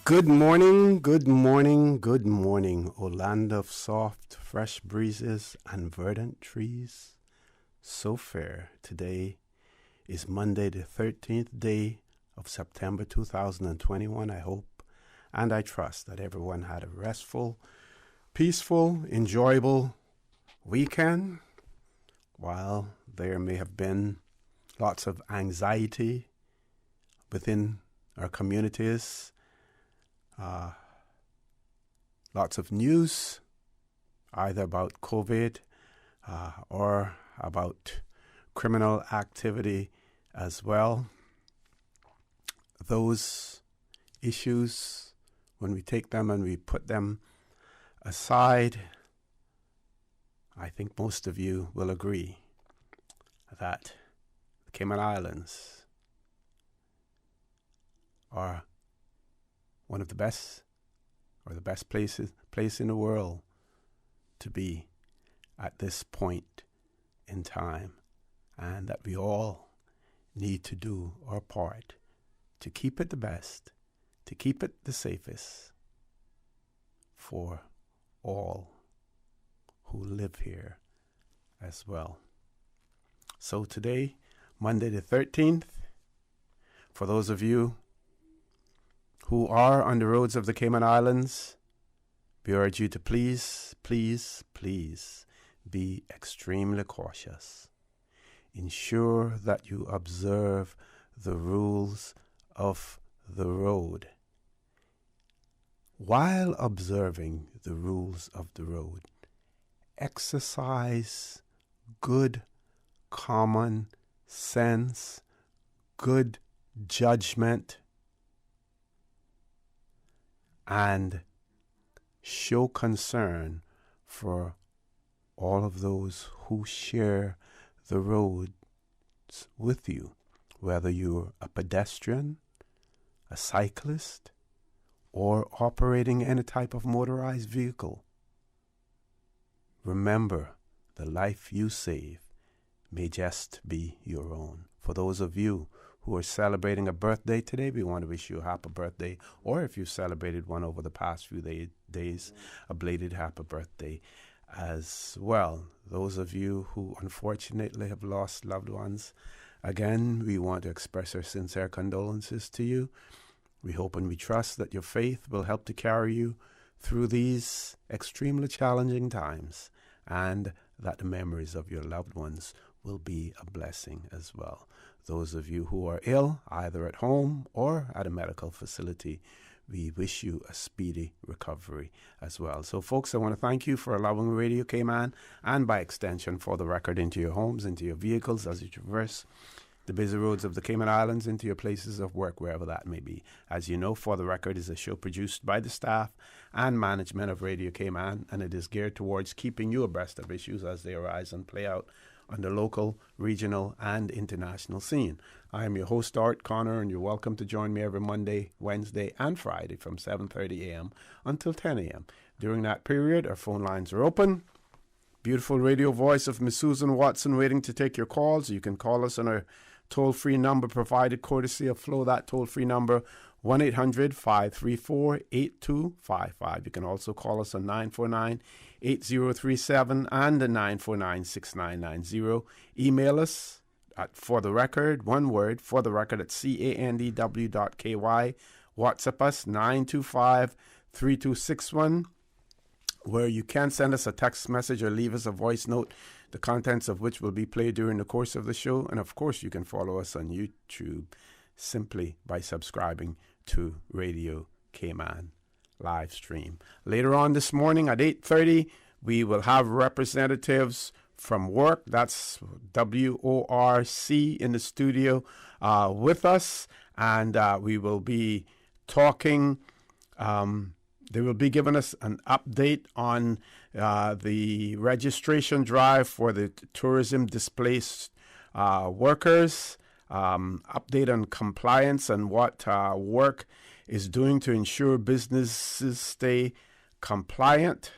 Good morning, good morning, good morning, O land of soft, fresh breezes and verdant trees. So fair. Today is Monday, the 13th day of September 2021. I hope and I trust that everyone had a restful, peaceful, enjoyable weekend. While there may have been lots of anxiety within our communities, lots of news, either about COVID or about criminal activity as well. Those issues, when we take them and we put them aside, I think most of you will agree that the Cayman Islands are one of the best, or the best place in the world to be at this point in time, and that we all need to do our part to keep it the best, to keep it the safest for all who live here as well. So today, Monday the 13th, for those of you who are on the roads of the Cayman Islands, we urge you to please, please, please be extremely cautious. Ensure that you observe the rules of the road. While observing the rules of the road, exercise good common sense, good judgment, and show concern for all of those who share the roads with you, whether you're a pedestrian, a cyclist, or operating any type of motorized vehicle. Remember, the life you save may just be your own. For those of you who are celebrating a birthday today, we want to wish you a happy birthday. Or if you celebrated one over the past few days, a belated happy birthday as well. Those of you who unfortunately have lost loved ones, again, we want to express our sincere condolences to you. We hope and we trust that your faith will help to carry you through these extremely challenging times, and that the memories of your loved ones will be a blessing as well. Those of you who are ill, either at home or at a medical facility, we wish you a speedy recovery as well. So, folks, I want to thank you for allowing Radio Cayman, and by extension, For the Record, into your homes, into your vehicles as you traverse the busy roads of the Cayman Islands, into your places of work, wherever that may be. As you know, For the Record is a show produced by the staff and management of Radio Cayman, and it is geared towards keeping you abreast of issues as they arise and play out on the local, regional, and international scene. I am your host, Art Connor, and you're welcome to join me every Monday, Wednesday, and Friday from 7:30 a.m. until 10 a.m. During that period, our phone lines are open. Beautiful radio voice of Miss Susan Watson waiting to take your calls. You can call us on our toll-free number provided courtesy of Flow. That toll-free number, 1-800-534-8255. You can also call us on 949-8037 and the 949-6990. Email us at For the Record, one word, For the Record at CANDW.KY. WhatsApp us 925-3261, where you can send us a text message or leave us a voice note, the contents of which will be played during the course of the show. And of course, you can follow us on YouTube simply by subscribing to Radio Cayman live stream. Later on this morning at 8:30, we will have representatives from work, that's WORC, in the studio with us, and we will be talking. They will be giving us an update on the registration drive for the tourism displaced workers, update on compliance and what work is doing to ensure businesses stay compliant.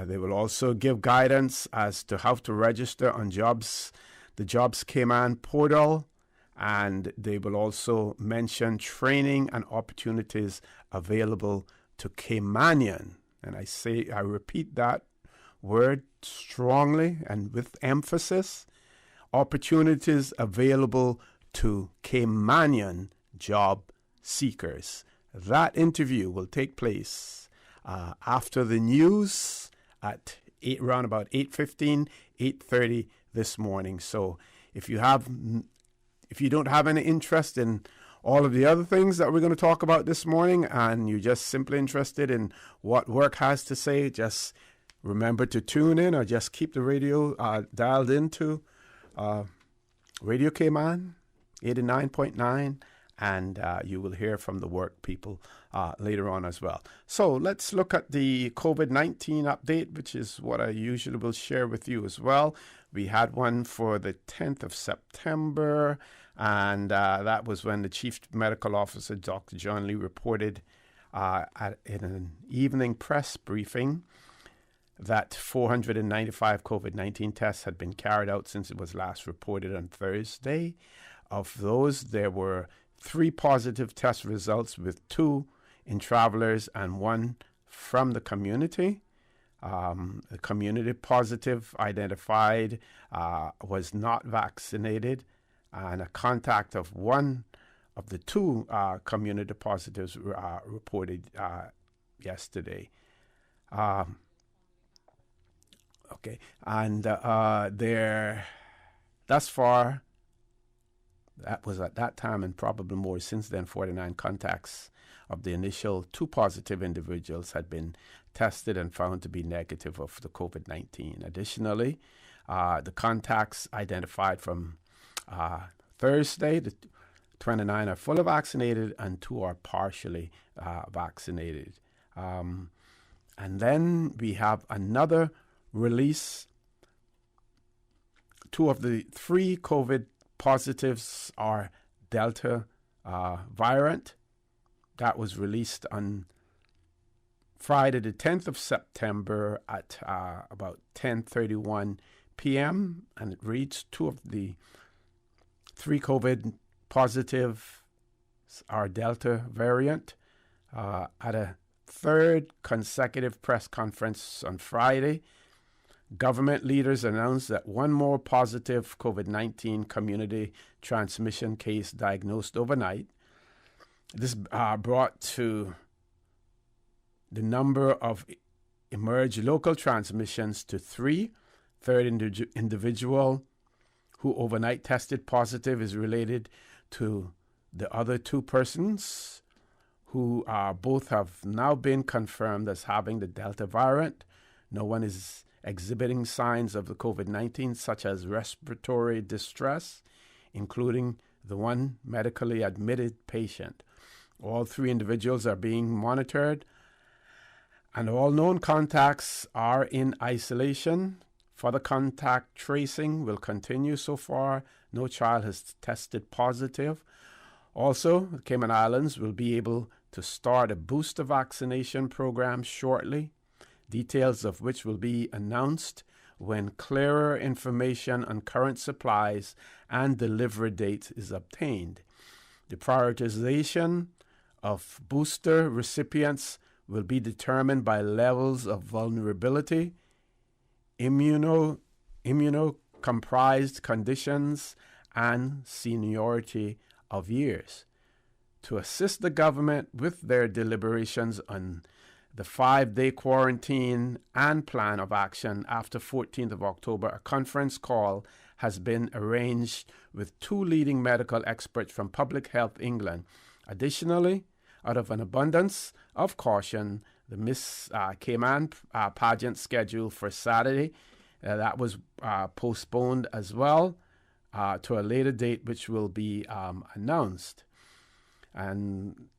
They will also give guidance as to how to register on the Jobs Cayman portal, And they will also mention training and opportunities available to Caymanian. And I repeat that word strongly and with emphasis, opportunities available to Caymanian job seekers. That interview will take place after the news at around about 8:15, 8:30 this morning. So if you don't have any interest in all of the other things that we're going to talk about this morning, and you're just simply interested in what work has to say, just remember to tune in, or just keep the radio dialed into Radio Cayman 89.9, and you will hear from the work people later on as well. So let's look at the COVID-19 update, which is what I usually will share with you as well. We had one for the 10th of September, and that was when the Chief Medical Officer, Dr. John Lee, reported in an evening press briefing that 495 COVID-19 tests had been carried out since it was last reported on Thursday. Of those, there were 3 positive test results, with 2 in travelers and 1 from the community. The community positive identified was not vaccinated, and a contact of 1 of the 2 community positives reported yesterday. Okay, and there, thus far, that was at that time, and probably more since then, 49 contacts of the initial 2 positive individuals had been tested and found to be negative of the COVID-19. Additionally, the contacts identified from Thursday, the 29 are fully vaccinated and 2 are partially vaccinated. And then we have another release. 2 of the 3 COVID positives are Delta variant. That was released on Friday, the 10th of September at about 10:31 p.m. And it reads 2 of the 3 COVID positive are Delta variant. At a 3rd consecutive press conference on Friday, government leaders announced that 1 more positive COVID-19 community transmission case diagnosed overnight. This brought to the number of emerged local transmissions to 3. 3rd individual who overnight tested positive is related to the other 2 persons who both have now been confirmed as having the Delta variant. No one is exhibiting signs of the COVID-19, such as respiratory distress, including the 1 medically admitted patient. All 3 individuals are being monitored, and all known contacts are in isolation. Further contact tracing will continue. So far, no child has tested positive. Also, the Cayman Islands will be able to start a booster vaccination program shortly, details of which will be announced when clearer information on current supplies and delivery date is obtained. The prioritization of booster recipients will be determined by levels of vulnerability, immunocompromised conditions, and seniority of years. To assist the government with their deliberations on the 5-day quarantine and plan of action after 14th of October, a conference call has been arranged with 2 leading medical experts from Public Health England. Additionally, out of an abundance of caution, the Miss Cayman pageant scheduled for Saturday, that was postponed as well to a later date, which will be announced. And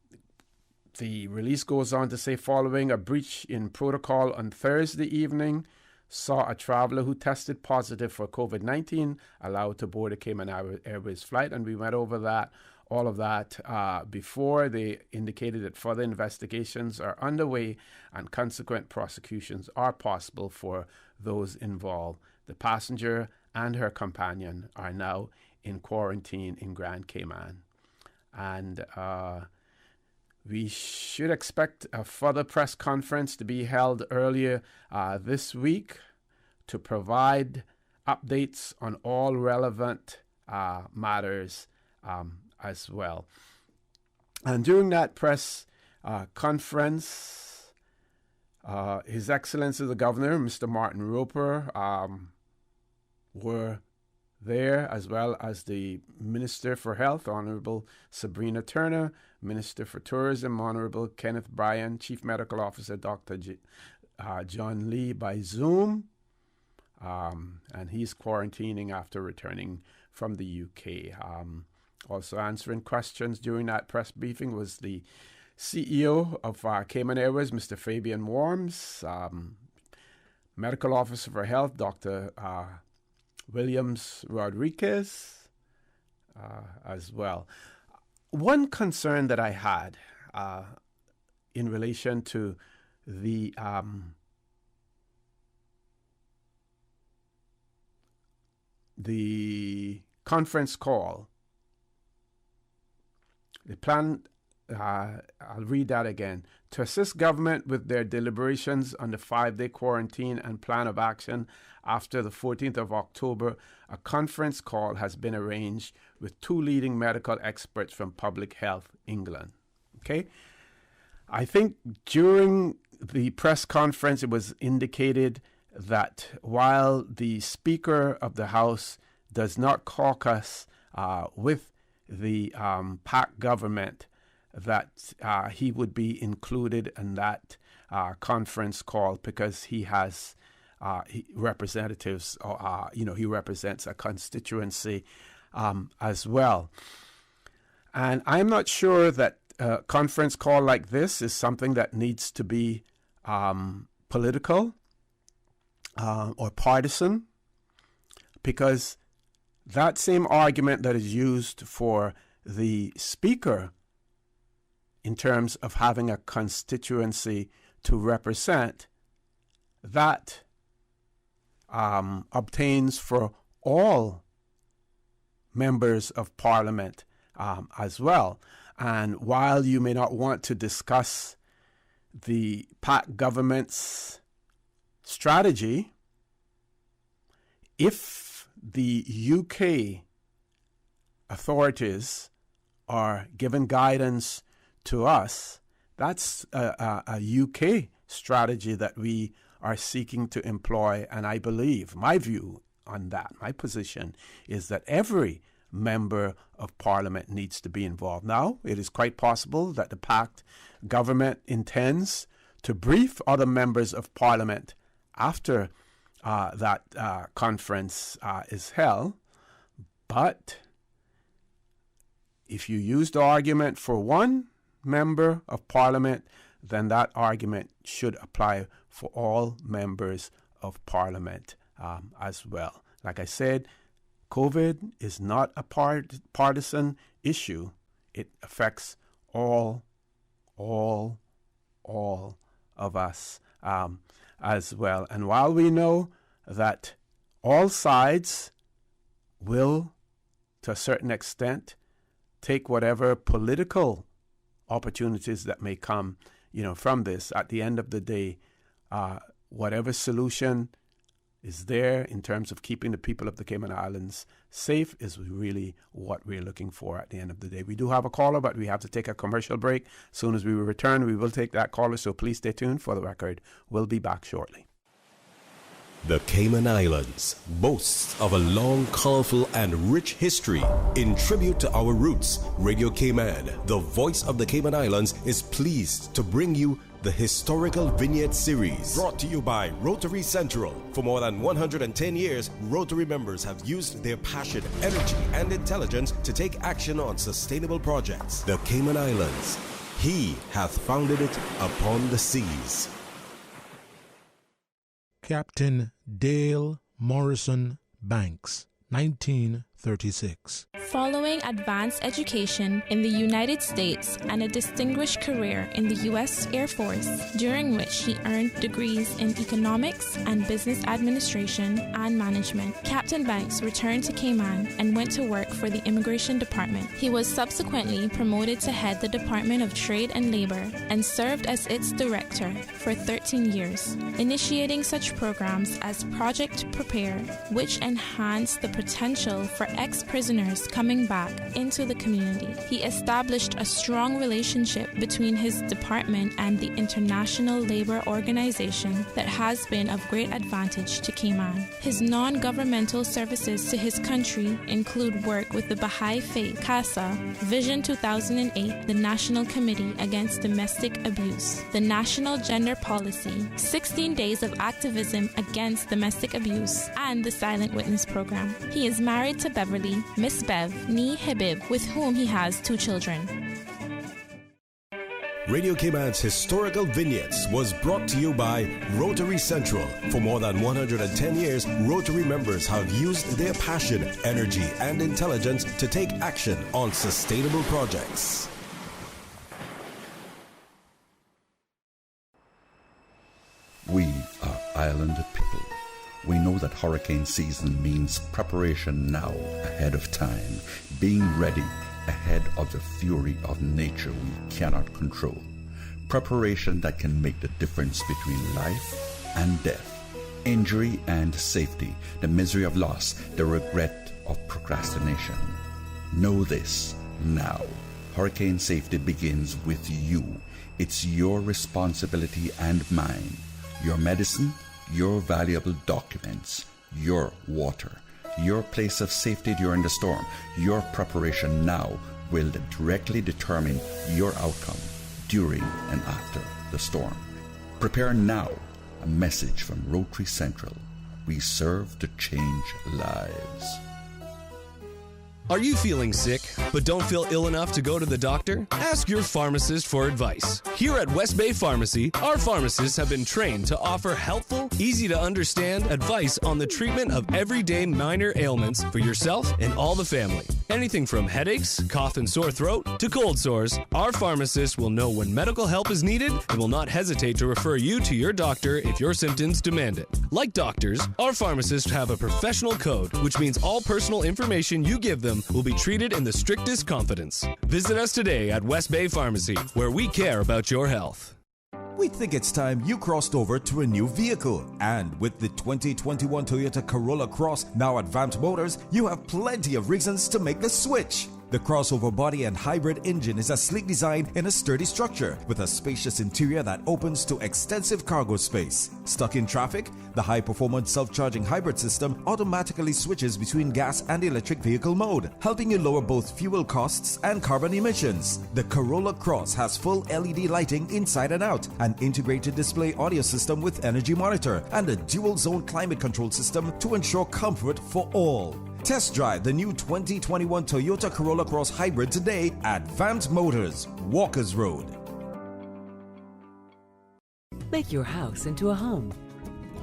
the release goes on to say, following a breach in protocol on Thursday evening, saw a traveler who tested positive for COVID-19 allowed to board a Cayman Airways flight. And we went over all of that before. They indicated that further investigations are underway and consequent prosecutions are possible for those involved. The passenger and her companion are now in quarantine in Grand Cayman. And we should expect a further press conference to be held earlier this week to provide updates on all relevant matters as well. And during that press conference, His Excellency the Governor, Mr. Martin Roper, were there, as well as the Minister for Health, Honorable Sabrina Turner, Minister for Tourism, Honorable Kenneth Bryan, Chief Medical Officer, Dr. John Lee, by Zoom. And he's quarantining after returning from the UK. Also answering questions during that press briefing was the CEO of Cayman Airways, Mr. Fabian Worms, Medical Officer for Health, Dr. Williams Rodriguez, as well. One concern that I had in relation to the conference call, the plan, I'll read that again. To assist government with their deliberations on the 5-day quarantine and plan of action after the 14th of October, a conference call has been arranged with 2 leading medical experts from Public Health England. Okay? I think during the press conference, it was indicated that while the Speaker of the House does not caucus with the PAC government, that he would be included in that conference call because he has representatives, he represents a constituency as well. And I'm not sure that a conference call like this is something that needs to be political or partisan, because that same argument that is used for the Speaker in terms of having a constituency to represent, that obtains for all members of Parliament as well. And while you may not want to discuss the PAC government's strategy, if the UK authorities are given guidance to us, that's a UK strategy that we are seeking to employ. And I believe, my view on that, my position is that every member of Parliament needs to be involved. Now, it is quite possible that the PAC government intends to brief other members of Parliament after that conference is held. But if you use the argument for one member of Parliament, then that argument should apply for all members of Parliament as well. Like I said, COVID is not a partisan issue. It affects all of us as well. And while we know that all sides will, to a certain extent, take whatever political opportunities that may come, from this, at the end of the day, whatever solution is there in terms of keeping the people of the Cayman Islands safe is really what we're looking for at the end of the day. We do have a caller, but we have to take a commercial break. As soon as we return, we will take that caller, so please stay tuned for the record. We'll be back shortly. The Cayman Islands boasts of a long, colorful, and rich history. In tribute to our roots, Radio Cayman, the voice of the Cayman Islands, is pleased to bring you the Historical Vignette Series, brought to you by Rotary Central. For more than 110 years, Rotary members have used their passion, energy, and intelligence to take action on sustainable projects. The Cayman Islands, He hath founded it upon the seas. Captain Dale Morrison Banks, 19 36. Following advanced education in the United States and a distinguished career in the U.S. Air Force, during which he earned degrees in economics and business administration and management, Captain Banks returned to Cayman and went to work for the Immigration Department. He was subsequently promoted to head the Department of Trade and Labor and served as its director for 13 years, initiating such programs as Project Prepare, which enhanced the potential for ex-prisoners coming back into the community. He established a strong relationship between his department and the International Labour Organization that has been of great advantage to Cayman. His non-governmental services to his country include work with the Baha'i Faith, CASA, Vision 2008, the National Committee Against Domestic Abuse, the National Gender Policy, 16 Days of Activism Against Domestic Abuse, and the Silent Witness Program. He is married to Beverly, Miss Bev, Nee Habib, with whom he has 2 children. Radio Cayman's Historical Vignettes was brought to you by Rotary Central. For more than 110 years, Rotary members have used their passion, energy, and intelligence to take action on sustainable projects. We are island people. We know that hurricane season means preparation now, ahead of time, being ready ahead of the fury of nature we cannot control. Preparation that can make the difference between life and death, injury and safety, the misery of loss, the regret of procrastination. Know this now. Hurricane safety begins with you. It's your responsibility and mine. Your medicine, your valuable documents, your water, your place of safety during the storm. Your preparation now will directly determine your outcome during and after the storm. Prepare now. A message from Rotary Central. We serve to change lives. Are you feeling sick, but don't feel ill enough to go to the doctor? Ask your pharmacist for advice. Here at West Bay Pharmacy, our pharmacists have been trained to offer helpful, easy-to-understand advice on the treatment of everyday minor ailments for yourself and all the family. Anything from headaches, cough and sore throat, to cold sores, our pharmacists will know when medical help is needed and will not hesitate to refer you to your doctor if your symptoms demand it. Like doctors, our pharmacists have a professional code, which means all personal information you give them will be treated in the strictest confidence. Visit us today at West Bay Pharmacy, where we care about your health. We think it's time you crossed over to a new vehicle. And with the 2021 Toyota Corolla Cross now at Vant Motors, you have plenty of reasons to make the switch. The crossover body and hybrid engine is a sleek design in a sturdy structure with a spacious interior that opens to extensive cargo space. Stuck in traffic? The high-performance self-charging hybrid system automatically switches between gas and electric vehicle mode, helping you lower both fuel costs and carbon emissions. The Corolla Cross has full LED lighting inside and out, an integrated display audio system with energy monitor, and a dual-zone climate control system to ensure comfort for all. Test drive the new 2021 Toyota Corolla Cross Hybrid today at Vant Motors, Walkers Road. Make your house into a home.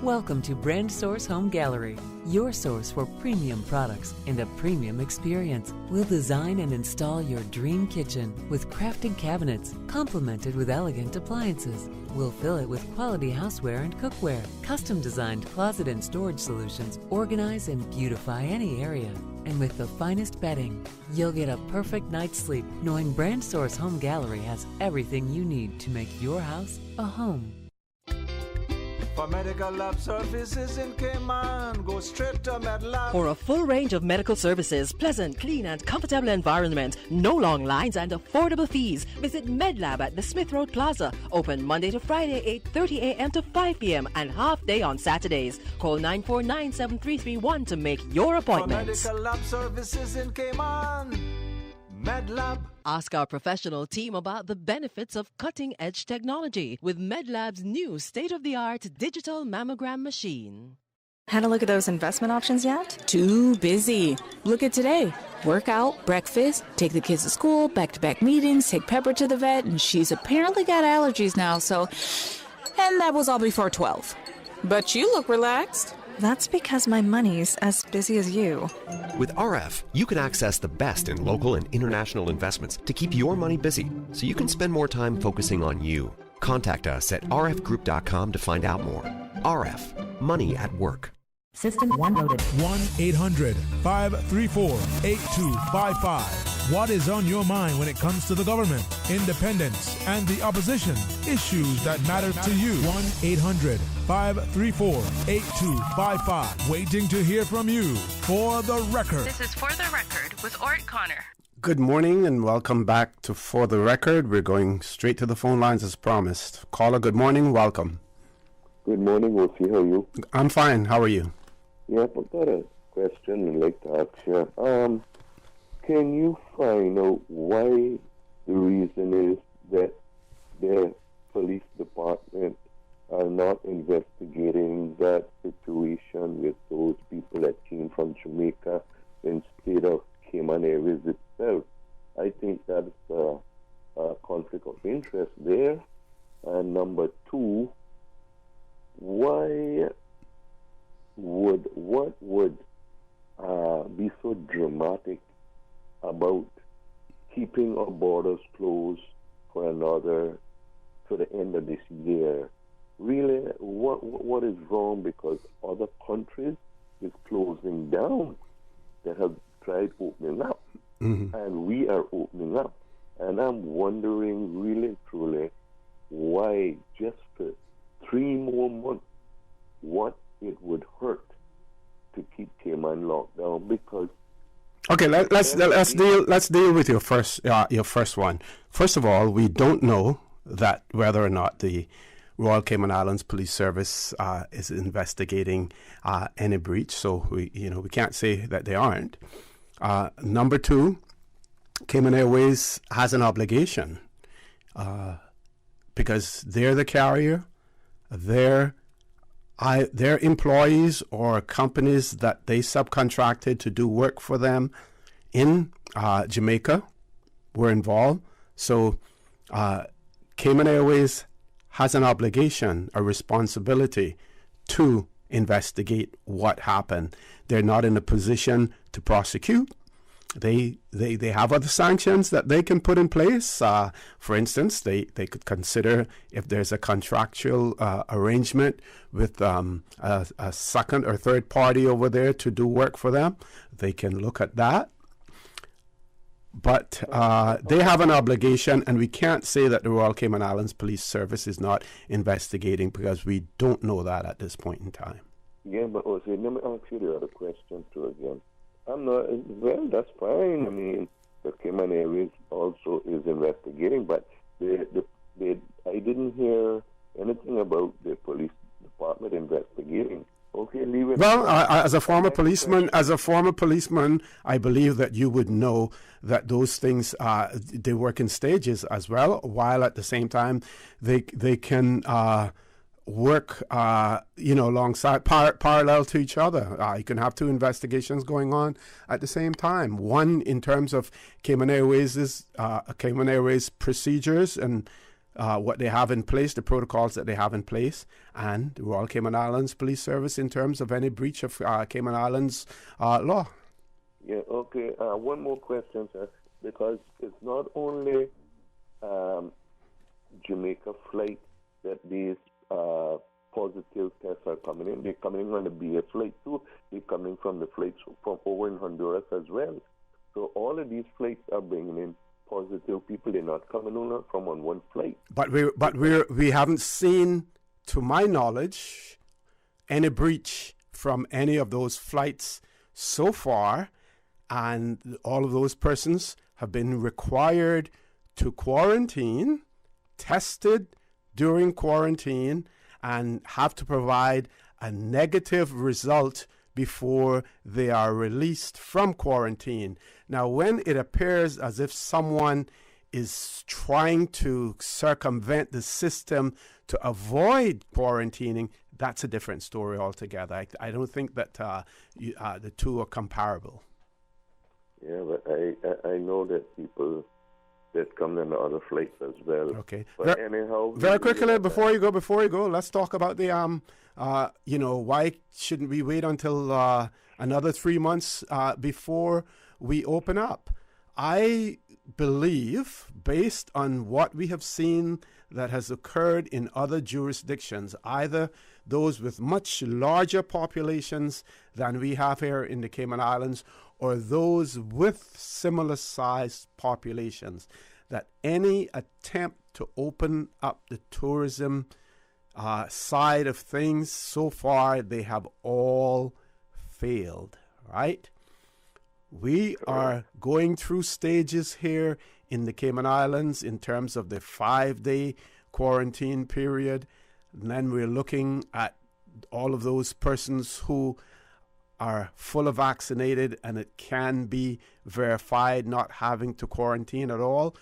Welcome to Brand Source Home Gallery, your source for premium products and a premium experience. We'll design and install your dream kitchen with crafted cabinets, complemented with elegant appliances. We'll fill it with quality houseware and cookware. Custom-designed closet and storage solutions organize and beautify any area. And with the finest bedding, you'll get a perfect night's sleep knowing Brand Source Home Gallery has everything you need to make your house a home. For medical lab services in Cayman, go straight to MedLab. For a full range of medical services, pleasant, clean and comfortable environment, no long lines and affordable fees, visit MedLab at the Smith Road Plaza. Open Monday to Friday, 8:30 a.m. to 5 p.m. and half day on Saturdays. Call 949-7331 to make your appointment. For medical lab services in Cayman, MedLab. Ask our professional team about the benefits of cutting-edge technology with MedLab's new state-of-the-art digital mammogram machine. Had a look at those investment options yet? Too busy. Look at today. Workout, breakfast, take the kids to school, back-to-back meetings, take Pepper to the vet, and she's apparently got allergies now, so... And that was all before 12. But you look relaxed. That's because my money's as busy as you. With RF, you can access the best in local and international investments to keep your money busy so you can spend more time focusing on you. Contact us at rfgroup.com to find out more. RF, money at work. System 1 loaded. 1-800-534-8255. What is on your mind when it comes to the government, independence, and the opposition? Issues that matter to you. 1-800-534-8255. Waiting to hear from you. For the Record. This is For the Record with Ort Connor. Good morning and welcome back to For the Record. We're going straight to the phone lines as promised. Caller, good morning. Welcome. Good morning, Wolfie. How are you? I'm fine. How are you? Yeah, I've got a question I'd like to ask you. Can you find out why the reason is that the police department are not investigating that situation with those people that came from Jamaica instead of Cayman Airways itself? I think that's a conflict of interest there. And number two, what would be so dramatic about keeping our borders closed for the end of this year? Really, what is wrong? Because other countries is closing down that have tried opening up, and we are opening up. And I'm wondering, really, truly, why just for 3 more months, what it would hurt to keep Cayman locked down? Because okay, let's deal with your first one. First of all, we don't know that whether or not the Royal Cayman Islands Police Service is investigating any breach, so we can't say that they aren't. Number two, Cayman Airways has an obligation because they're the carrier. Their employees or companies that they subcontracted to do work for them in Jamaica were involved. So Cayman Airways has an obligation, a responsibility to investigate what happened. They're not in a position to prosecute. They have other sanctions that they can put in place. For instance, they could consider if there's a contractual arrangement with a second or third party over there to do work for them. They can look at that. But they have an obligation, and we can't say that the Royal Cayman Islands Police Service is not investigating because we don't know that at this point in time. Yeah, but also, let me ask you the other question too again. Well, that's fine. I mean, the Cayman Airways also is investigating, but I didn't hear anything about the police department investigating. Okay, leave it. Well, as a former policeman, I believe that you would know that those things they work in stages as well, while at the same time they can work alongside parallel to each other. You can have two investigations going on at the same time. One in terms of Cayman Airways' procedures and what they have in place, the protocols that they have in place, and the Royal Cayman Islands Police Service in terms of any breach of Cayman Islands law. Yeah, okay. One more question, sir, because it's not only Jamaica flight that these positive tests are coming in. They're coming on the BA flight too. They're coming from the flights from over in Honduras as well. So all of these flights are bringing in positive people. They're not coming on from on one flight. But we haven't seen, to my knowledge, any breach from any of those flights so far, and all of those persons have been required to quarantine, tested during quarantine, and have to provide a negative result before they are released from quarantine. Now, when it appears as if someone is trying to circumvent the system to avoid quarantining, that's a different story altogether. I don't think that the two are comparable. Yeah, but I know that people that come in the other flights as well. Okay. But anyhow, very quickly before you go, let's talk about the why shouldn't we wait until another 3 months before we open up? I believe, based on what we have seen that has occurred in other jurisdictions, either those with much larger populations than we have here in the Cayman Islands, or those with similar sized populations, that any attempt to open up the tourism side of things, so far they have all failed, right? We are going through stages here in the Cayman Islands in terms of the 5-day quarantine period. And then we're looking at all of those persons who are fully vaccinated and it can be verified not having to quarantine at all.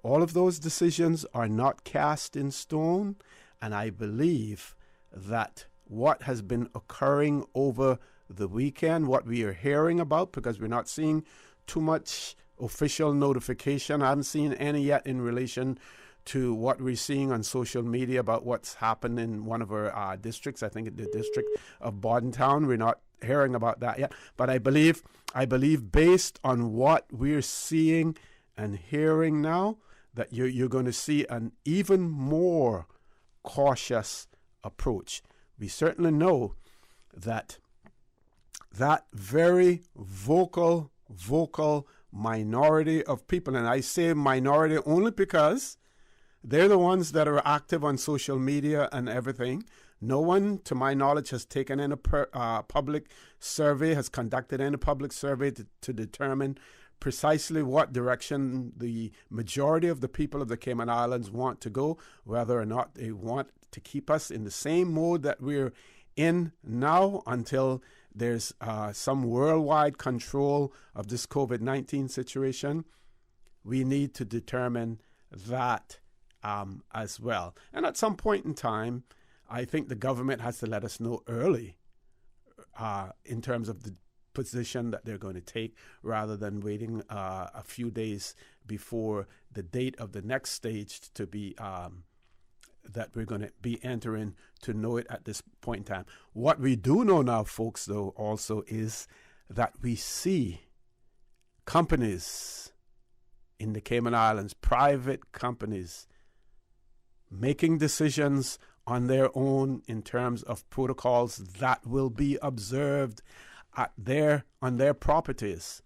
All of those decisions are not cast in stone. And I believe that what has been occurring over the weekend, what we are hearing about, because we're not seeing too much official notification. I haven't seen any yet in relation to what we're seeing on social media about what's happened in one of our districts. I think the district of Bordentown. We're not hearing about that yet. But I believe based on what we're seeing and hearing now, that you're going to see an even more cautious approach. We certainly know that very vocal minority of people, and I say minority only because they're the ones that are active on social media and everything. No one, to my knowledge, has taken any public survey, has conducted any public survey to determine precisely what direction the majority of the people of the Cayman Islands want to go, whether or not they want to keep us in the same mode that we're in now until there's some worldwide control of this COVID-19 situation. We need to determine that as well. And at some point in time, I think the government has to let us know early in terms of the position that they're going to take, rather than waiting a few days before the date of the next stage to be that we're going to be entering, to know it at this point in time. What we do know now, folks, though, also is that we see companies in the Cayman Islands, private companies, making decisions on their own in terms of protocols that will be observed on their properties.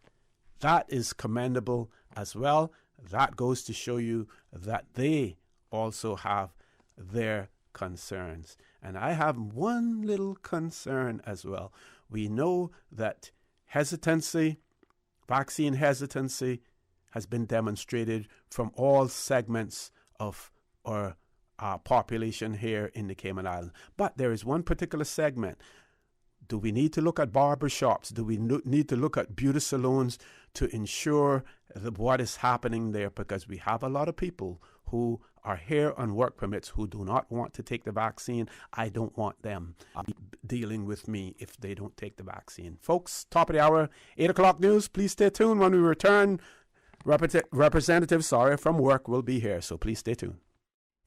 That is commendable as well. That goes to show you that they also have their concerns. And I have one little concern as well. We know that vaccine hesitancy has been demonstrated from all segments of our population here in the Cayman Islands. But there is one particular segment. Do we need to look at barbershops? Do we need to look at beauty salons to ensure what is happening there? Because we have a lot of people who are here on work permits who do not want to take the vaccine. I don't want them dealing with me if they don't take the vaccine. Folks, top of the hour, 8 o'clock news. Please stay tuned. When we return, representatives from work will be here, so please stay tuned.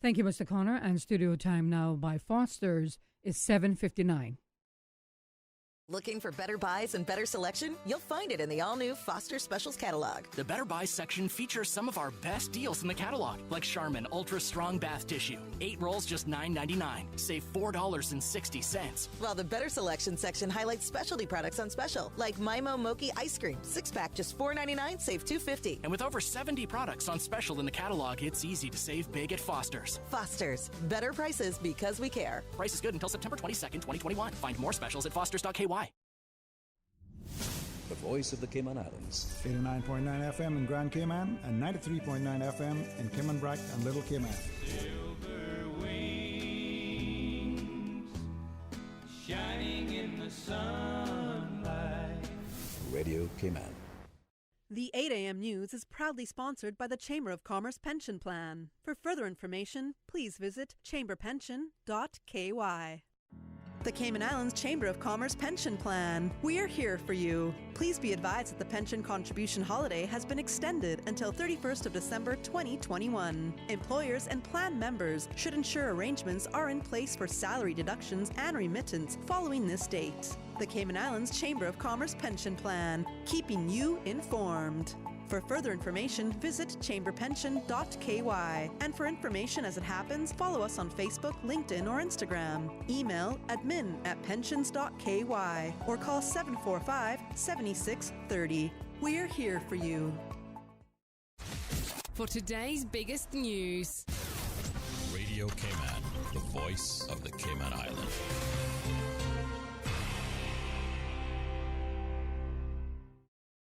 Thank you, Mr. Connor. And studio time now by Foster's is 7:59. Looking for better buys and better selection? You'll find it in the all-new Foster Specials catalog. The Better Buys section features some of our best deals in the catalog, like Charmin Ultra Strong Bath Tissue. 8 rolls just $9.99. Save $4.60. While the Better Selection section highlights specialty products on special, like Mimo Moki Ice Cream. 6-pack just $4.99, save $2.50. And with over 70 products on special in the catalog, it's easy to save big at Foster's. Foster's. Better prices because we care. Price is good until September 22nd, 2021. Find more specials at fosters.ky. The voice of the Cayman Islands. 89.9 FM in Grand Cayman and 93.9 FM in Cayman Brac and Little Cayman. Silver wings shining in the sunlight. Radio Cayman. The 8 a.m. News is proudly sponsored by the Chamber of Commerce Pension Plan. For further information, please visit chamberpension.ky. The Cayman Islands Chamber of Commerce Pension Plan. We're here for you. Please be advised that the pension contribution holiday has been extended until 31st of December 2021. Employers and plan members should ensure arrangements are in place for salary deductions and remittance following this date. The Cayman Islands Chamber of Commerce Pension Plan, keeping you informed. For further information, visit chamberpension.ky. And for information as it happens, follow us on Facebook, LinkedIn, or Instagram. Email admin@pensions.ky or call 745-7630. We're here for you. For today's biggest news. Radio Cayman, the voice of the Cayman Islands.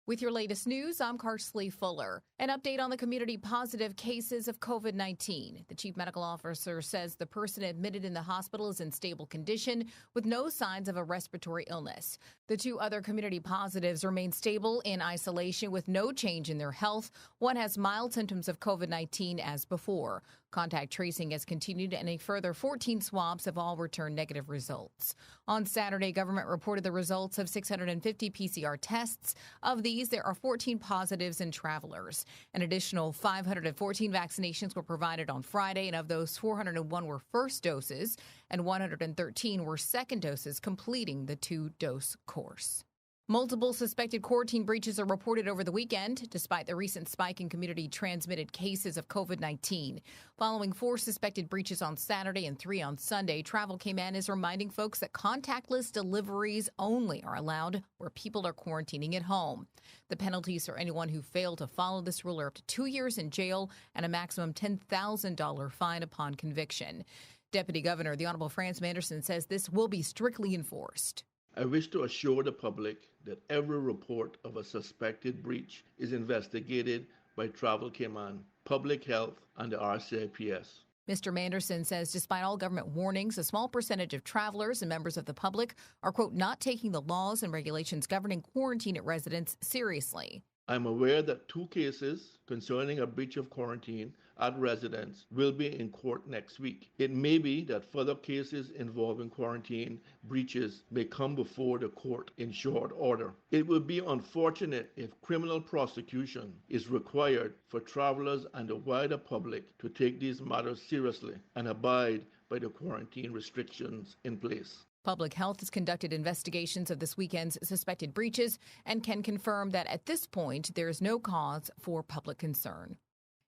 With your latest news, I'm Carsley Fuller. An update on the community-positive cases of COVID-19. The chief medical officer says the person admitted in the hospital is in stable condition with no signs of a respiratory illness. The 2 other community positives remain stable in isolation with no change in their health. One has mild symptoms of COVID-19 as before. Contact tracing has continued and a further 14 swabs have all returned negative results. On Saturday, government reported the results of 650 PCR tests. Of these, there are 14 positives in travelers. An additional 514 vaccinations were provided on Friday, and of those, 401 were first doses and 113 were second doses, completing the 2-dose course. Multiple suspected quarantine breaches are reported over the weekend, despite the recent spike in community-transmitted cases of COVID-19. Following 4 suspected breaches on Saturday and 3 on Sunday, Travel Cayman is reminding folks that contactless deliveries only are allowed where people are quarantining at home. The penalties for anyone who failed to follow this rule are up to 2 years in jail and a maximum $10,000 fine upon conviction. Deputy Governor, the Honorable France Manderson, says this will be strictly enforced. I wish to assure the public that every report of a suspected breach is investigated by Travel Cayman, Public Health, and the RCIPS. Mr. Manderson says despite all government warnings, a small percentage of travelers and members of the public are, quote, not taking the laws and regulations governing quarantine at residents seriously. I'm aware that 2 cases concerning a breach of quarantine at residence will be in court next week. It may be that further cases involving quarantine breaches may come before the court in short order. It would be unfortunate if criminal prosecution is required for travelers and the wider public to take these matters seriously and abide by the quarantine restrictions in place. Public Health has conducted investigations of this weekend's suspected breaches and can confirm that at this point there is no cause for public concern.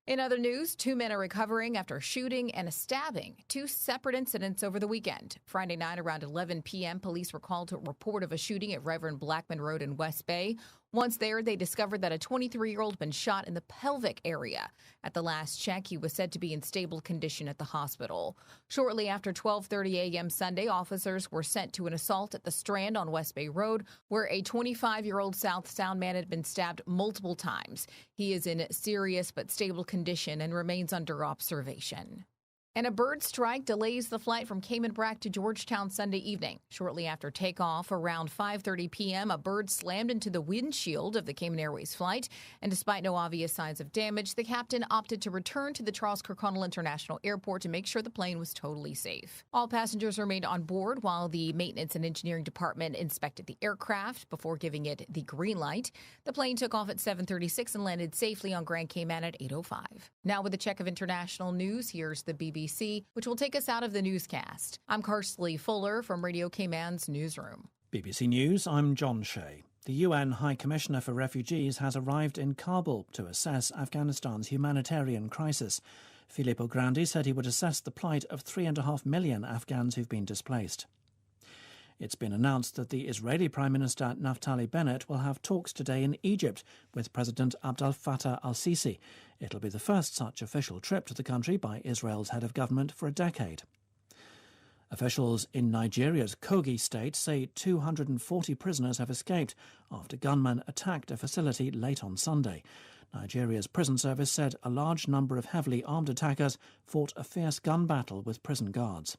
In other news, 2 men are recovering after a shooting and a stabbing, 2 separate incidents over the weekend. Friday night around 11 p.m., police were called to a report of a shooting at Reverend Blackman Road in West Bay. Once there, they discovered that a 23-year-old had been shot in the pelvic area. At the last check, he was said to be in stable condition at the hospital. Shortly after 12:30 a.m. Sunday, officers were sent to an assault at the Strand on West Bay Road, where a 25-year-old South Sound man had been stabbed multiple times. He is in serious but stable condition and remains under observation. And a bird strike delays the flight from Cayman Brac to Georgetown Sunday evening. Shortly after takeoff, around 5:30 p.m., a bird slammed into the windshield of the Cayman Airways flight. And despite no obvious signs of damage, the captain opted to return to the Charles Kirkconnell International Airport to make sure the plane was totally safe. All passengers remained on board while the Maintenance and Engineering Department inspected the aircraft before giving it the green light. The plane took off at 7:36 and landed safely on Grand Cayman at 8:05. Now with a check of international news, here's the BBC, which will take us out of the newscast. I'm Carsley Fuller from Radio Cayman's newsroom. BBC News, I'm John Shea. The UN High Commissioner for Refugees has arrived in Kabul to assess Afghanistan's humanitarian crisis. Filippo Grandi said he would assess the plight of 3.5 million Afghans who've been displaced. It's been announced that the Israeli Prime Minister Naftali Bennett will have talks today in Egypt with President Abdel Fattah al-Sisi. It'll be the first such official trip to the country by Israel's head of government for a decade. Officials in Nigeria's Kogi state say 240 prisoners have escaped after gunmen attacked a facility late on Sunday. Nigeria's prison service said a large number of heavily armed attackers fought a fierce gun battle with prison guards.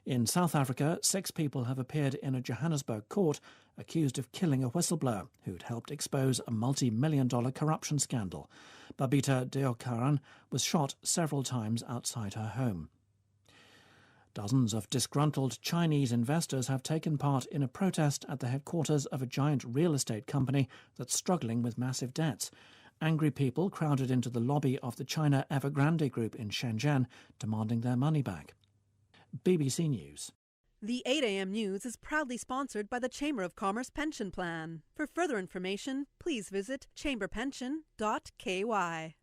In South Africa, 6 people have appeared in a Johannesburg court accused of killing a whistleblower who'd helped expose a multi-million-dollar corruption scandal. Babita Deokaran was shot several times outside her home. Dozens of disgruntled Chinese investors have taken part in a protest at the headquarters of a giant real estate company that's struggling with massive debts. Angry people crowded into the lobby of the China Evergrande Group in Shenzhen, demanding their money back. BBC News. The 8 a.m. News is proudly sponsored by the Chamber of Commerce Pension Plan. For further information, please visit chamberpension.ky.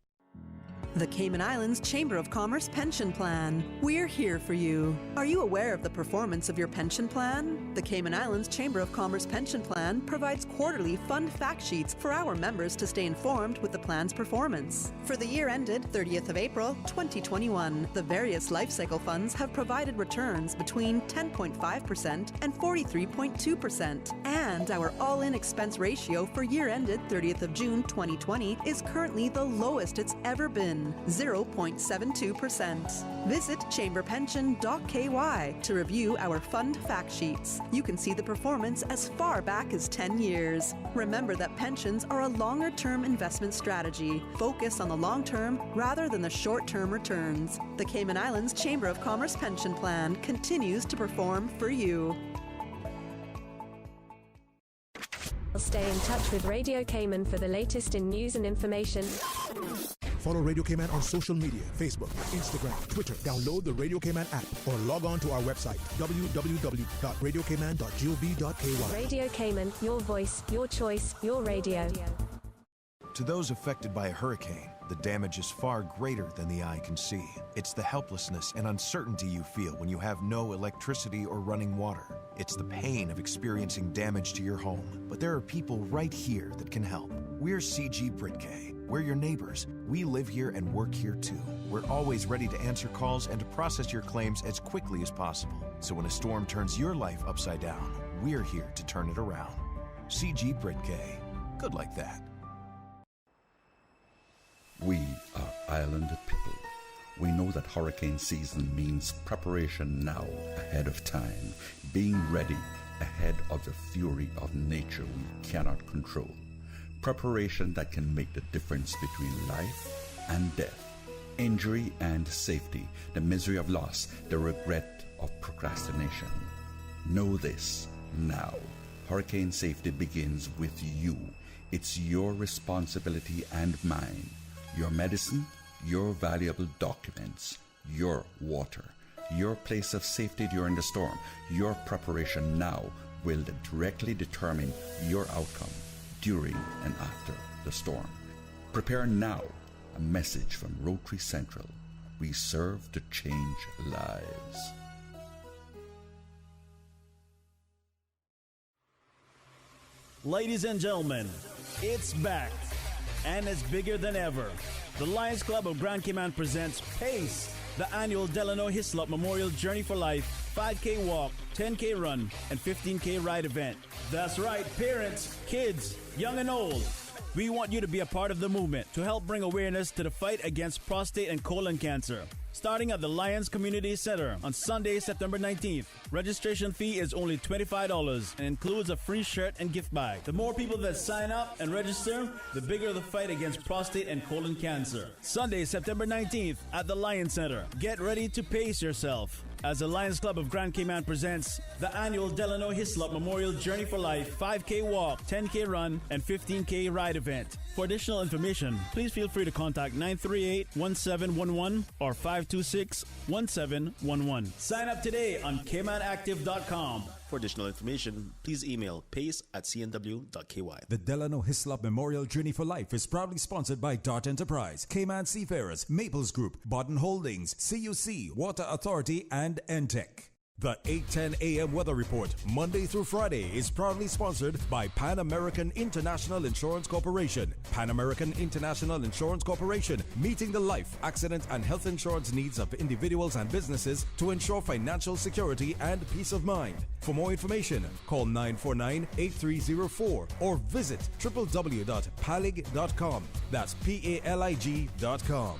The Cayman Islands Chamber of Commerce Pension Plan. We're here for you. Are you aware of the performance of your pension plan? The Cayman Islands Chamber of Commerce Pension Plan provides quarterly fund fact sheets for our members to stay informed with the plan's performance. For the year ended 30th of April 2021, the various life cycle funds have provided returns between 10.5% and 43.2%. And our all-in expense ratio for year ended 30th of June 2020 is currently the lowest it's ever been. 0.72%. Visit chamberpension.ky to review our fund fact sheets. You can see the performance as far back as 10 years. Remember that pensions are a longer-term investment strategy. Focus on the long term rather than the short-term returns. The Cayman Islands Chamber of Commerce Pension Plan continues to perform for you. Stay in touch with Radio Cayman for the latest in news and information. Follow Radio Cayman on social media, Facebook, Instagram, Twitter. Download the Radio Cayman app or log on to our website, www.radiocayman.gov.ky. Radio Cayman, your voice, your choice, your radio. To those affected by a hurricane, the damage is far greater than the eye can see. It's the helplessness and uncertainty you feel when you have no electricity or running water. It's the pain of experiencing damage to your home. But there are people right here that can help. We're CG Britke. We're your neighbors. We live here and work here too. We're always ready to answer calls and to process your claims as quickly as possible. So when a storm turns your life upside down, we're here to turn it around. CG Britke. Good like that. We are island people. We know that hurricane season means preparation now, ahead of time, being ready ahead of the fury of nature we cannot control. Preparation that can make the difference between life and death, injury and safety, the misery of loss, the regret of procrastination. Know this now. Hurricane safety begins with you. It's your responsibility and mine. Your medicine, your valuable documents, your water, your place of safety during the storm, your preparation now will directly determine your outcome during and after the storm. Prepare now. A message from Rotary Central. We serve to change lives. Ladies and gentlemen, it's back, and it's bigger than ever. The Lions Club of Grand Cayman presents PACE, the annual Delano Hislop Memorial Journey for Life 5K walk, 10K run, and 15K ride event. That's right, parents, kids, young and old. We want you to be a part of the movement to help bring awareness to the fight against prostate and colon cancer. Starting at the Lions Community Center on Sunday, September 19th. Registration fee is only $25 and includes a free shirt and gift bag. The more people that sign up and register, the bigger the fight against prostate and colon cancer. Sunday, September 19th at the Lions Center. Get ready to pace yourself as the Lions Club of Grand Cayman presents the annual Delano Hislop Memorial Journey for Life 5K walk, 10K run, and 15K ride event. For additional information, please feel free to contact 938-1711 or 526-1711. Sign up today on CaymanActive.com. For additional information, please email pace@cnw.ky. The Delano Hislop Memorial Journey for Life is proudly sponsored by Dart Enterprise, Cayman Seafarers, Maples Group, Bodden Holdings, CUC, Water Authority, and Entech. The 8:10 a.m. weather report, Monday through Friday, is proudly sponsored by Pan American International Insurance Corporation. Pan American International Insurance Corporation, meeting the life, accident, and health insurance needs of individuals and businesses to ensure financial security and peace of mind. For more information, call 949-8304 or visit www.palig.com. That's PALIG.com.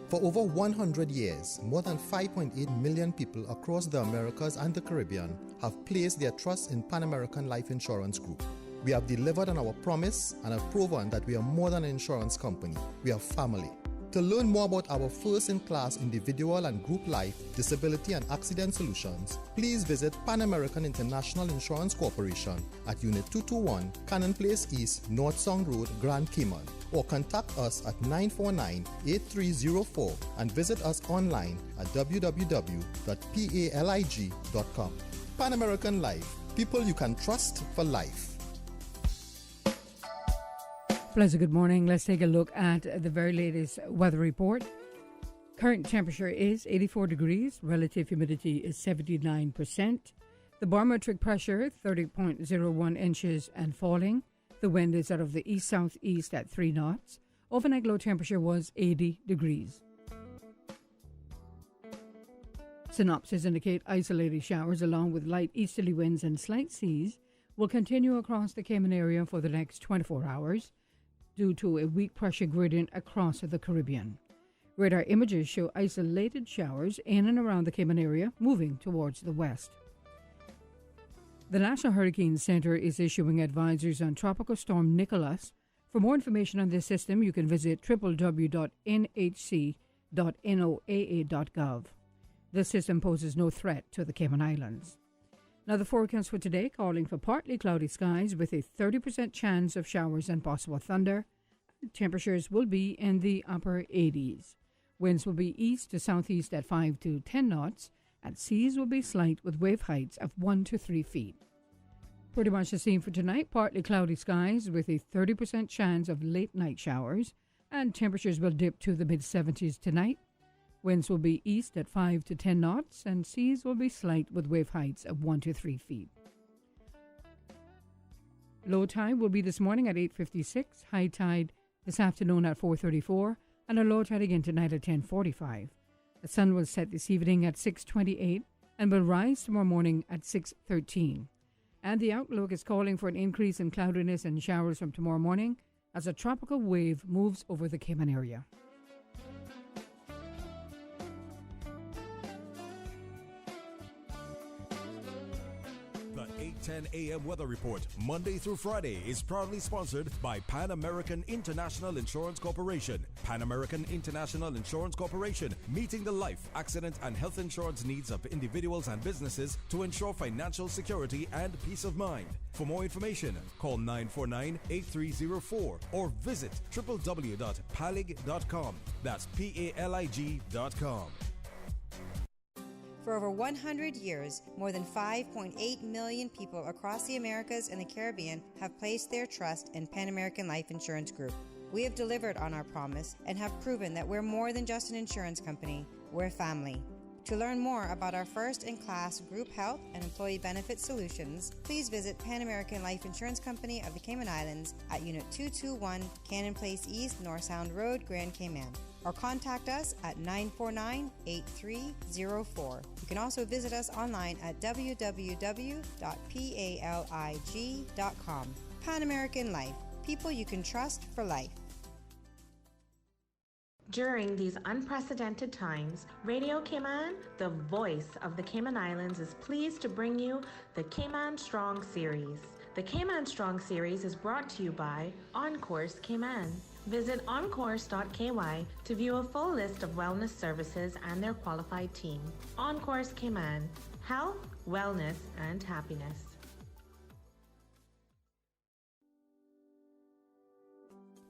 For over 100 years, more than 5.8 million people across the Americas and the Caribbean have placed their trust in Pan American Life Insurance Group. We have delivered on our promise and have proven that we are more than an insurance company. We are family. To learn more about our first-in-class individual and group life, disability and accident solutions, please visit Pan American International Insurance Corporation at Unit 221, Cannon Place East, North Sound Road, Grand Cayman, or contact us at 949-8304 and visit us online at www.palig.com. Pan American Life, people you can trust for life. Pleasant good morning. Let's take a look at the very latest weather report. Current temperature is 84 degrees. Relative humidity is 79%. The barometric pressure, 30.01 inches and falling. The wind is out of the east-southeast at 3 knots. Overnight low temperature was 80 degrees. Synopsis indicate isolated showers along with light easterly winds and slight seas will continue across the Cayman area for the next 24 hours. Due to a weak pressure gradient across the Caribbean. Radar images show isolated showers in and around the Cayman area moving towards the west. The National Hurricane Center is issuing advisories on Tropical Storm Nicholas. For more information on this system, you can visit www.nhc.noaa.gov. This system poses no threat to the Cayman Islands. Now, the forecast for today calling for partly cloudy skies with a 30% chance of showers and possible thunder. Temperatures will be in the upper 80s. Winds will be east to southeast at 5 to 10 knots, and seas will be slight with wave heights of 1 to 3 feet. Pretty much the same for tonight, partly cloudy skies with a 30% chance of late night showers, and temperatures will dip to the mid-70s tonight. Winds will be east at 5 to 10 knots, and seas will be slight with wave heights of 1 to 3 feet. Low tide will be this morning at 8:56, high tide this afternoon at 4:34, and a low tide again tonight at 10:45. The sun will set this evening at 6:28 and will rise tomorrow morning at 6:13. And the outlook is calling for an increase in cloudiness and showers from tomorrow morning as a tropical wave moves over the Cayman area. The 8:10 a.m. Weather Report, Monday through Friday, is proudly sponsored by Pan American International Insurance Corporation. Pan American International Insurance Corporation, meeting the life, accident, and health insurance needs of individuals and businesses to ensure financial security and peace of mind. For more information, call 949-8304 or visit www.palig.com. That's PALIG.com. For over 100 years, more than 5.8 million people across the Americas and the Caribbean have placed their trust in Pan American Life Insurance Group. We have delivered on our promise and have proven that we're more than just an insurance company, we're family. To learn more about our first-in-class group health and employee benefit solutions, please visit Pan American Life Insurance Company of the Cayman Islands at Unit 221, Cannon Place East, North Sound Road, Grand Cayman, or contact us at 949-8304. You can also visit us online at www.palig.com. Pan American Life, people you can trust for life. During these unprecedented times, Radio Cayman, the voice of the Cayman Islands, is pleased to bring you the Cayman Strong Series. The Cayman Strong Series is brought to you by OnCourse Cayman. Visit oncourse.ky to view a full list of wellness services and their qualified team. OnCourse Cayman, health, wellness, and happiness.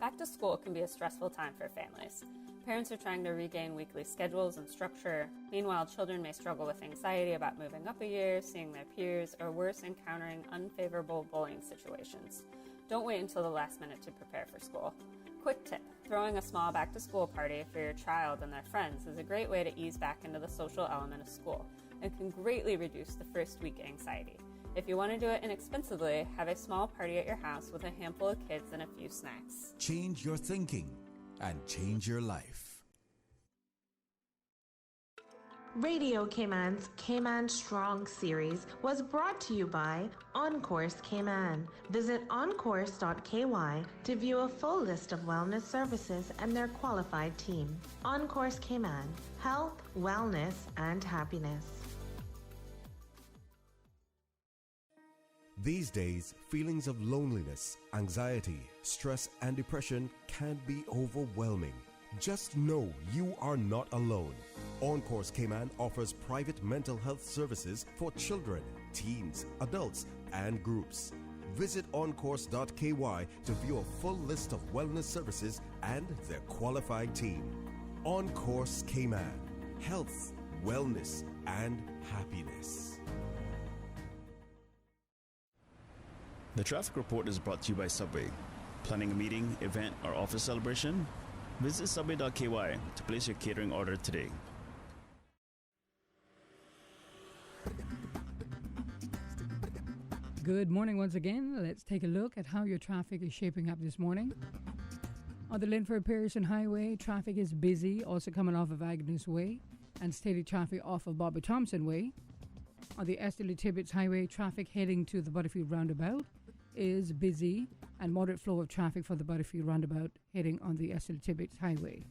Back to school can be a stressful time for families. Parents are trying to regain weekly schedules and structure. Meanwhile, children may struggle with anxiety about moving up a year, seeing their peers, or worse, encountering unfavorable bullying situations. Don't wait until the last minute to prepare for school. Quick tip, throwing a small back-to-school party for your child and their friends is a great way to ease back into the social element of school and can greatly reduce the first week anxiety. If you want to do it inexpensively, have a small party at your house with a handful of kids and a few snacks. Change your thinking and change your life. Radio Cayman's Cayman Strong Series was brought to you by OnCourse Cayman. Visit oncourse.ky to view a full list of wellness services and their qualified team. OnCourse Cayman, health, wellness, and happiness. These days, feelings of loneliness, anxiety, stress, and depression can be overwhelming. Just know you are not alone. OnCourse Cayman offers private mental health services for children, teens, adults, and groups. Visit oncourse.ky to view a full list of wellness services and their qualified team. OnCourse Cayman. Health, wellness, and happiness. The traffic report is brought to you by Subway. Planning a meeting, event, or office celebration? Visit subway.ky to place your catering order today. Good morning once again. Let's take a look at how your traffic is shaping up this morning. On the Linford Pearson Highway, traffic is busy, also coming off of Agnes Way, and steady traffic off of Bobby Thompson Way. On the Esterly Tibbetts Highway, traffic heading to the Butterfield Roundabout is busy, and moderate flow of traffic for the Butterfield Roundabout heading on the Esterly Tibbetts Highway.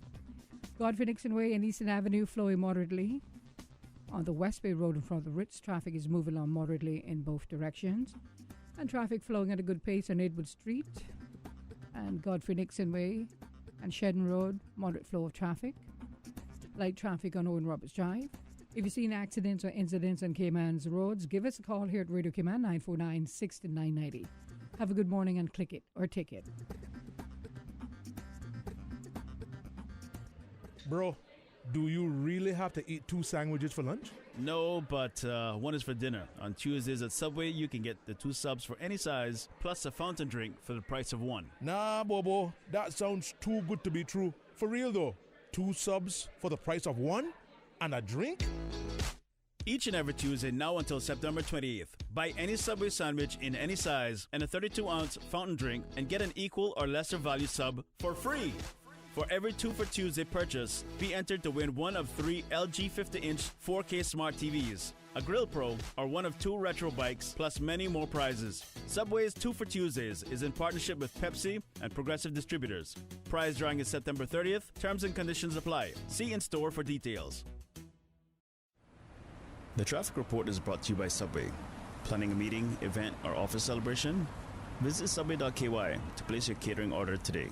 Godfrey Nixon Way and Eastern Avenue flowing moderately. On the West Bay Road in front of the Ritz, traffic is moving along moderately in both directions. And traffic flowing at a good pace on Edward Street and Godfrey Nixon Way and Shedden Road, moderate flow of traffic. Light traffic on Owen Roberts Drive. If you've seen accidents or incidents on Cayman's roads, give us a call here at Radio Cayman, 949-6990. Have a good morning and click it or tick it. Bro, do you really have to eat 2 sandwiches for lunch? No, but one is for dinner. On Tuesdays at Subway, you can get the 2 subs for any size, plus a fountain drink for the price of 1. Nah, Bobo, that sounds too good to be true. For real though, 2 subs for the price of 1 and a drink? Each and every Tuesday now until September 28th. Buy any Subway sandwich in any size and a 32-ounce fountain drink and get an equal or lesser value sub for free. For every 2 for Tuesday purchase, be entered to win one of 3 LG 50-inch 4K smart TVs, a Grill Pro, or one of 2 retro bikes, plus many more prizes. Subway's 2 for Tuesdays is in partnership with Pepsi and Progressive Distributors. Prize drawing is September 30th. Terms and conditions apply. See in store for details. The traffic report is brought to you by Subway. Planning a meeting, event, or office celebration? Visit subway.ky to place your catering order today.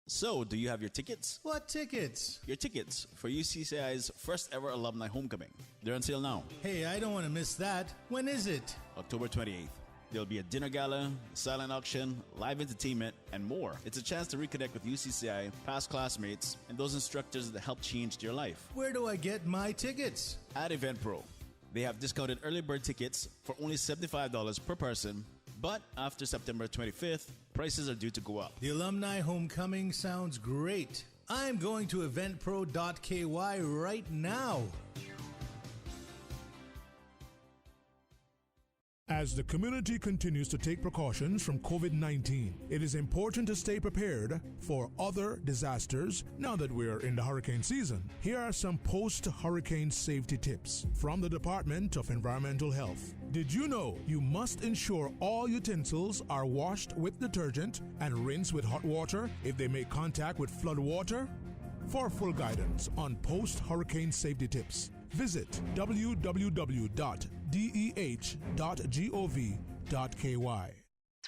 So, do you have your tickets? What tickets? Your tickets for UCCI's first ever alumni homecoming. They're on sale now. Hey, I don't want to miss that. When is it? October 28th. There'll be a dinner gala, silent auction, live entertainment, and more. It's a chance to reconnect with UCCI, past classmates, and those instructors that helped change your life. Where do I get my tickets? At EventPro. They have discounted early bird tickets for only $75 per person, but after September 25th, prices are due to go up. The alumni homecoming sounds great. I'm going to eventpro.ky right now. As the community continues to take precautions from COVID-19, it is important to stay prepared for other disasters now that we're in the hurricane season. Here are some post-hurricane safety tips from the Department of Environmental Health. Did you know you must ensure all utensils are washed with detergent and rinsed with hot water if they make contact with flood water? For full guidance on post-hurricane safety tips, visit www.deh.gov.ky.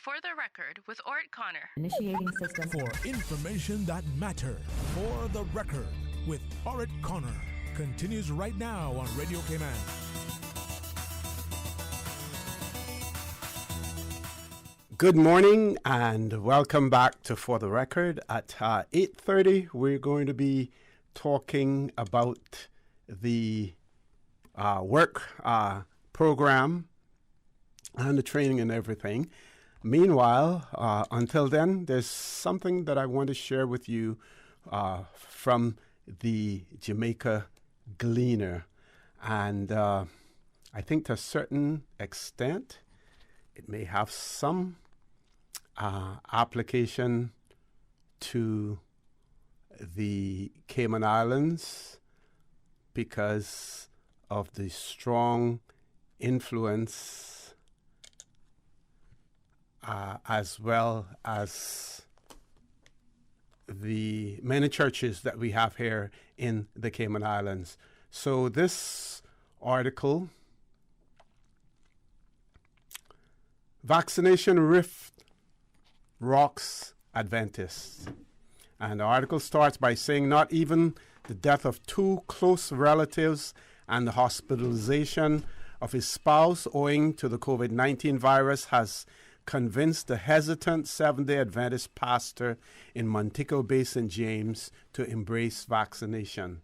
For the record, with Ort Connor. Initiating system. For information that matter. For the record, with Ort Connor. Continues right now on Radio Cayman. Good morning and welcome back to For the Record. At 8:30, we're going to be talking about the work program and the training and everything. Meanwhile, until then, there's something that I want to share with you from the Jamaica Gleaner. And I think to a certain extent, it may have some application to the Cayman Islands because of the strong influence as well as the many churches that we have here in the Cayman Islands. So this article, Vaccination Rift Rocks Adventists. And the article starts by saying not even the death of 2 close relatives and the hospitalization of his spouse owing to the COVID-19 virus has convinced the hesitant Seventh-day Adventist pastor in Montego Bay, St. James, to embrace vaccination.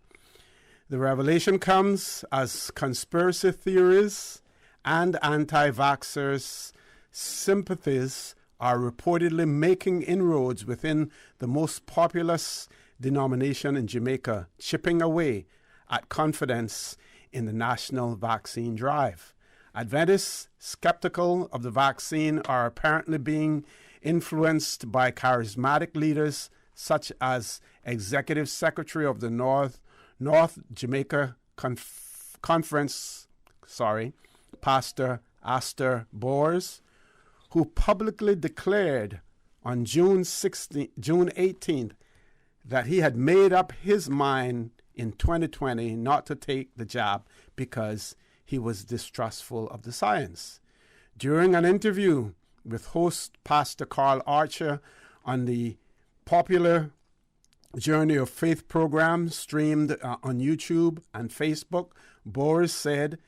The revelation comes as conspiracy theories and anti-vaxxers' sympathies are reportedly making inroads within the most populous denomination in Jamaica, chipping away at confidence in the national vaccine drive. Adventists skeptical of the vaccine are apparently being influenced by charismatic leaders such as Executive Secretary of the North Jamaica Conference, Pastor Astor Bors, who publicly declared on June 18th that he had made up his mind in 2020 not to take the jab because he was distrustful of the science. During an interview with host Pastor Carl Archer on the popular Journey of Faith program streamed on YouTube and Facebook, Boris said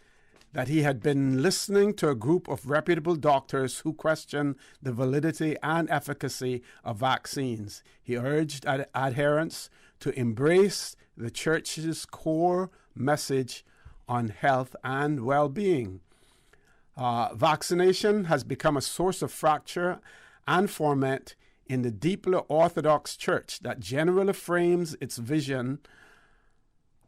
that he had been listening to a group of reputable doctors who questioned the validity and efficacy of vaccines. He urged adherents to embrace the church's core message on health and well-being. Vaccination has become a source of fracture and ferment in the deeply orthodox church that generally frames its vision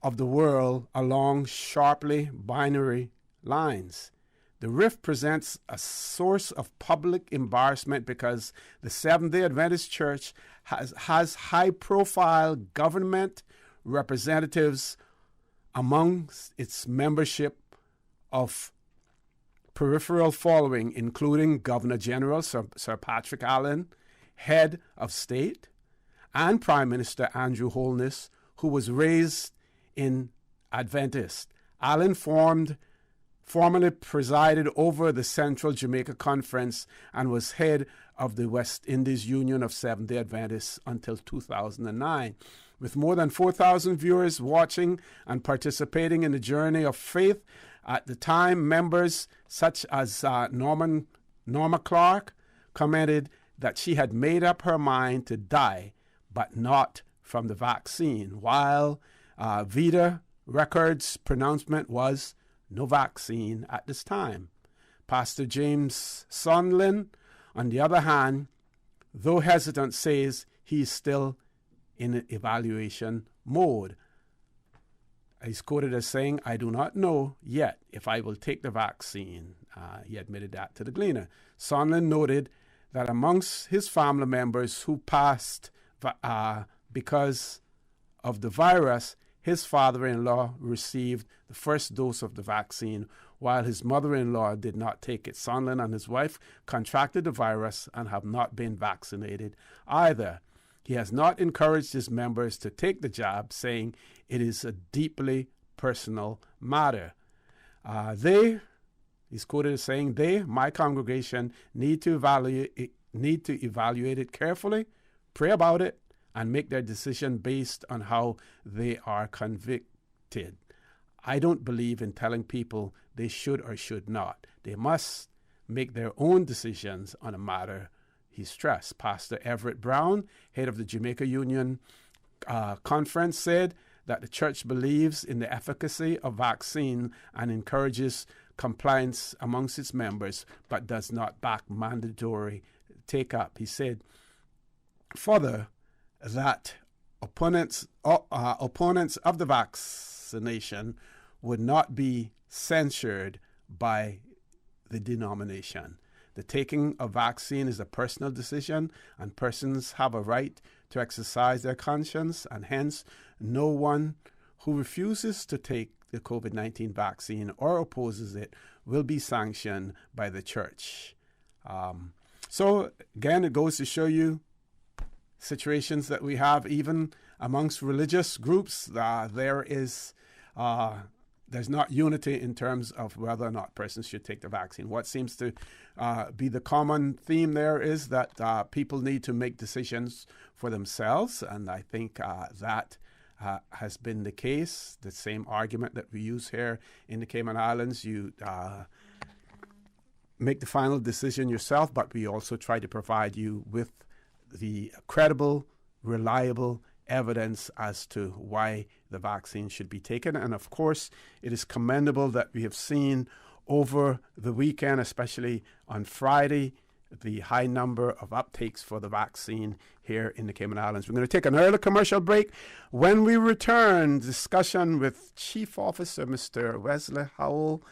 of the world along sharply binary lines. The rift presents a source of public embarrassment because the Seventh-day Adventist Church has high-profile government representatives amongst its membership of peripheral following, including Governor General Sir Patrick Allen, Head of State, and Prime Minister Andrew Holness, who was raised in Adventist. Allen formerly presided over the Central Jamaica Conference and was head of the West Indies Union of Seventh-day Adventists until 2009. With more than 4,000 viewers watching and participating in the Journey of Faith at the time, members such as Norma Clark commented that she had made up her mind to die, but not from the vaccine, while Vida Records' pronouncement was no vaccine at this time. Pastor James Sondlin, on the other hand, though hesitant, says he's still in evaluation mode. He's quoted as saying, "I do not know yet if I will take the vaccine." He admitted that to the Gleaner. Sondlin noted that amongst his family members who passed because of the virus, his father-in-law received the first dose of the vaccine, while his mother-in-law did not take it. Sondlin and his wife contracted the virus and have not been vaccinated either. He has not encouraged his members to take the jab, saying it is a deeply personal matter. He's quoted as saying, my congregation, need to evaluate it carefully, pray about it, and make their decision based on how they are convicted. I don't believe in telling people they should or should not. They must make their own decisions on a matter, he stressed. Pastor Everett Brown, head of the Jamaica Union Conference, said that the church believes in the efficacy of vaccine and encourages compliance amongst its members, but does not back mandatory take-up. He said further that opponents of the vaccination would not be censured by the denomination. The taking of vaccine is a personal decision, and persons have a right to exercise their conscience, and hence no one who refuses to take the COVID-19 vaccine or opposes it will be sanctioned by the church. So again, it goes to show you situations that we have even amongst religious groups. There is there's not unity in terms of whether or not persons should take the vaccine. What seems to be the common theme there is that people need to make decisions for themselves, and I think that has been the case. The same argument that we use here in the Cayman Islands. You make the final decision yourself, but we also try to provide you with the credible, reliable evidence as to why the vaccine should be taken. And of course, it is commendable that we have seen over the weekend, especially on Friday, the high number of uptakes for the vaccine here in the Cayman Islands. We're going to take an early commercial break. When we return, discussion with Chief Officer Mr. Wesley Howell,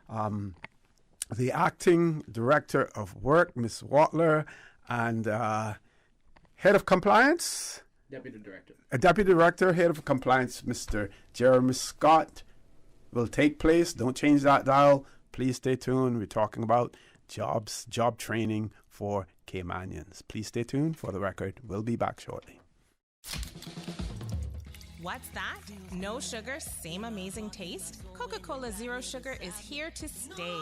the Acting Director of Work, Ms. Watler, and Head of Compliance, Deputy Director. Deputy Director, Head of Compliance, Mr. Jeremy Scott, will take place. Don't change that dial. Please stay tuned. We're talking about job training for Caymanians. Please stay tuned. For the record, we'll be back shortly. What's that? No sugar, same amazing taste? Coca-Cola Zero Sugar is here to stay.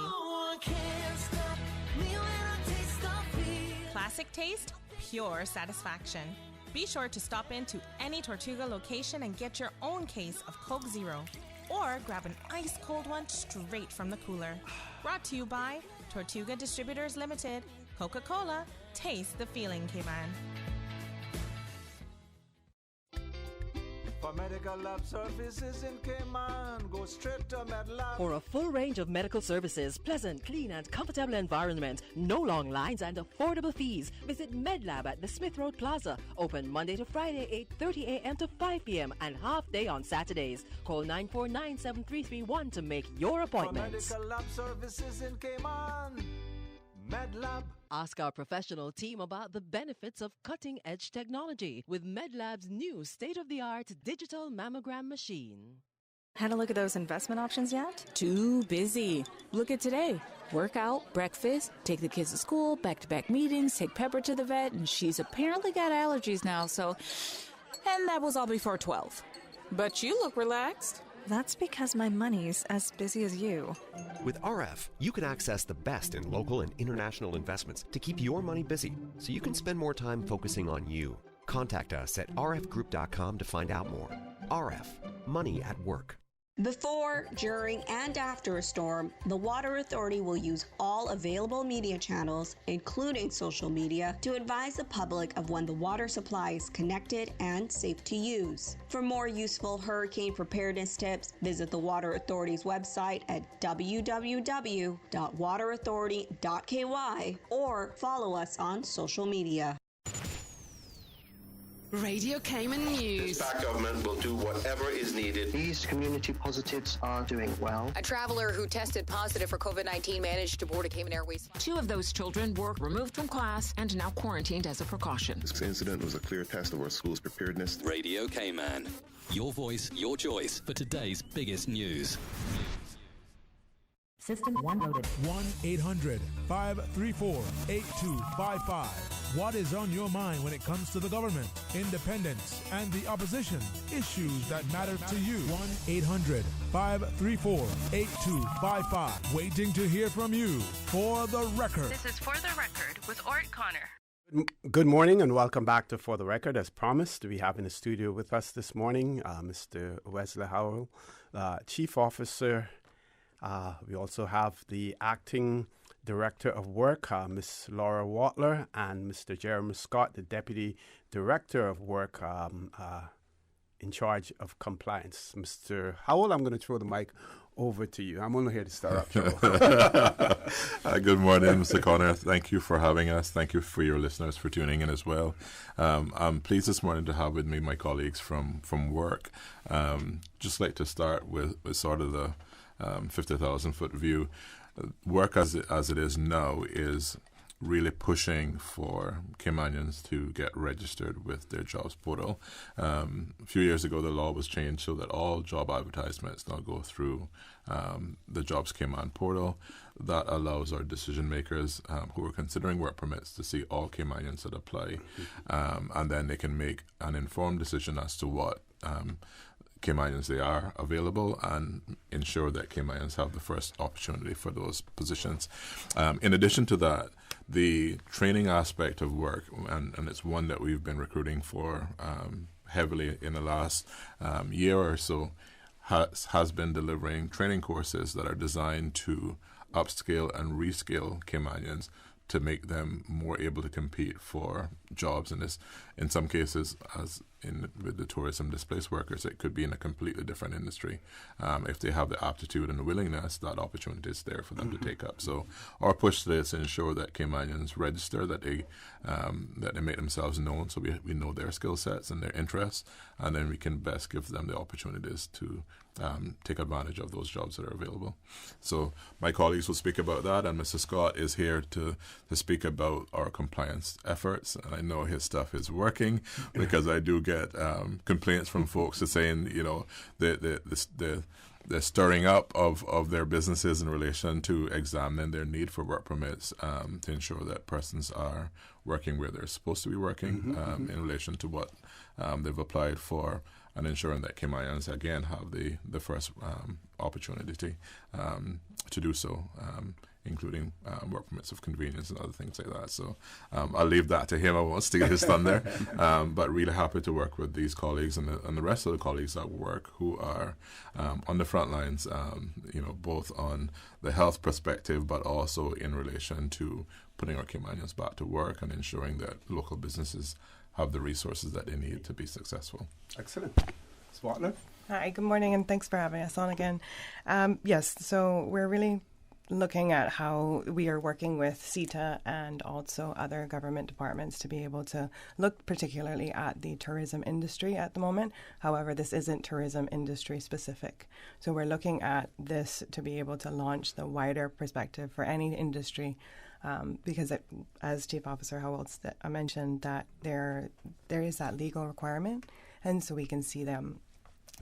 Classic taste, pure satisfaction. Be sure to stop into any Tortuga location and get your own case of Coke Zero. Or grab an ice-cold one straight from the cooler. Brought to you by Tortuga Distributors Limited. Coca-Cola, taste the feeling, Cayman. For medical lab services in Cayman, go straight to MedLab. For a full range of medical services, pleasant, clean and comfortable environment, no long lines and affordable fees, visit MedLab at the Smith Road Plaza. Open Monday to Friday, 8:30 a.m. to 5 p.m. and half day on Saturdays. Call 949-7331 to make your appointment. For medical lab services in Cayman, MedLab. Ask our professional team about the benefits of cutting-edge technology with MedLab's new state-of-the-art digital mammogram machine. Had a look at those investment options yet? Too busy. Look at today. Workout, breakfast, take the kids to school, back-to-back meetings, take Pepper to the vet, and she's apparently got allergies now, so... And that was all before 12. But you look relaxed. That's because my money's as busy as you. With RF, you can access the best in local and international investments to keep your money busy, so you can spend more time focusing on you. Contact us at rfgroup.com to find out more. RF, money at work. Before, during, and after a storm, the Water Authority will use all available media channels, including social media, to advise the public of when the water supply is connected and safe to use. For more useful hurricane preparedness tips, visit the Water Authority's website at www.waterauthority.ky or follow us on social media. Radio Cayman News. The SPAC government will do whatever is needed. These community positives are doing well. A traveler who tested positive for COVID-19 managed to board a Cayman Airways. 2 of those children were removed from class and now quarantined as a precaution. This incident was a clear test of our school's preparedness. Radio Cayman. Your voice, your choice for today's biggest news. System 1 loaded. 1-800-534-8255. What is on your mind when it comes to the government, independence, and the opposition? Issues that matter to you. 1-800-534-8255. Waiting to hear from you. For the Record. This is For the Record with Ort Connor. Good morning and welcome back to For the Record. As promised, we have in the studio with us this morning Mr. Wesley Howell, Chief Officer. We also have the Acting Director of Work, Ms. Laura Watler, and Mr. Jeremy Scott, the Deputy Director of Work in charge of compliance. Mr. Howell, I'm going to throw the mic over to you. I'm only here to start up trouble. Good morning, Mr. Connor. Thank you for having us. Thank you for your listeners for tuning in as well. I'm pleased this morning to have with me my colleagues from work. Just like to start with sort of the 50,000-foot view. Work as it is now is really pushing for Caymanians to get registered with their jobs portal. A few years ago, the law was changed so that all job advertisements now go through the Jobs Cayman portal. That allows our decision makers who are considering work permits to see all Caymanians that apply, and then they can make an informed decision as to what Caymanians they are available and ensure that Caymanians have the first opportunity for those positions. In addition to that, the training aspect of work, and it's one that we've been recruiting for heavily in the last year or so, has been delivering training courses that are designed to upscale and rescale Caymanians to make them more able to compete for jobs in this. In some cases, as with the tourism displaced workers, it could be in a completely different industry. If they have the aptitude and the willingness, that opportunity is there for them to take up. So our push today is to ensure that Caymanians register, that they make themselves known, so we know their skill sets and their interests, and then we can best give them the opportunities to take advantage of those jobs that are available. So my colleagues will speak about that, and Mr. Scott is here to speak about our compliance efforts. And I know his stuff is working because I do get complaints from folks saying, you know, the stirring up of their businesses in relation to examining their need for work permits to ensure that persons are working where they're supposed to be working in relation to what they've applied for, and ensuring that Caymanians, again, have the first opportunity to do so, including work permits of convenience and other things like that. So I'll leave that to him. I won't steal his thunder, but really happy to work with these colleagues and the rest of the colleagues at work who are on the front lines, you know, both on the health perspective, but also in relation to putting our Caymanians back to work and ensuring that local businesses have the resources that they need to be successful. Excellent. Swartler? Hi, good morning, and thanks for having us on again. Yes, so we're really looking at how we are working with CETA and also other government departments to be able to look particularly at the tourism industry at the moment. However, this isn't tourism industry specific. So we're looking at this to be able to launch the wider perspective for any industry, because as Chief Officer Howell mentioned, that there is that legal requirement, and so we can see them,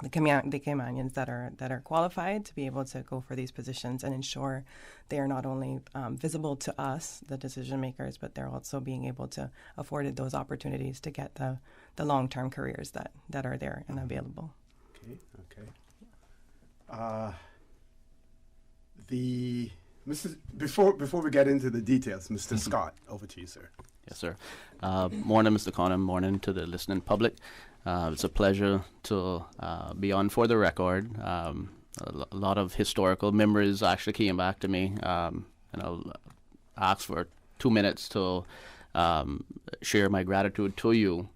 the Caymanians that are qualified to be able to go for these positions and ensure they are not only visible to us, the decision makers, but they're also being able to afford those opportunities to get the long-term careers that are there and available. Okay. Before we get into the details, Mr. Scott, over to you, sir. Yes, sir. Morning, Mr. Conham. Morning to the listening public. It's a pleasure to be on For the Record. A lot of historical memories actually came back to me. And I'll ask for 2 minutes to share my gratitude to you.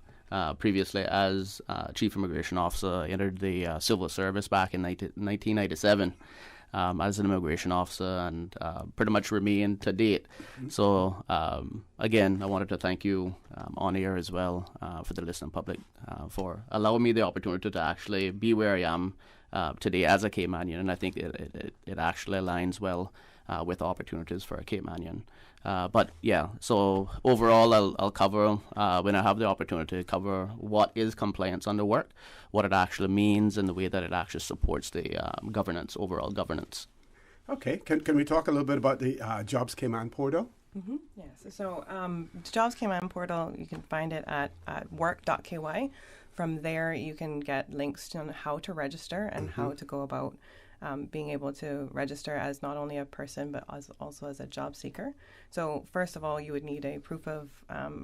Previously, as Chief Immigration Officer, I entered the civil service back in 1997. As an immigration officer, and pretty much remain to date. So again, I wanted to thank you on air as well for the listening public for allowing me the opportunity to actually be where I am today as a Caymanian, and I think it actually aligns well with opportunities for a Caymanian. But yeah, so overall I'll cover, when I have the opportunity, cover what is compliance under work, what it actually means, and the way that it actually supports the overall governance. Okay, can we talk a little bit about the Jobs Cayman portal? Mm-hmm. Yes, so Jobs Cayman portal, you can find it at work.ky. From there, you can get links to how to register and how to go about being able to register as not only a person but also as a job seeker. So first of all, you would need a proof of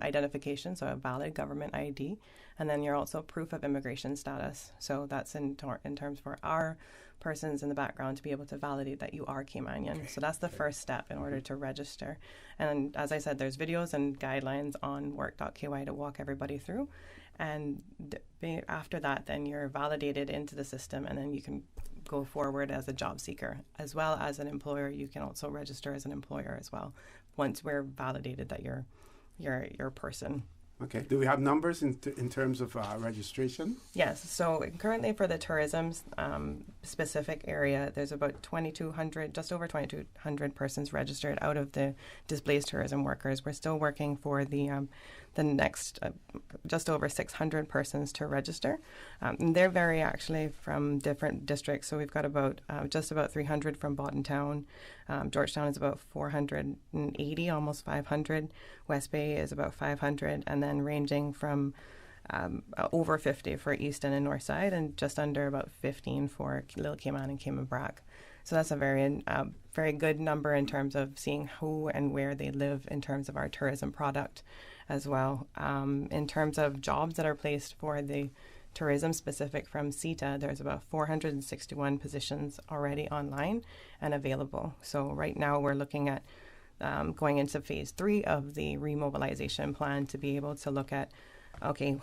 identification, so a valid government ID, and then you're also proof of immigration status. So that's in terms for our persons in the background to be able to validate that you are Caymanian. Okay. So that's the first step in order to register. And as I said, there's videos and guidelines on work.ky to walk everybody through. And after that, then you're validated into the system, and then you can go forward as a job seeker. As well as an employer, you can also register as an employer as well, once we're validated that you're a person. Okay. Do we have numbers in terms of registration? Yes. So currently for the tourism specific area, there's about 2,200, just over 2,200 persons registered out of the displaced tourism workers. We're still working for the next just over 600 persons to register. And they vary actually from different districts. So we've got about just about 300 from Bodden Town. Georgetown is about 480, almost 500. West Bay is about 500, and then ranging from over 50 for Easton and Northside, and just under about 15 for Little Cayman and Cayman Brac. So that's a very good number in terms of seeing who and where they live in terms of our tourism product as well. In terms of jobs that are placed for the tourism specific from CETA, there's about 461 positions already online and available. So right now we're looking at going into phase 3 of the remobilization plan to be able to look at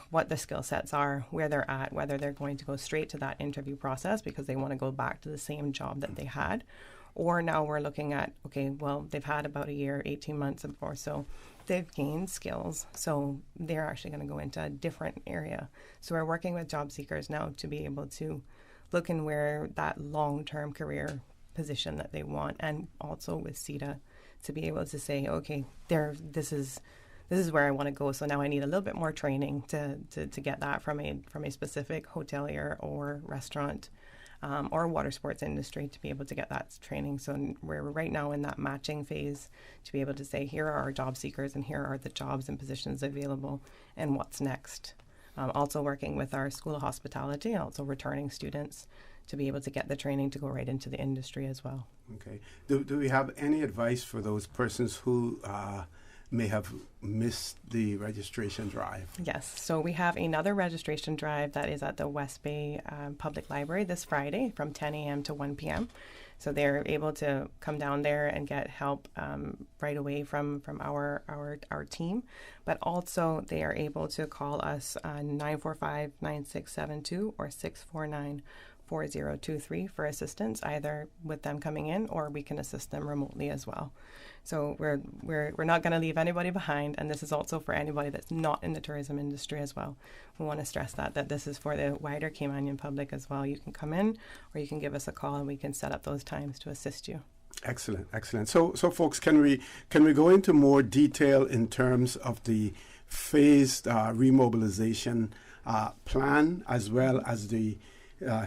what the skill sets are, where they're at, whether they're going to go straight to that interview process because they want to go back to the same job that they had, or now we're looking at, they've had about a year, 18 months or so, they've gained skills, so they're actually going to go into a different area. So we're working with job seekers now to be able to look in where that long-term career position that they want, and also with CETA to be able to say, this is where I want to go. So now I need a little bit more training to get that from a specific hotelier or restaurant or water sports industry to be able to get that training. So we're right now in that matching phase to be able to say, here are our job seekers and here are the jobs and positions available and what's next. Also working with our School of Hospitality and also returning students to be able to get the training to go right into the industry as well. Okay. Do we have any advice for those persons who may have missed the registration drive? Yes. So we have another registration drive that is at the West Bay Public Library this Friday from 10 a.m. to 1 p.m. So they're able to come down there and get help right away from our team. But also they are able to call us on 945-9672 or 649-4023 for assistance, either with them coming in or we can assist them remotely as well. So we're not going to leave anybody behind, and this is also for anybody that's not in the tourism industry as well. We want to stress that this is for the wider Caymanian public as well. You can come in or you can give us a call and we can set up those times to assist you. Excellent. So folks, can we go into more detail in terms of the phased remobilization plan, as well as the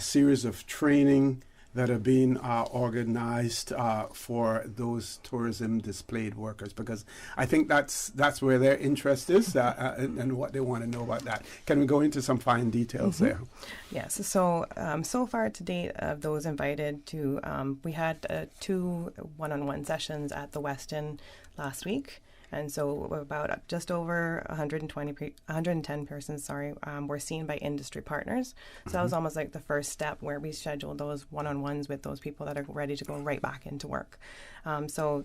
series of training that are being organized for those tourism displayed workers? Because I think that's where their interest is and what they want to know about that. Can we go into some fine details there? Yes. So so far to date, of those invited to, we had 2 one-on-one sessions at the Westin last week. And so about just over 110 persons, were seen by industry partners. So that was almost like the first step where we scheduled those one-on-ones with those people that are ready to go right back into work. So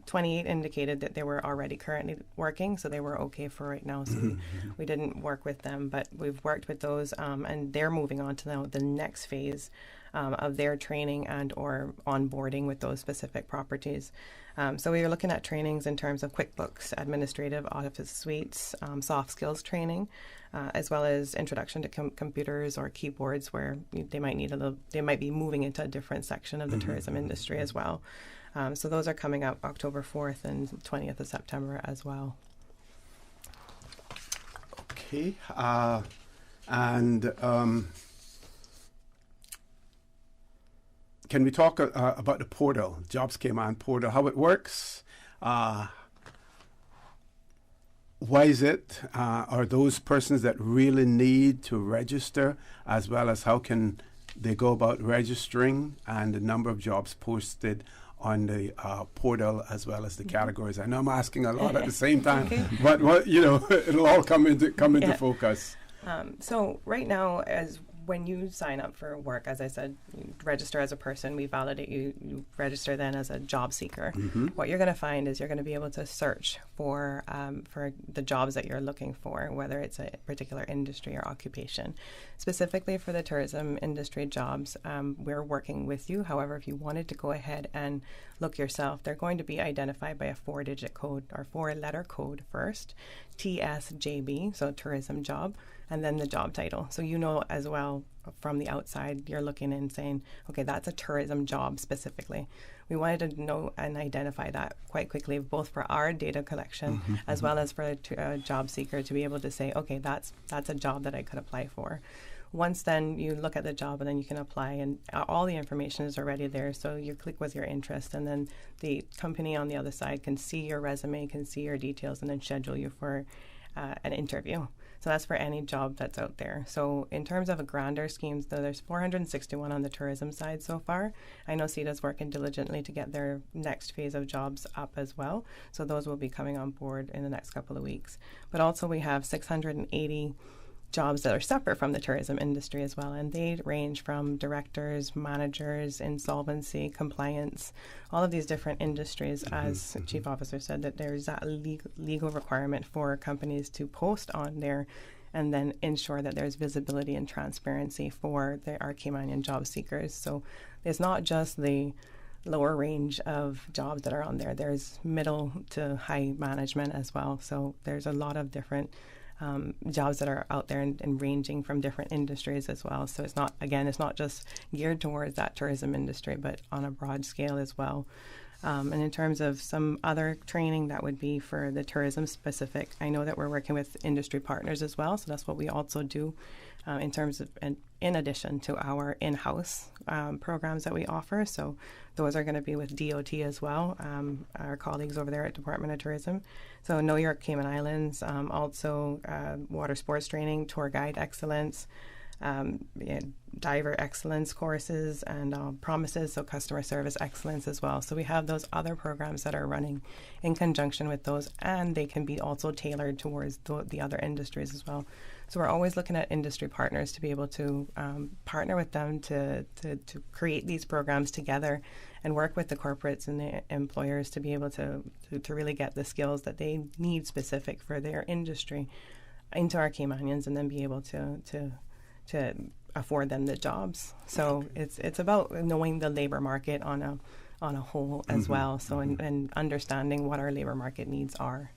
28 indicated that they were already currently working, so they were okay for right now. So we didn't work with them, but we've worked with those, and they're moving on to now the next phase of their training and or onboarding with those specific properties. So we are looking at trainings in terms of QuickBooks, administrative office suites, soft skills training, as well as introduction to computers or keyboards, where they might be moving into a different section of the tourism industry as well. So those are coming up October 4th and 20th of September as well. Okay. Can we talk about the portal, Jobs Cayman portal, how it works? Why is it? Are those persons that really need to register, as well as how can they go about registering, and the number of jobs posted on the portal, as well as the categories? I know I'm asking a lot at the same time, but it'll all come into focus. So right now, as when you sign up for work, as I said, you register as a person, we validate you, you register then as a job seeker. What you're going to find is you're going to be able to search for the jobs that you're looking for, whether it's a particular industry or occupation. Specifically for the tourism industry jobs, we're working with you. However, if you wanted to go ahead and look yourself, they're going to be identified by a 4-digit code or 4-letter code first, TSJB, so tourism job, and then the job title. So you know as well from the outside, you're looking and saying, okay, that's a tourism job specifically. We wanted to know and identify that quite quickly, both for our data collection as well as for a job seeker to be able to say, okay, that's a job that I could apply for. Once then you look at the job and then you can apply, and all the information is already there. So you click with your interest, and then the company on the other side can see your resume, can see your details, and then schedule you for an interview. So that's for any job that's out there. So in terms of a grander schemes, though, there's 461 on the tourism side so far. I know CETA's working diligently to get their next phase of jobs up as well. So those will be coming on board in the next couple of weeks. But also we have 680 jobs that are separate from the tourism industry as well, and they range from directors, managers, insolvency, compliance, all of these different industries. As Chief Officer said, that there's that legal requirement for companies to post on there and then ensure that there's visibility and transparency for our Caymanian job seekers. So it's not just the lower range of jobs that are on there. There's middle to high management as well. So there's a lot of different jobs that are out there and ranging from different industries as well. So it's not just geared towards that tourism industry, but on a broad scale as well. And in terms of some other training that would be for the tourism specific, I know that we're working with industry partners as well. So that's what we also do in terms of, and in addition to our in-house programs that we offer. So those are going to be with DOT as well, our colleagues over there at Department of Tourism. So Know Your Cayman Islands, also water sports training, tour guide excellence, diver excellence courses, and promises, so customer service excellence as well. So we have those other programs that are running in conjunction with those, and they can be also tailored towards the other industries as well. So we're always looking at industry partners to be able to partner with them to create these programs together and work with the corporates and the employers to be able to really get the skills that they need specific for their industry into our Caymanians, and then be able to afford them the jobs. So it's about knowing the labor market on a whole as well. So and understanding what our labor market needs are.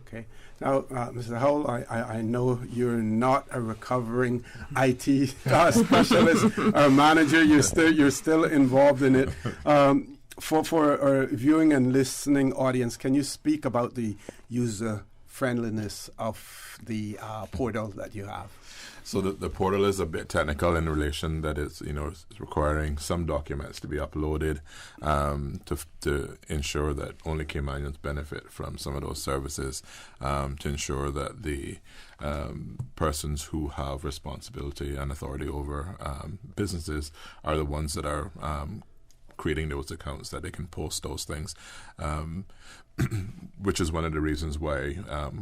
Okay. Now, Mr. Howell, I know you're not a recovering IT specialist or manager. You're still involved in it. For our viewing and listening audience, can you speak about the user friendliness of the portal that you have? So the portal is a bit technical in relation that it's requiring some documents to be uploaded to ensure that only Caymanians benefit from some of those services, to ensure that the persons who have responsibility and authority over businesses are the ones that are creating those accounts, that they can post those things. Which is one of the reasons why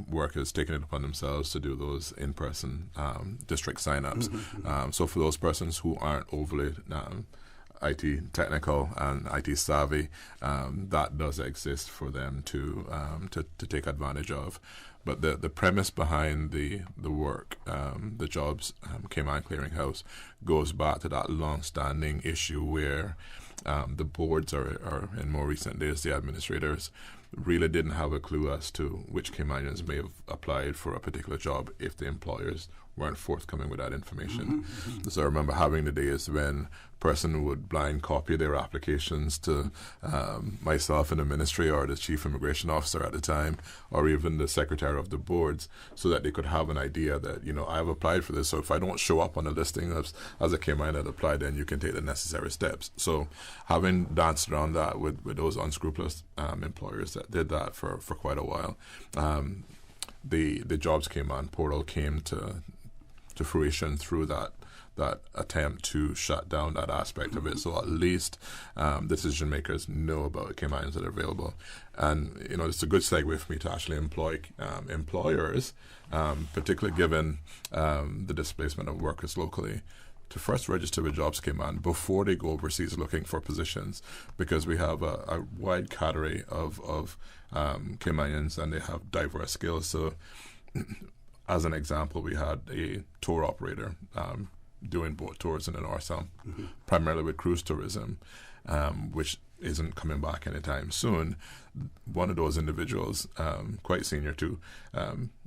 work has taken it upon themselves to do those in-person district sign-ups. So for those persons who aren't overly IT technical and IT savvy, that does exist for them to take advantage of. But the premise behind the work, the Jobs Cayman Clearinghouse, goes back to that long-standing issue where the boards or in more recent days, the administrators really didn't have a clue as to which Caymanians may have applied for a particular job if the employers weren't forthcoming with that information. So I remember having the days when a person would blind copy their applications to myself in the ministry or the chief immigration officer at the time, or even the secretary of the boards, so that they could have an idea that, I have applied for this, so if I don't show up on the listing as a Caymanian that applied, then you can take the necessary steps. So having danced around that with those unscrupulous employers that did that for quite a while, the Jobs Cayman portal came to fruition through that attempt to shut down that aspect of it. So at least decision makers know about Caymanians that are available. And, it's a good segue for me to actually employ employers, particularly given the displacement of workers locally, to first register with Jobs Cayman before they go overseas looking for positions, because we have a wide category of Caymanians, and they have diverse skills. So as an example, we had a tour operator doing boat tours in the North Sound, primarily with cruise tourism, which isn't coming back anytime soon. One of those individuals, quite senior too,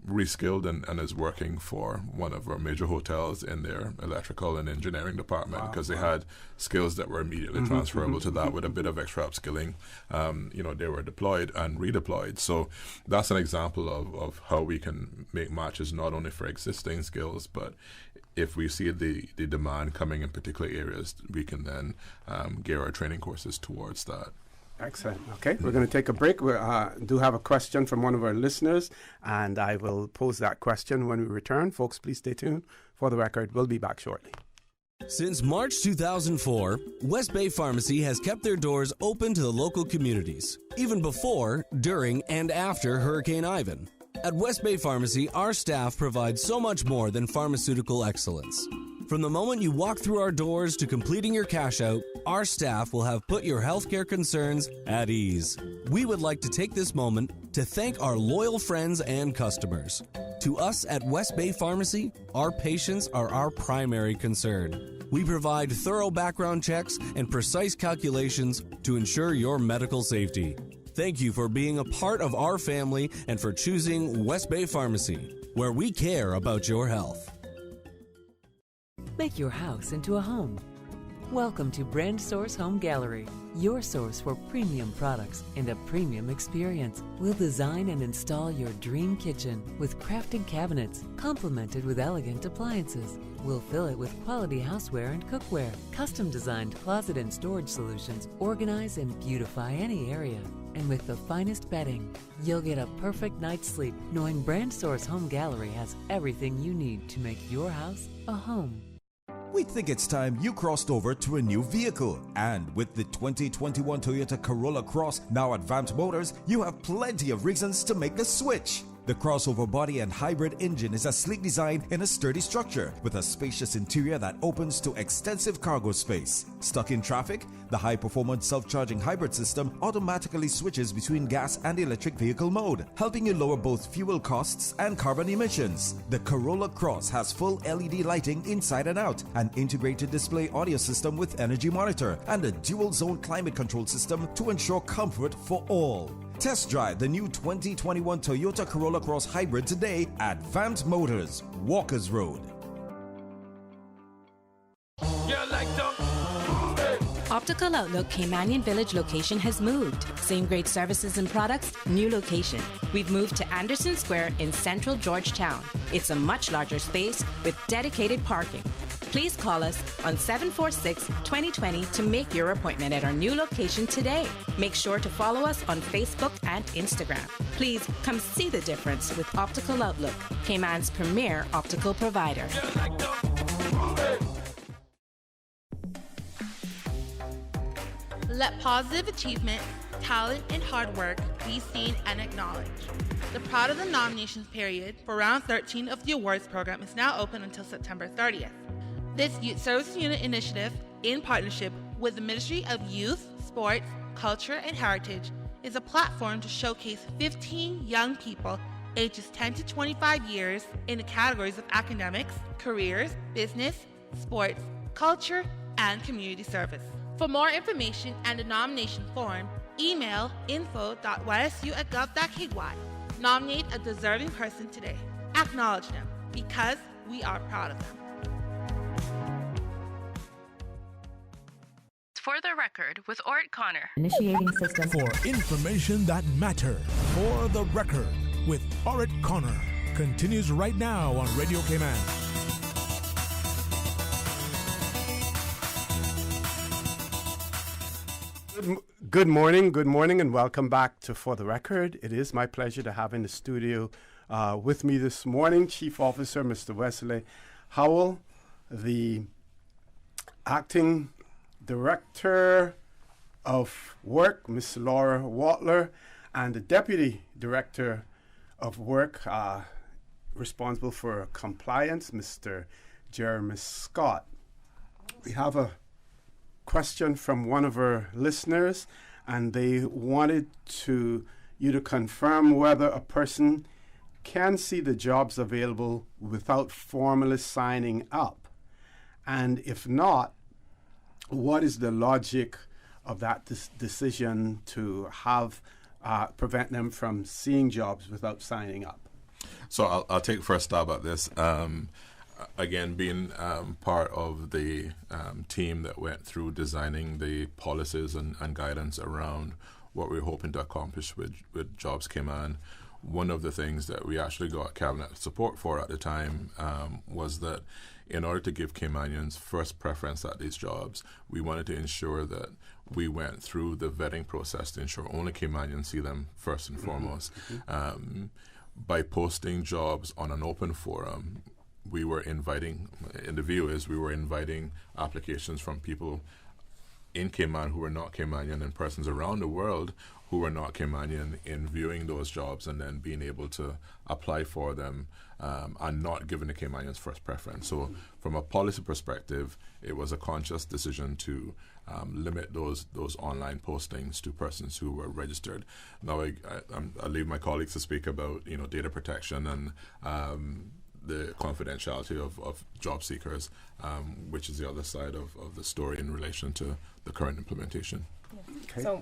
reskilled and is working for one of our major hotels in their electrical and engineering department, because they had skills that were immediately transferable to that with a bit of extra upskilling. They were deployed and redeployed. So that's an example of how we can make matches not only for existing skills, but if we see the demand coming in particular areas, we can then gear our training courses towards that. Excellent. Okay, we're going to take a break. We do have a question from one of our listeners, and I will pose that question when we return. Folks, please stay tuned. For the record, we'll be back shortly. Since March 2004, West Bay Pharmacy has kept their doors open to the local communities, even before, during, and after Hurricane Ivan. At West Bay Pharmacy, our staff provides so much more than pharmaceutical excellence. From the moment you walk through our doors to completing your cash out, our staff will have put your healthcare concerns at ease. We would like to take this moment to thank our loyal friends and customers. To us at West Bay Pharmacy, our patients are our primary concern. We provide thorough background checks and precise calculations to ensure your medical safety. Thank you for being a part of our family and for choosing West Bay Pharmacy, where we care about your health. Make your house into a home. Welcome to Brand Source Home Gallery, your source for premium products and a premium experience. We'll design and install your dream kitchen with crafted cabinets, complemented with elegant appliances. We'll fill it with quality houseware and cookware. Custom-designed closet and storage solutions organize and beautify any area. And with the finest bedding, you'll get a perfect night's sleep knowing Brand Source Home Gallery has everything you need to make your house a home. We think it's time you crossed over to a new vehicle. And with the 2021 Toyota Corolla Cross now at Vamt Motors, you have plenty of reasons to make the switch. The crossover body and hybrid engine is a sleek design in a sturdy structure with a spacious interior that opens to extensive cargo space. Stuck in traffic? The high-performance self-charging hybrid system automatically switches between gas and electric vehicle mode, helping you lower both fuel costs and carbon emissions. The Corolla Cross has full LED lighting inside and out, an integrated display audio system with energy monitor, and a dual-zone climate control system to ensure comfort for all. Test drive the new 2021 Toyota Corolla Cross Hybrid today at Vamt Motors, Walkers Road. Optical Outlook Caymanian Village location has moved. Same great services and products, new location. We've moved to Anderson Square in central Georgetown. It's a much larger space with dedicated parking. Please call us on 746-2020 to make your appointment at our new location today. Make sure to follow us on Facebook and Instagram. Please come see the difference with Optical Outlook, Cayman's premier optical provider. Let positive achievement, talent, and hard work be seen and acknowledged. The Proud of the Nominations period for round 13 of the awards program is now open until September 30th. This Youth Service Unit initiative, in partnership with the Ministry of Youth, Sports, Culture, and Heritage, is a platform to showcase 15 young people ages 10 to 25 years in the categories of academics, careers, business, sports, culture, and community service. For more information and the nomination form, email info.ysu@gov.ky. Nominate a deserving person today. Acknowledge them because we are proud of them. For the record with Ort Connor. Initiating system. For information that matters. For the record with Ort Connor. Continues right now on Radio Cayman. Good morning, and welcome back to For the Record. It is my pleasure to have in the studio with me this morning Chief Officer Mr. Wesley Howell, the Acting Director of Work, Ms. Laura Watler, and the Deputy Director of Work responsible for compliance, Mr. Jeremy Scott. We have a question from one of our listeners, and they wanted you to confirm whether a person can see the jobs available without formally signing up, and if not, what is the logic of that decision to have prevent them from seeing jobs without signing up? So I'll take first stab at this. Again, being part of the team that went through designing the policies and guidance around what we were hoping to accomplish with Jobs Cayman, one of the things that we actually got cabinet support for at the time was that in order to give Caymanians first preference at these jobs, we wanted to ensure that we went through the vetting process to ensure only Caymanians see them first and foremost. By posting jobs on an open forum, we were inviting, in the view is, we were inviting applications from people in Cayman who were not Caymanian and persons around the world who were not Caymanian in viewing those jobs and then being able to apply for them and not giving the Caymanians first preference. So from a policy perspective, it was a conscious decision to limit those online postings to persons who were registered. Now I'll leave my colleagues to speak about data protection and the confidentiality of job seekers, which is the other side of the story in relation to the current implementation. Okay. So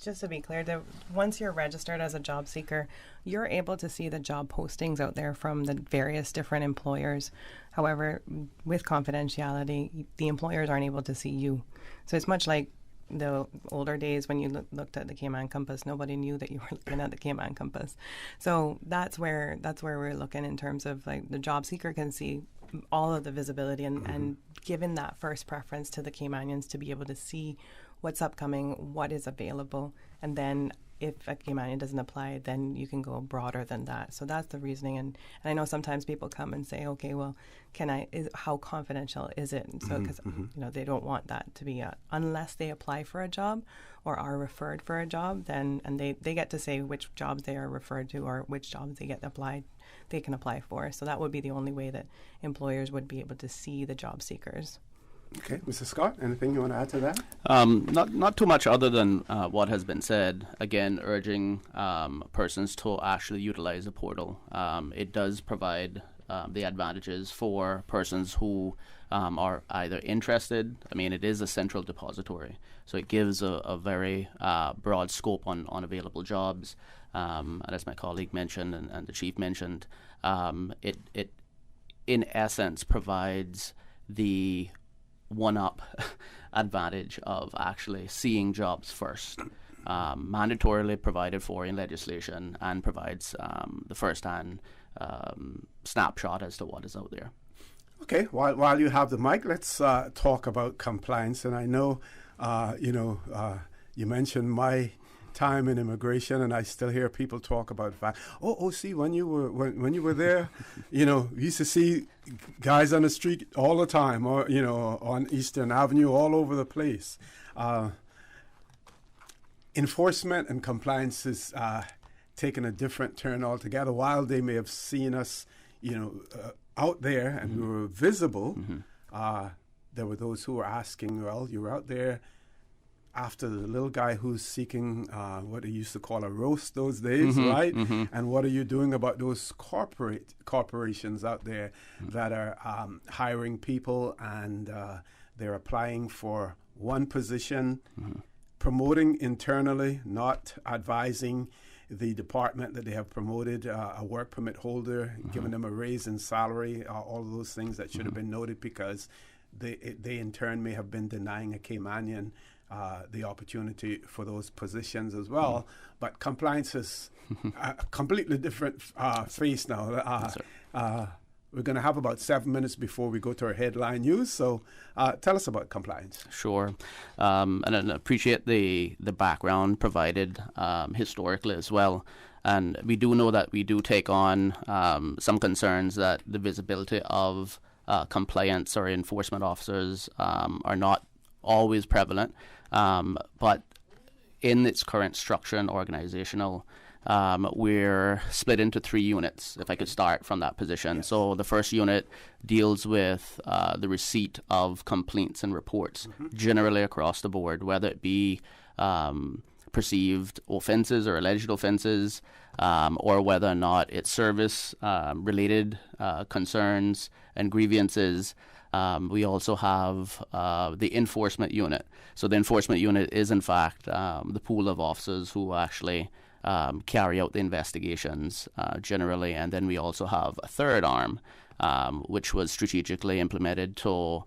just to be clear, once you're registered as a job seeker, you're able to see the job postings out there from the various different employers. However, with confidentiality, the employers aren't able to see you. So it's much like the older days when you looked at the Cayman Compass. Nobody knew that you were looking at the Cayman Compass. So that's where we're looking in terms of like the job seeker can see all of the visibility and given that first preference to the Caymanians to be able to see what's upcoming, what is available, and then if a Caymanian doesn't apply, then you can go broader than that. So that's the reasoning. And I know sometimes people come and say, okay, well, how confidential is it? And so because they don't want that to be unless they apply for a job or are referred for a job, then and they get to say which jobs they are referred to or which jobs they can apply for. So that would be the only way that employers would be able to see the job seekers. Okay, Mr. Scott, anything you want to add to that? Not too much other than what has been said. Again, urging persons to actually utilize the portal. It does provide the advantages for persons who are either interested. I mean, it is a central depository, so it gives a very broad scope on available jobs. And as my colleague mentioned and the chief mentioned, it in essence provides the one-up advantage of actually seeing jobs first, mandatorily provided for in legislation, and provides the first-hand snapshot as to what is out there. Okay, while you have the mic, let's talk about compliance. And I know, you mentioned my time in immigration, and I still hear people talk about see, when you were there, we used to see guys on the street all the time, or on Eastern Avenue, all over the place. Enforcement and compliance is taking a different turn altogether. While they may have seen us, out there and we were visible, there were those who were asking, well, you were out there after the little guy who's seeking what they used to call a roast those days, right? And what are you doing about those corporations out there that are hiring people and they're applying for one position, promoting internally, not advising the department that they have promoted a work permit holder, giving them a raise in salary, all of those things that should have been noted because they in turn may have been denying a Caymanian the opportunity for those positions as well. But compliance is a completely different face now. We're going to have about 7 minutes before we go to our headline news. So tell us about compliance. Sure. And I appreciate the background provided historically as well. And we do know that we do take on some concerns that the visibility of compliance or enforcement officers are not always prevalent. But in its current structure and organizational, we're split into 3 units, if I could start from that position. Yes. So the first unit deals with the receipt of complaints and reports, generally across the board, whether it be perceived offenses or alleged offenses, or whether or not it's service-related concerns and grievances. We also have the enforcement unit. So the enforcement unit is, in fact, the pool of officers who actually carry out the investigations generally. And then we also have a third arm, which was strategically implemented to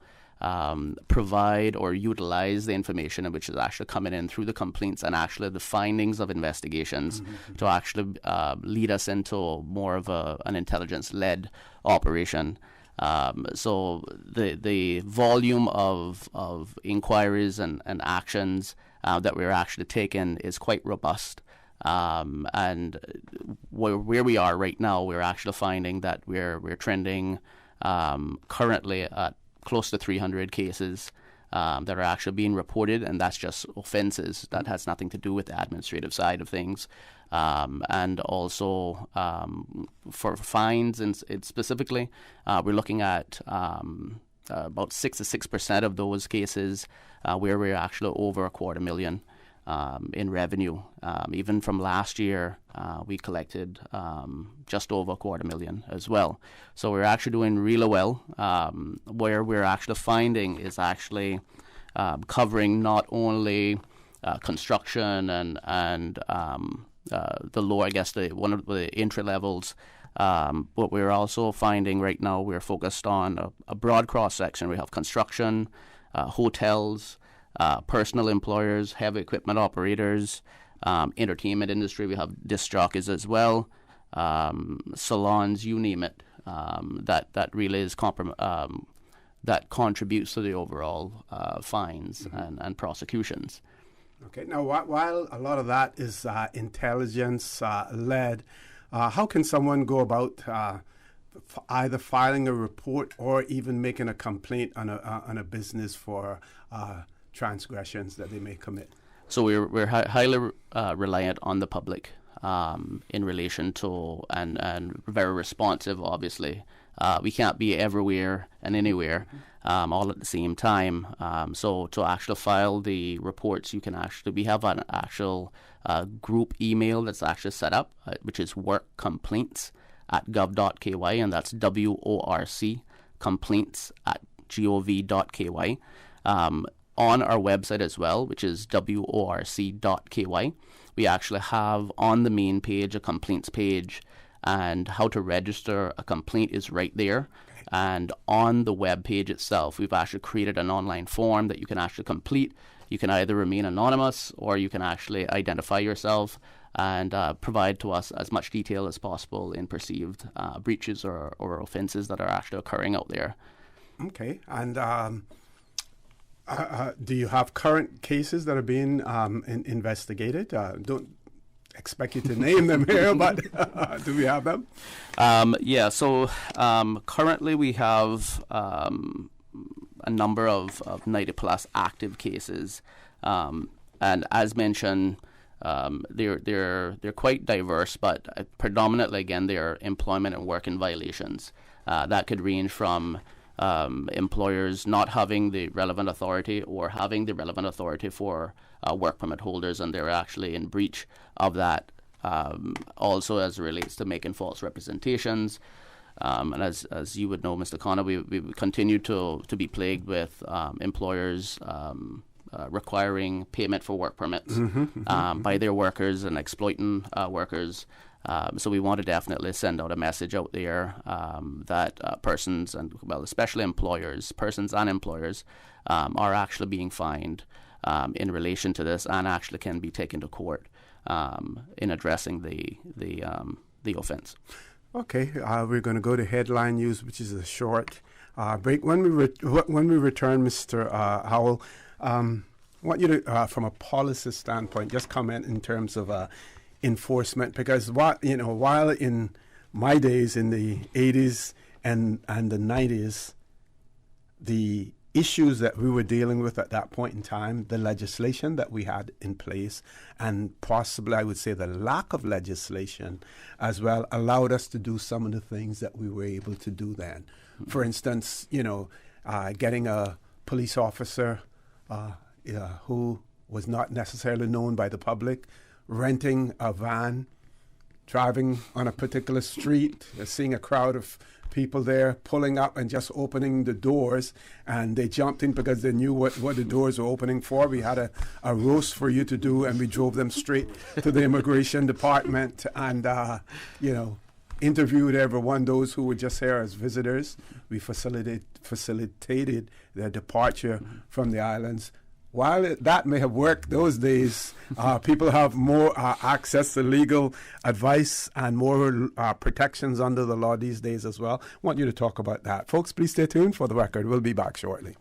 provide or utilize the information which is actually coming in through the complaints and actually the findings of investigations to actually lead us into more of an intelligence-led operation. So the volume of inquiries and actions that we're actually taking is quite robust. And where we are right now, we're actually finding that we're trending currently at close to 300 cases that are actually being reported, and that's just offences. That has nothing to do with the administrative side of things. And also for fines, and specifically, we're looking at about 6% of those cases where we're actually over $250,000 in revenue. Even from last year, we collected just over $250,000 as well. So we're actually doing really well. Where we're actually finding is actually covering not only construction and the lower, I guess, one of the entry levels. But we're also finding right now we're focused on a broad cross section. We have construction, hotels, personal employers, heavy equipment operators, entertainment industry. We have disc jockeys as well, salons, you name it. That really is that contributes to the overall fines and prosecutions. Okay. Now, while a lot of that is intelligence led, how can someone go about either filing a report or even making a complaint on a business for transgressions that they may commit? So we're highly reliant on the public in relation to and very responsive. Obviously, we can't be everywhere and anywhere all at the same time. So to actually file the reports, we have an actual group email that's actually set up, which is workcomplaints@gov.ky, and that's WORC complaints@gov.ky. On our website as well, which is worc.ky, we actually have on the main page a complaints page, and how to register a complaint is right there. And on the web page itself, we've actually created an online form that you can actually complete. You can either remain anonymous or you can actually identify yourself and provide to us as much detail as possible in perceived breaches or offences that are actually occurring out there. Okay. And do you have current cases that are being investigated? Don't expect you to name them here, but do we have them? Yeah, so currently we have a number of 90-plus active cases. And as mentioned, they're quite diverse, but predominantly, again, they're employment and working violations. That could range from employers not having the relevant authority or having the relevant authority for work permit holders, and they're actually in breach of that. Also, as it relates to making false representations, and as you would know, Mr. Connor, we continue to be plagued with employers requiring payment for work permits by their workers and exploiting workers. So we want to definitely send out a message out there that persons and, well, especially persons and employers are actually being fined in relation to this and actually can be taken to court in addressing the offense. Okay, we're going to go to headline news, which is a short break. When we return, Mr. Howell, I want you to, from a policy standpoint, just comment in terms of enforcement, because while in my days in the 80s and the 90s, the issues that we were dealing with at that point in time, the legislation that we had in place, and possibly I would say the lack of legislation as well, allowed us to do some of the things that we were able to do then. Mm-hmm. For instance, getting a police officer who was not necessarily known by the public, renting a van, driving on a particular street, seeing a crowd of people there, pulling up and just opening the doors, and they jumped in because they knew what the doors were opening for. We had a roast for you to do, and we drove them straight to the immigration department and, interviewed everyone, those who were just here as visitors. We facilitated their departure from the islands. while that may have worked those days, people have more access to legal advice and more protections under the law these days as well. I want you to talk about that. Folks, please stay tuned for the record. We'll be back shortly.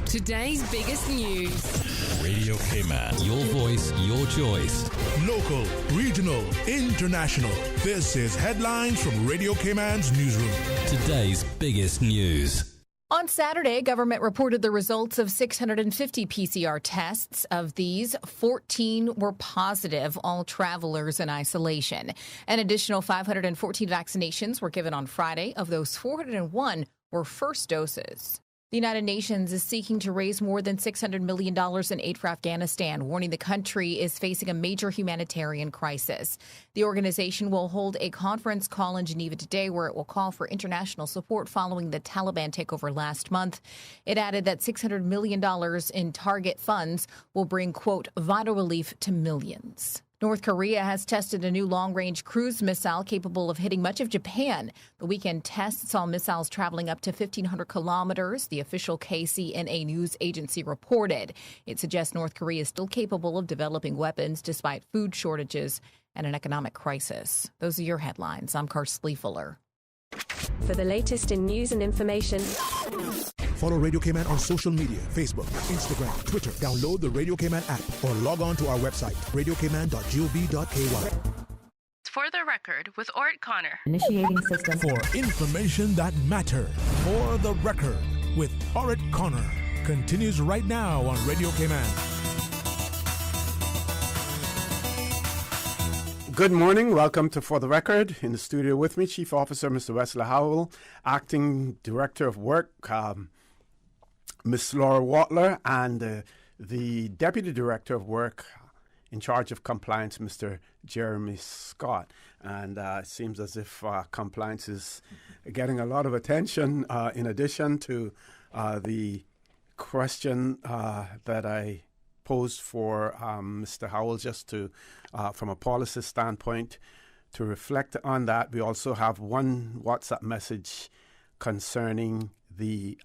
Today's biggest news. Radio Cayman. Your voice, your choice. Local, regional, international. This is Headlines from Radio Cayman's newsroom. Today's biggest news. On Saturday, government reported the results of 650 PCR tests. Of these, 14 were positive, all travelers in isolation. An additional 514 vaccinations were given on Friday. Of those, 401 were first doses. The United Nations is seeking to raise more than $600 million in aid for Afghanistan, warning the country is facing a major humanitarian crisis. The organization will hold a conference call in Geneva today where it will call for international support following the Taliban takeover last month. It added that $600 million in target funds will bring, quote, vital relief to millions. North Korea has tested a new long-range cruise missile capable of hitting much of Japan. The weekend test saw missiles traveling up to 1,500 kilometers, the official KCNA news agency reported. It suggests North Korea is still capable of developing weapons despite food shortages and an economic crisis. Those are your headlines. I'm Karsley Fuller. For the latest in news and information, follow Radio Cayman on social media, Facebook, Instagram, Twitter. Download the Radio Cayman app or log on to our website, radiocayman.gov.ky. For the record, with Ort Connor. Initiating system. For information that matters. For the record, with Ort Connor. Continues right now on Radio Cayman. Good morning. Welcome to For the Record. In the studio with me, Chief Officer Mr. Wesley Howell, Acting Director of Work, Ms. Laura Watler, and the Deputy Director of Work in charge of compliance, Mr. Jeremy Scott. And it seems as if compliance is getting a lot of attention in addition to the question that I posed for Mr. Howell, just to, from a policy standpoint, to reflect on that. We also have one WhatsApp message concerning the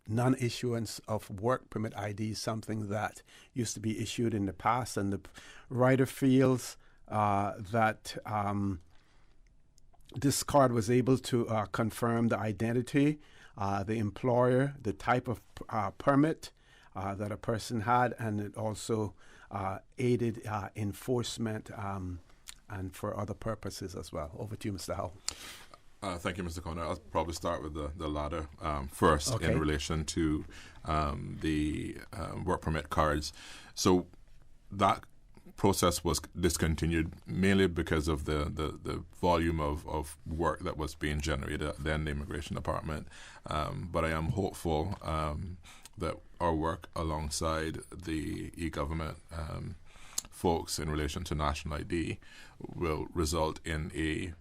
non-issuance of work permit ID, something that used to be issued in the past, and the writer feels that this card was able to confirm the identity, the employer, the type of permit that a person had, and it also aided enforcement and for other purposes as well. Over to you, Mr. Howell. Thank you, Mr. Connor. I'll probably start with the latter first, okay, in relation to the work permit cards. So that process was discontinued mainly because of the volume of work that was being generated at then the Immigration Department. But I am hopeful that our work alongside the e-government folks in relation to national ID will result in a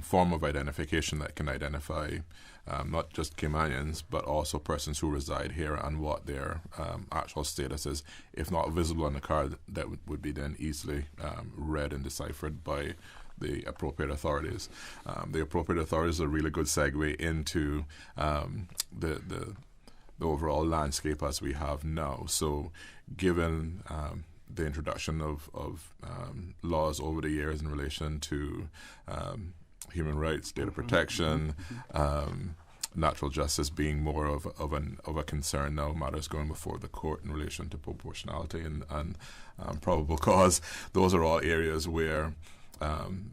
form of identification that can identify not just Caymanians, but also persons who reside here and what their actual status is. If not visible on the card, that would be then easily read and deciphered by the appropriate authorities. The appropriate authorities are a really good segue into the overall landscape as we have now. So given the introduction of laws over the years in relation to human rights, data protection, natural justice being more of a concern now, matters going before the court in relation to proportionality and probable cause, those are all areas where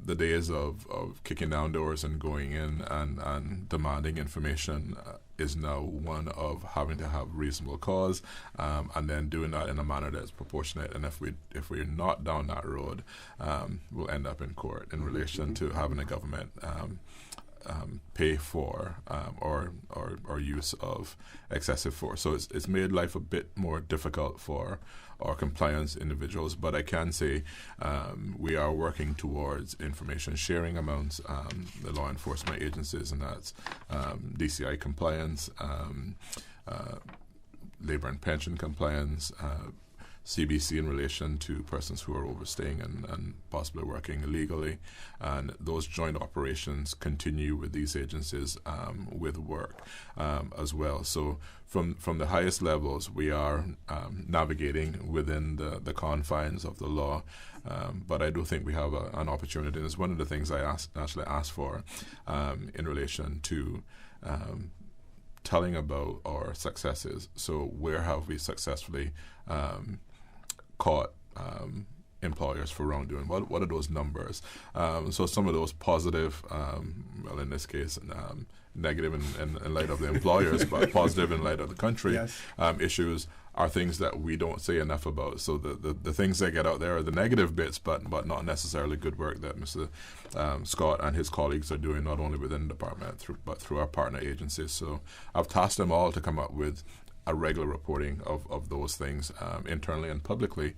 the days of kicking down doors and going in and demanding information is now one of having to have reasonable cause, and then doing that in a manner that's proportionate. And if we're not down that road, we'll end up in court in relation to having a government pay for or use of excessive force. So it's made life a bit more difficult for our compliance individuals, but I can say we are working towards information sharing amongst the law enforcement agencies, and that's DCI compliance, labor and pension compliance, CBC in relation to persons who are overstaying and possibly working illegally. And those joint operations continue with these agencies with work as well. So from the highest levels, we are navigating within the confines of the law. But I do think we have an opportunity. And it's one of the things I actually asked for in relation to telling about our successes. So where have we successfully caught employers for wrongdoing? What are those numbers? So some of those positive, well, in this case, negative in light of the employers, but positive in light of the country, yes. Issues are things that we don't say enough about. So the things that get out there are the negative bits, but not necessarily good work that Mr. Scott and his colleagues are doing, not only within the department, but through our partner agencies. So I've tasked them all to come up with a regular reporting of those things internally and publicly,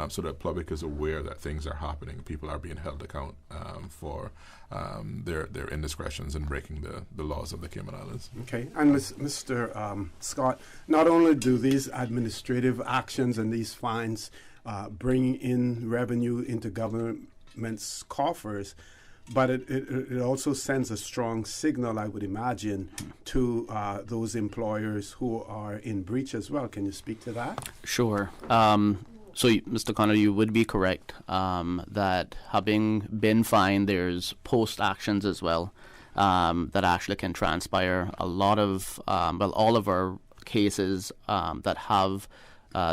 so that the public is aware that things are happening. People are being held account for their indiscretions in breaking the laws of the Cayman Islands. Okay, and Mr. Scott, not only do these administrative actions and these fines bring in revenue into government's coffers, but it also sends a strong signal, I would imagine, to those employers who are in breach as well. Can you speak to that? Sure. So, Mr. Connor, you would be correct that having been fined, there's post-actions as well that actually can transpire. A lot of, all of our cases that have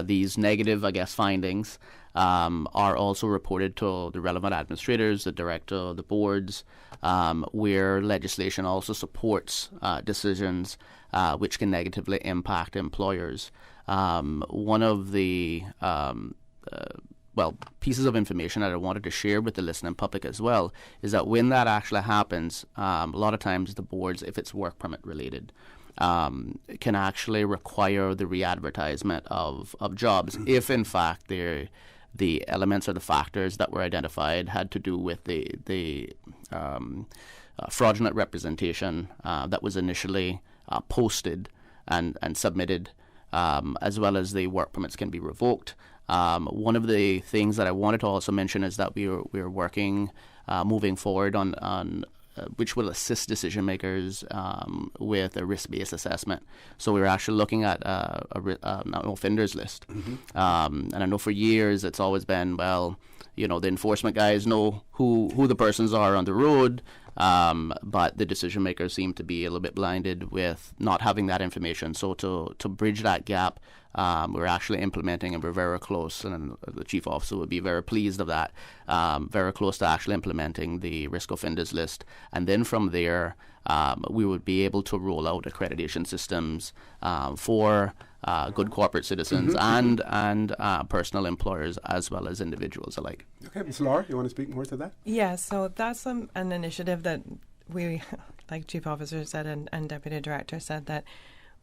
these negative, findings are also reported to the relevant administrators, the director, the boards, where legislation also supports decisions which can negatively impact employers. One of the pieces of information that I wanted to share with the listening public as well is that when that actually happens, a lot of times the boards, if it's work permit related, can actually require the re-advertisement of jobs if in fact the elements or the factors that were identified had to do with the fraudulent representation that was initially posted and submitted, as well as the work permits can be revoked. One of the things that I wanted to also mention is that we are working moving forward on which will assist decision makers with a risk-based assessment. So we're actually looking at an offenders list. Mm-hmm. And I know for years it's always been, the enforcement guys know who the persons are on the road, but the decision makers seem to be a little bit blinded with not having that information. So to bridge that gap, we're actually implementing, and we're very close, and the chief officer would be very pleased of that, very close to actually implementing the risk offenders list. And then from there, we would be able to roll out accreditation systems for good corporate citizens Mm-hmm. and personal employers as well as individuals alike. Okay, Ms. Laura, you want to speak more to that? Yeah, so that's an initiative that we, like Chief Officer said and Deputy Director said, that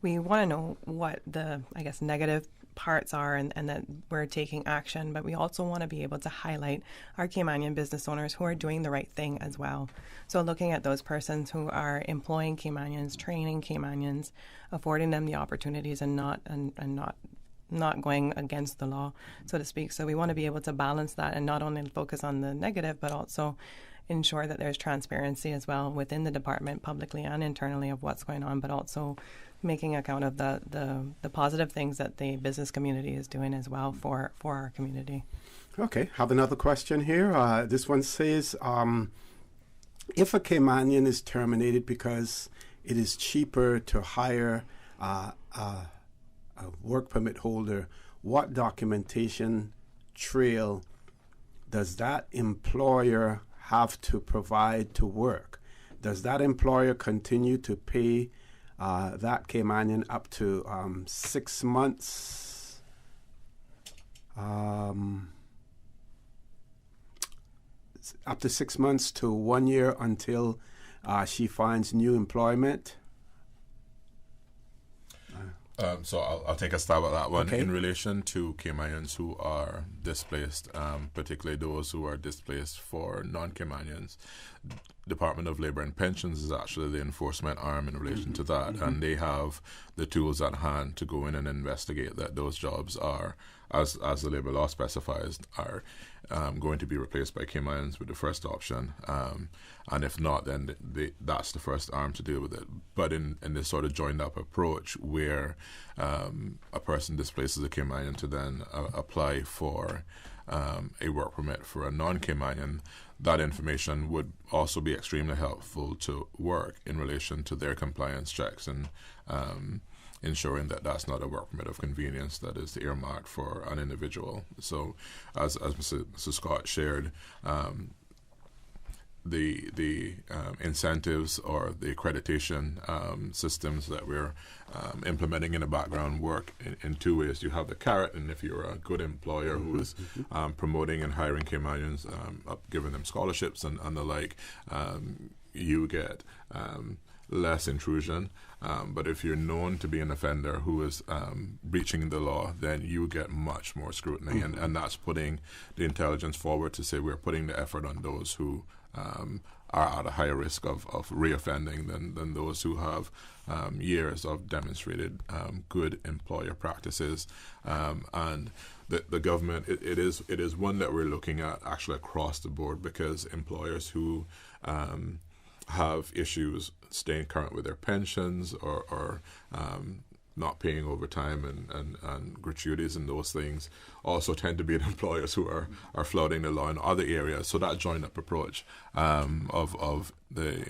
we want to know what the, negative parts are and that we're taking action, but we also want to be able to highlight our Caymanian business owners who are doing the right thing as well. So looking at those persons who are employing Caymanians, training Caymanians, affording them the opportunities and not going against the law, so to speak. So we want to be able to balance that and not only focus on the negative, but also ensure that there's transparency as well within the department, publicly and internally, of what's going on, but also making account of the positive things that the business community is doing as well for our community. Okay, have another question here. This one says, if a Caymanian is terminated because it is cheaper to hire a work permit holder, what documentation trail does that employer have to provide to work? Does that employer continue to pay that Caymanian up to 6 months? Up to 6 months to 1 year until she finds new employment? So I'll take a stab at that one. Okay. In relation to Caymanians who are displaced, particularly those who are displaced for non-Caymanians, Department of Labour and Pensions is actually the enforcement arm in relation to that, and they have the tools at hand to go in and investigate that those jobs are, as the labour law specifies, are going to be replaced by Caymanians with the first option, and if not, then that's the first arm to deal with it. But in this sort of joined up approach where a person displaces a Caymanian to then apply for a work permit for a non-Caymanian, that information would also be extremely helpful to work in relation to their compliance checks and ensuring that that's not a work permit of convenience that is earmarked for an individual. So as Mr. Scott shared, the incentives or the accreditation systems that we're implementing in the background work in two ways. You have the carrot, and if you're a good employer who is promoting and hiring Caymanians, giving them scholarships and the like, you get less intrusion. But if you're known to be an offender who is breaching the law, then you get much more scrutiny. And that's putting the intelligence forward to say we're putting the effort on those who are at a higher risk of reoffending than those who have years of demonstrated good employer practices. And the government, it is one that we're looking at actually across the board, because employers who have issues staying current with their pensions or not paying overtime and gratuities and those things also tend to be employers who are flouting the law in other areas. So that joined up approach of the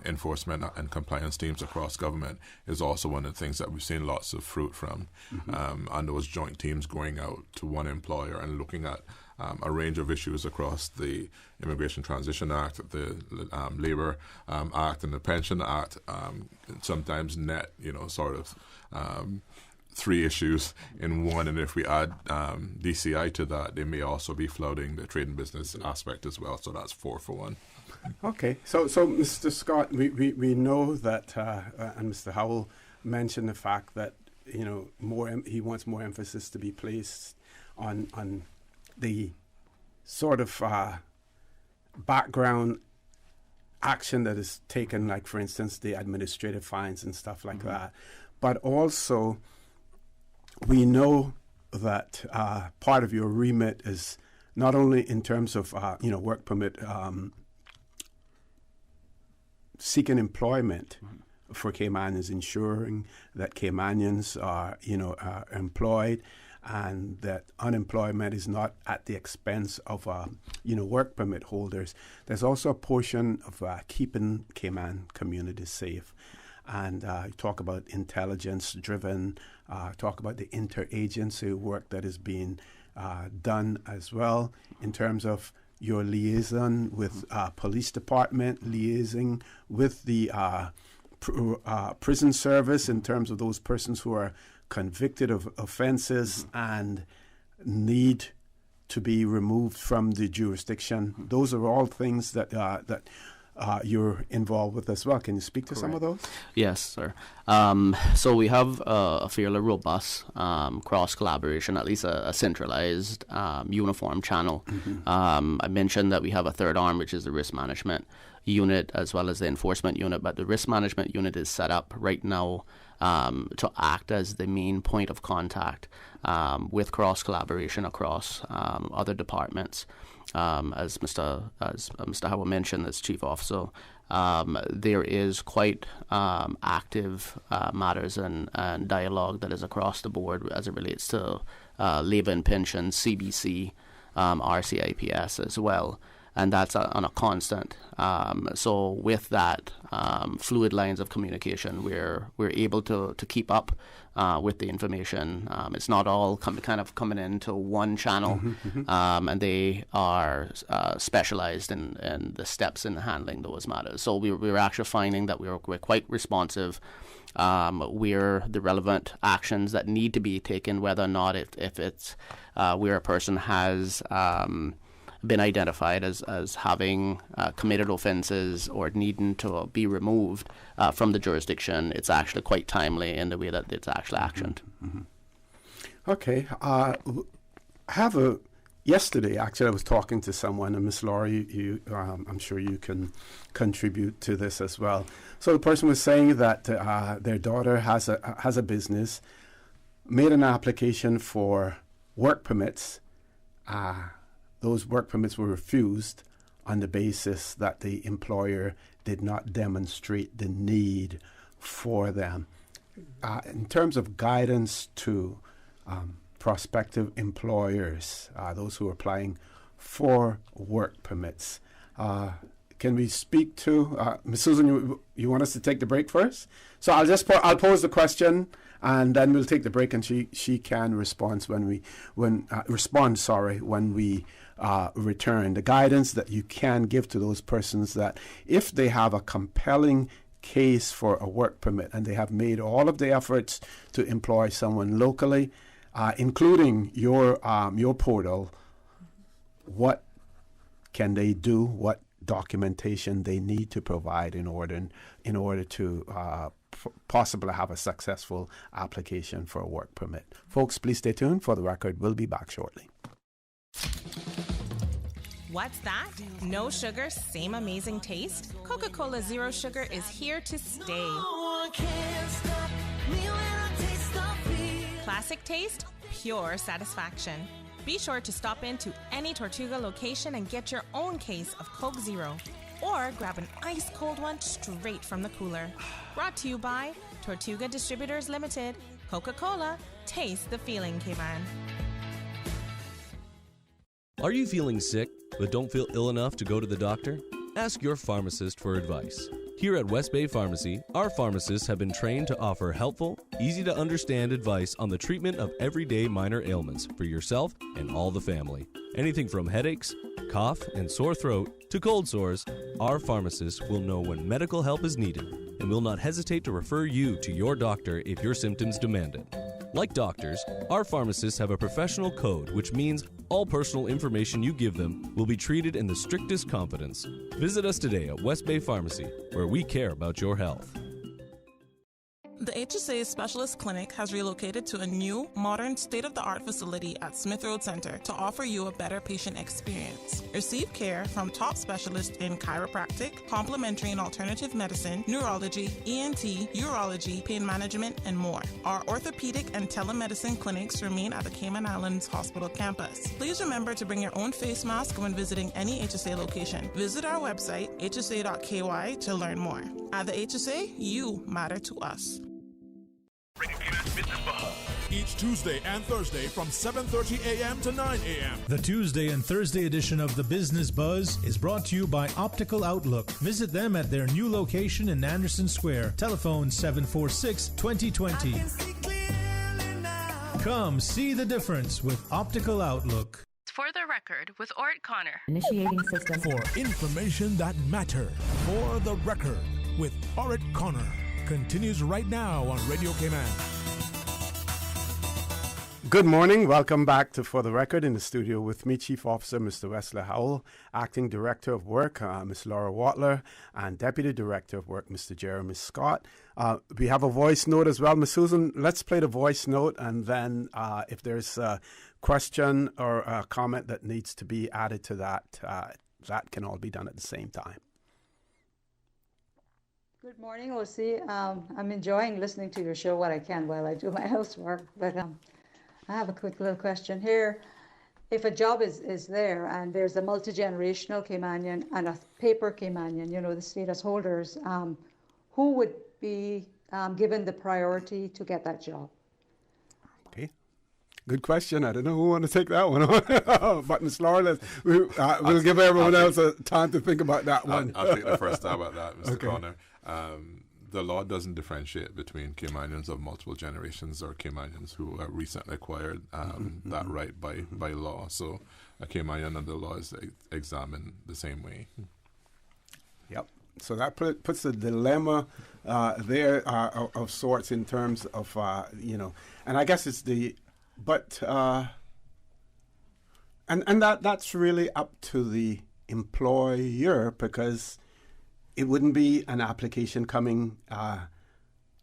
enforcement and compliance teams across government is also one of the things that we've seen lots of fruit from. And those joint teams going out to one employer and looking at a range of issues across the Immigration Transition Act, the Labour Act, and the Pension Act. Sometimes net, sort of 3 issues in one, and if we add DCI to that, they may also be flouting the trade and business aspect as well. So that's 4 for 1. Okay, so Mr. Scott, we know that, and Mr. Howell mentioned the fact that he wants more emphasis to be placed on the sort of background action that is taken, like, for instance, the administrative fines and stuff like that. But also, we know that part of your remit is not only in terms of, work permit, seeking employment for Caymanians, ensuring that Caymanians are employed, and that unemployment is not at the expense of, work permit holders. There's also a portion of keeping Cayman communities safe. And you talk about intelligence-driven, talk about the interagency work that is being done as well in terms of your liaison with police department, liaising with the prison service in terms of those persons who are convicted of offenses and need to be removed from the jurisdiction. Those are all things that you're involved with as well. Can you speak to some of those? Yes, sir. So we have a fairly robust cross-collaboration, at least a centralized uniform channel. I mentioned that we have a third arm, which is the risk management unit, as well as the enforcement unit, but the risk management unit is set up right now to act as the main point of contact with cross-collaboration across other departments. As Mr. Howell mentioned, as Chief Officer, there is quite active matters and dialogue that is across the board as it relates to labour and pensions, CBC, RCIPS as well. And that's on a constant. So with that fluid lines of communication, we're able to keep up with the information. It's not all kind of coming into one channel, and they are specialized in the steps in handling those matters. So we're actually finding that we're quite responsive. Where the relevant actions that need to be taken, whether or not if it's where a person has been identified as having committed offenses or needing to be removed from the jurisdiction, it's actually quite timely in the way that it's actually actioned. Okay. I have a yesterday, actually, I was talking to someone, and Miss Laura, I'm sure you can contribute to this as well. So the person was saying that their daughter has a business, made an application for work permits. Those work permits were refused on the basis that the employer did not demonstrate the need for them. In terms of guidance to prospective employers, those who are applying for work permits, can we speak to Ms. Susan? You want us to take the break first? So I'll pose the question, and then we'll take the break, and she can respond when we return. The guidance that you can give to those persons, that if they have a compelling case for a work permit and they have made all of the efforts to employ someone locally, including your portal, what can they do? What documentation they need to provide in order to possibly have a successful application for a work permit? Folks, please stay tuned. For the record, we'll be back shortly. What's that? No sugar, same amazing taste? Coca-Cola Zero Sugar is here to stay. Classic taste, pure satisfaction. Be sure to stop into any Tortuga location and get your own case of Coke Zero. Or grab an ice-cold one straight from the cooler. Brought to you by Tortuga Distributors Limited. Coca-Cola, taste the feeling, K-Man. Are you feeling sick but don't feel ill enough to go to the doctor? Ask your pharmacist for advice. Here at West Bay Pharmacy, our pharmacists have been trained to offer helpful, easy-to-understand advice on the treatment of everyday minor ailments for yourself and all the family. Anything from headaches, cough, and sore throat to cold sores, our pharmacists will know when medical help is needed and will not hesitate to refer you to your doctor if your symptoms demand it. Like doctors, our pharmacists have a professional code, which means all personal information you give them will be treated in the strictest confidence. Visit us today at West Bay Pharmacy, where we care about your health. The HSA Specialist Clinic has relocated to a new, modern, state-of-the-art facility at Smith Road Center to offer you a better patient experience. Receive care from top specialists in chiropractic, complementary and alternative medicine, neurology, ENT, urology, pain management, and more. Our orthopedic and telemedicine clinics remain at the Cayman Islands Hospital campus. Please remember to bring your own face mask when visiting any HSA location. Visit our website, hsa.ky, to learn more. At the HSA, you matter to us. Each Tuesday and Thursday from 7:30 a.m. to 9 a.m. The Tuesday and Thursday edition of the Business Buzz is brought to you by Optical Outlook. Visit them at their new location in Anderson Square. Telephone 746-2020. Come see the difference with Optical Outlook. For the record, with Ort Connor. Initiating system. For information that matters. For the record, with Ort Connor. Continues right now on Radio Cayman. Good morning. Welcome back to For the Record. In the studio with me, Chief Officer Mr. Wesley Howell, Acting Director of Work, Ms. Laura Watler, and Deputy Director of Work, Mr. Jeremy Scott. We have a voice note as well. Ms. Susan, let's play the voice note, and then if there's a question or a comment that needs to be added to that, that can all be done at the same time. Good morning, OC. I'm enjoying listening to your show what I can while I do my housework, but I have a quick little question here. If a job is there and there's a multi-generational Caymanian and a paper Caymanian, you know, the status holders, who would be given the priority to get that job? Okay. Good question. I don't know who want to take that one on. But Ms. Laura, we'll give everyone else a time to think about that one. I'll take the first stab at that, Mr. Okay. Connor. The law doesn't differentiate between Caymanians of multiple generations or Caymanians who are recently acquired that right by law. So a Caymanian under the law is examined the same way. Yep. So that puts a dilemma there of sorts in terms of, and I guess it's and that's really up to the employer, because it wouldn't be an application coming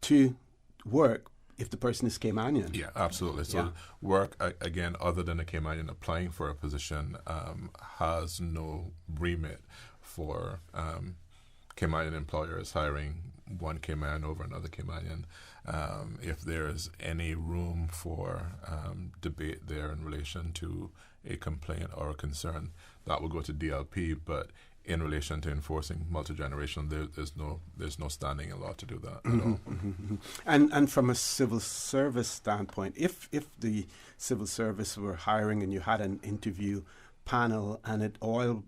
to work if the person is Caymanian. Yeah, absolutely. So work, again, other than a Caymanian applying for a position, has no remit for Caymanian employers hiring one Cayman over another Caymanian. If there's any room for debate there in relation to a complaint or a concern, that will go to DLP, but in relation to enforcing multi-generational, there's no standing in law to do that at all. And from a civil service standpoint, if the civil service were hiring and you had an interview panel and it all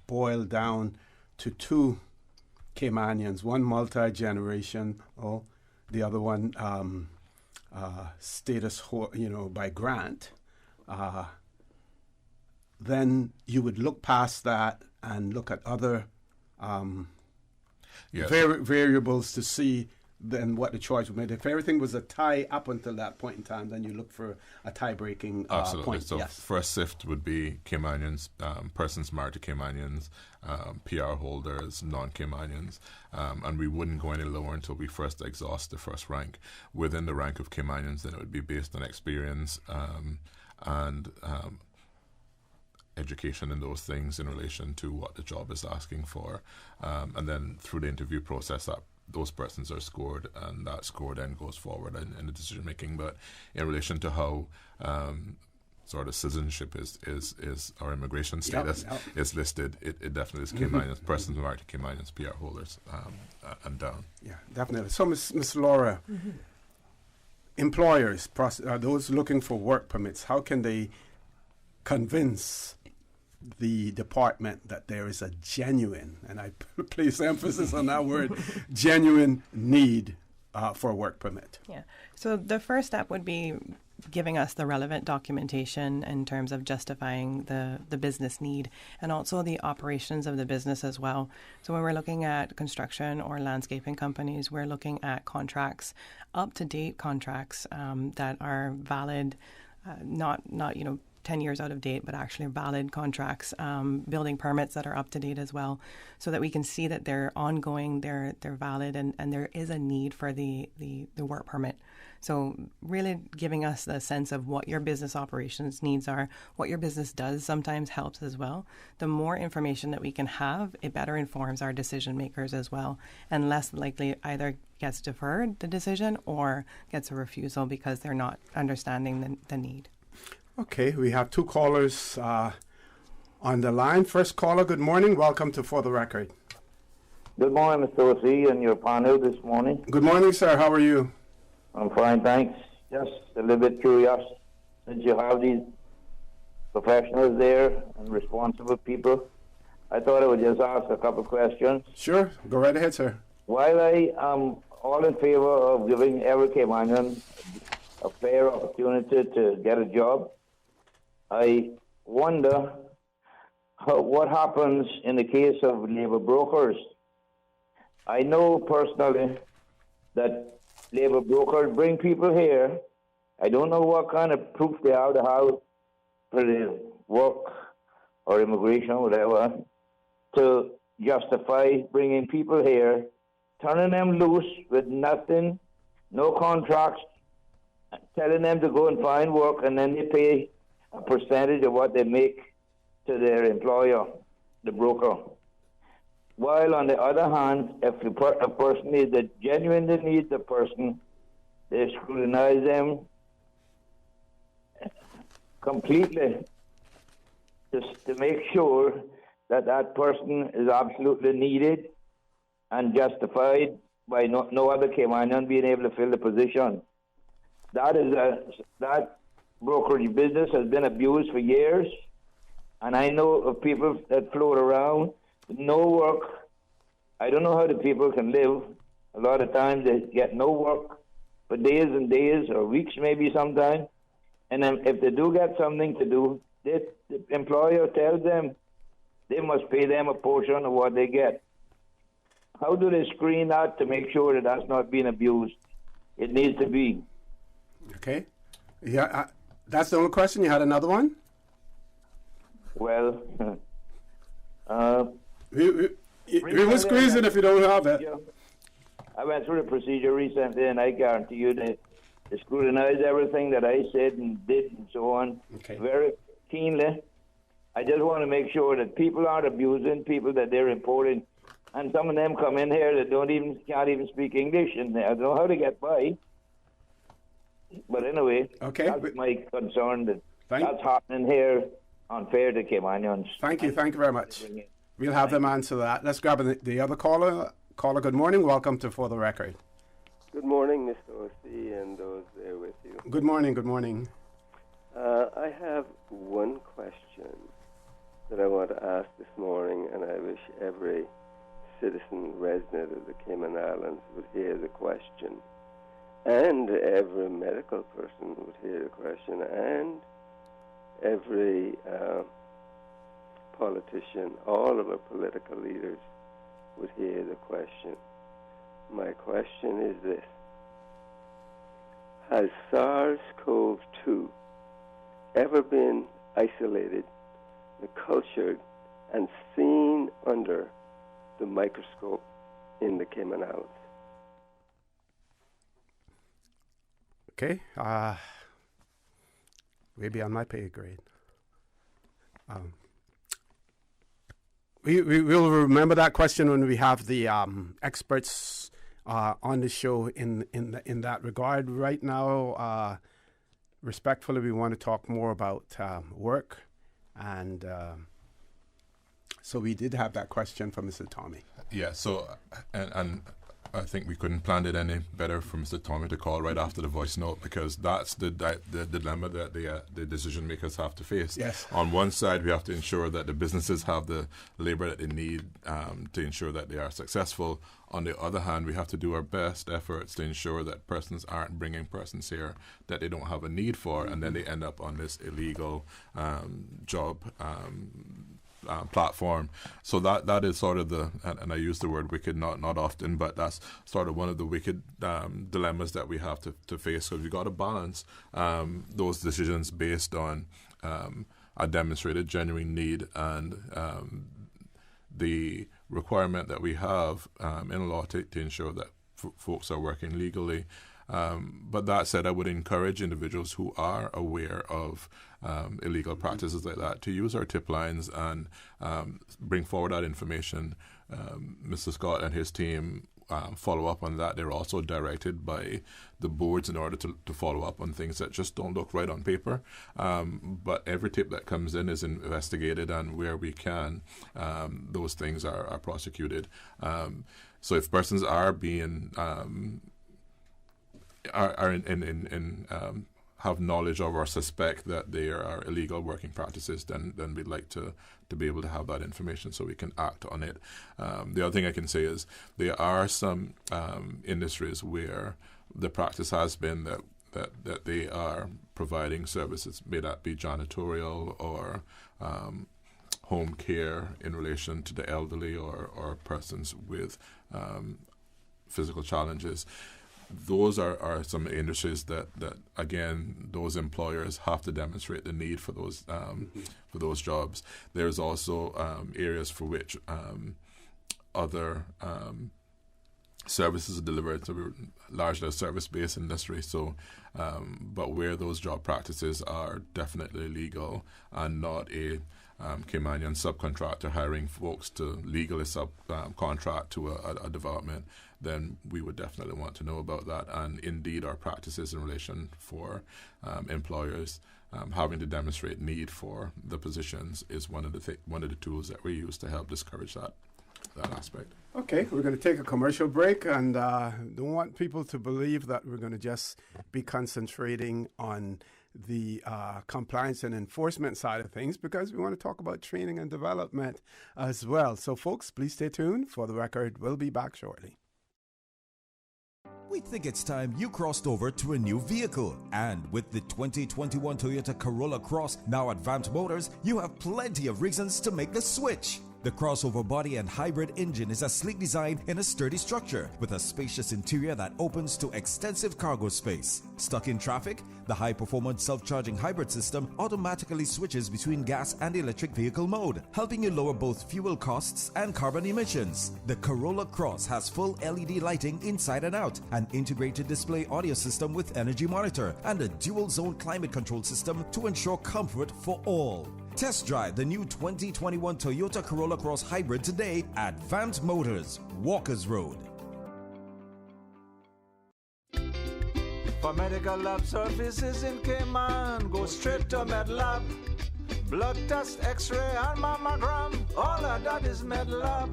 boiled down to two Caymanians, one multi-generational, the other one status, by grant, then you would look past that and look at other variables to see then what the choice would make. If everything was a tie up until that point in time, then you look for a tie-breaking Absolutely. point. So for a SIFT would be Caymanians, persons married to Caymanians, PR holders, non-Caymanians, and we wouldn't go any lower until we first exhaust the first rank. Within the rank of Caymanians, then it would be based on experience and education and those things in relation to what the job is asking for. And then through the interview process, those persons are scored, and that score then goes forward in the decision making. But in relation to how sort of citizenship is our immigration status is listed, it definitely is Caymanians, persons married to Caymanians, PR holders, and down. Yeah, definitely. So, Ms. Laura, employers, those looking for work permits, how can they convince the department that there is a genuine, and I place emphasis on that word, genuine need for a work permit? Yeah. So the first step would be giving us the relevant documentation in terms of justifying the business need and also the operations of the business as well. So when we're looking at construction or landscaping companies, we're looking at contracts, up-to-date contracts that are valid, not 10 years out of date, but actually valid contracts, building permits that are up to date as well, so that we can see that they're ongoing, they're valid, and there is a need for the work permit. So really giving us the sense of what your business operations needs are, what your business does sometimes helps as well. The more information that we can have, it better informs our decision makers as well, and less likely either gets deferred, the decision, or gets a refusal because they're not understanding the need. Okay, we have two callers on the line. First caller, good morning. Welcome to For the Record. Good morning, Mr. O.C. and your panel this morning. Good morning, sir. How are you? I'm fine, thanks. Just a little bit curious, since you have these professionals there and responsible people, I thought I would just ask a couple questions. Sure, go right ahead, sir. While I am all in favor of giving every Caymanian a fair opportunity to get a job, I wonder what happens in the case of labor brokers. I know personally that labor brokers bring people here. I don't know what kind of proof they have to have for the work or immigration or whatever to justify bringing people here, turning them loose with nothing, no contracts, telling them to go and find work, and then they pay a percentage of what they make to their employer, the broker. While on the other hand, if a person genuinely needs a person, they scrutinize them completely just to make sure that that person is absolutely needed and justified by no other Caymanian being able to fill the position. That brokerage business has been abused for years, and I know of people that float around with no work. I don't know how the people can live. A lot of times they get no work for days and days, or weeks maybe sometimes. And then if they do get something to do, the employer tells them they must pay them a portion of what they get. How do they screen that to make sure that that's not being abused? It needs to be. Okay. Yeah, that's the only question. You had another one? Well, we will squeeze it if you don't have it. I went through the procedure recently, and I guarantee you that They scrutinized everything that I said and did and so on very keenly. I just want to make sure that people aren't abusing people that they're importing. And some of them come in here that can't even speak English, and I don't know how to get by. But anyway, that's my concern that that's happening here unfair to Caymanians. Thank you very much. We'll have them answer that. Let's grab the other caller. Caller, good morning. Welcome to For the Record. Good morning, Mr. O.C. and those there with you. Good morning, good morning. I have one question that I want to ask this morning, and I wish every citizen resident of the Cayman Islands would hear the question, and every medical person would hear the question, and every politician, all of our political leaders would hear the question. My question is this: has SARS-CoV-2 ever been isolated, cultured, and seen under the microscope in the Cayman Islands? Okay, maybe on my pay grade. We will remember that question when we have the experts on the show in that regard. Right now, respectfully, we want to talk more about work, and so we did have that question from Mr. Tommy. Yeah. So and I think we couldn't plan it any better for Mr. Tommy to call right after the voice note, because that's the dilemma that the decision makers have to face. Yes. On one side, we have to ensure that the businesses have the labor that they need to ensure that they are successful. On the other hand, we have to do our best efforts to ensure that persons aren't bringing persons here that they don't have a need for, and then they end up on this illegal job platform. So that is sort of and I use the word wicked not often, but that's sort of one of the wicked dilemmas that we have to face. So we've got to balance those decisions based on a demonstrated genuine need and the requirement that we have in law to ensure that folks are working legally. But that said, I would encourage individuals who are aware of illegal practices like that to use our tip lines and bring forward that information. Mr. Scott and his team follow up on that. They're also directed by the boards in order to follow up on things that just don't look right on paper. But every tip that comes in is investigated, and where we can, those things are prosecuted. So if persons are being have knowledge of or suspect that there are illegal working practices, then we'd like to be able to have that information so we can act on it. The other thing I can say is there are some industries where the practice has been that they are providing services, may that be janitorial or home care in relation to the elderly or persons with physical challenges. Those are some industries that again, those employers have to demonstrate the need for those jobs. There's also areas for which other services are delivered, so we're largely a service-based industry. So, but where those job practices are definitely legal and not a Caymanian subcontractor hiring folks to legally subcontract to a development, then we would definitely want to know about that. And indeed, our practices in relation for employers having to demonstrate need for the positions is one of the tools that we use to help discourage that aspect. Okay, we're going to take a commercial break, and don't want people to believe that we're going to just be concentrating on the compliance and enforcement side of things, because we want to talk about training and development as well. So folks, please stay tuned. For the Record, we'll be back shortly. We think it's time you crossed over to a new vehicle. And with the 2021 Toyota Corolla Cross now at Vamped Motors, you have plenty of reasons to make the switch. The crossover body and hybrid engine is a sleek design in a sturdy structure with a spacious interior that opens to extensive cargo space. Stuck in traffic? The high-performance self-charging hybrid system automatically switches between gas and electric vehicle mode, helping you lower both fuel costs and carbon emissions. The Corolla Cross has full LED lighting inside and out, an integrated display audio system with energy monitor, and a dual-zone climate control system to ensure comfort for all. Test drive the new 2021 Toyota Corolla Cross Hybrid today at Vant Motors, Walkers Road. For medical lab services in Cayman, go straight to MedLab. Blood test, x-ray and mammogram, all of that is MedLab.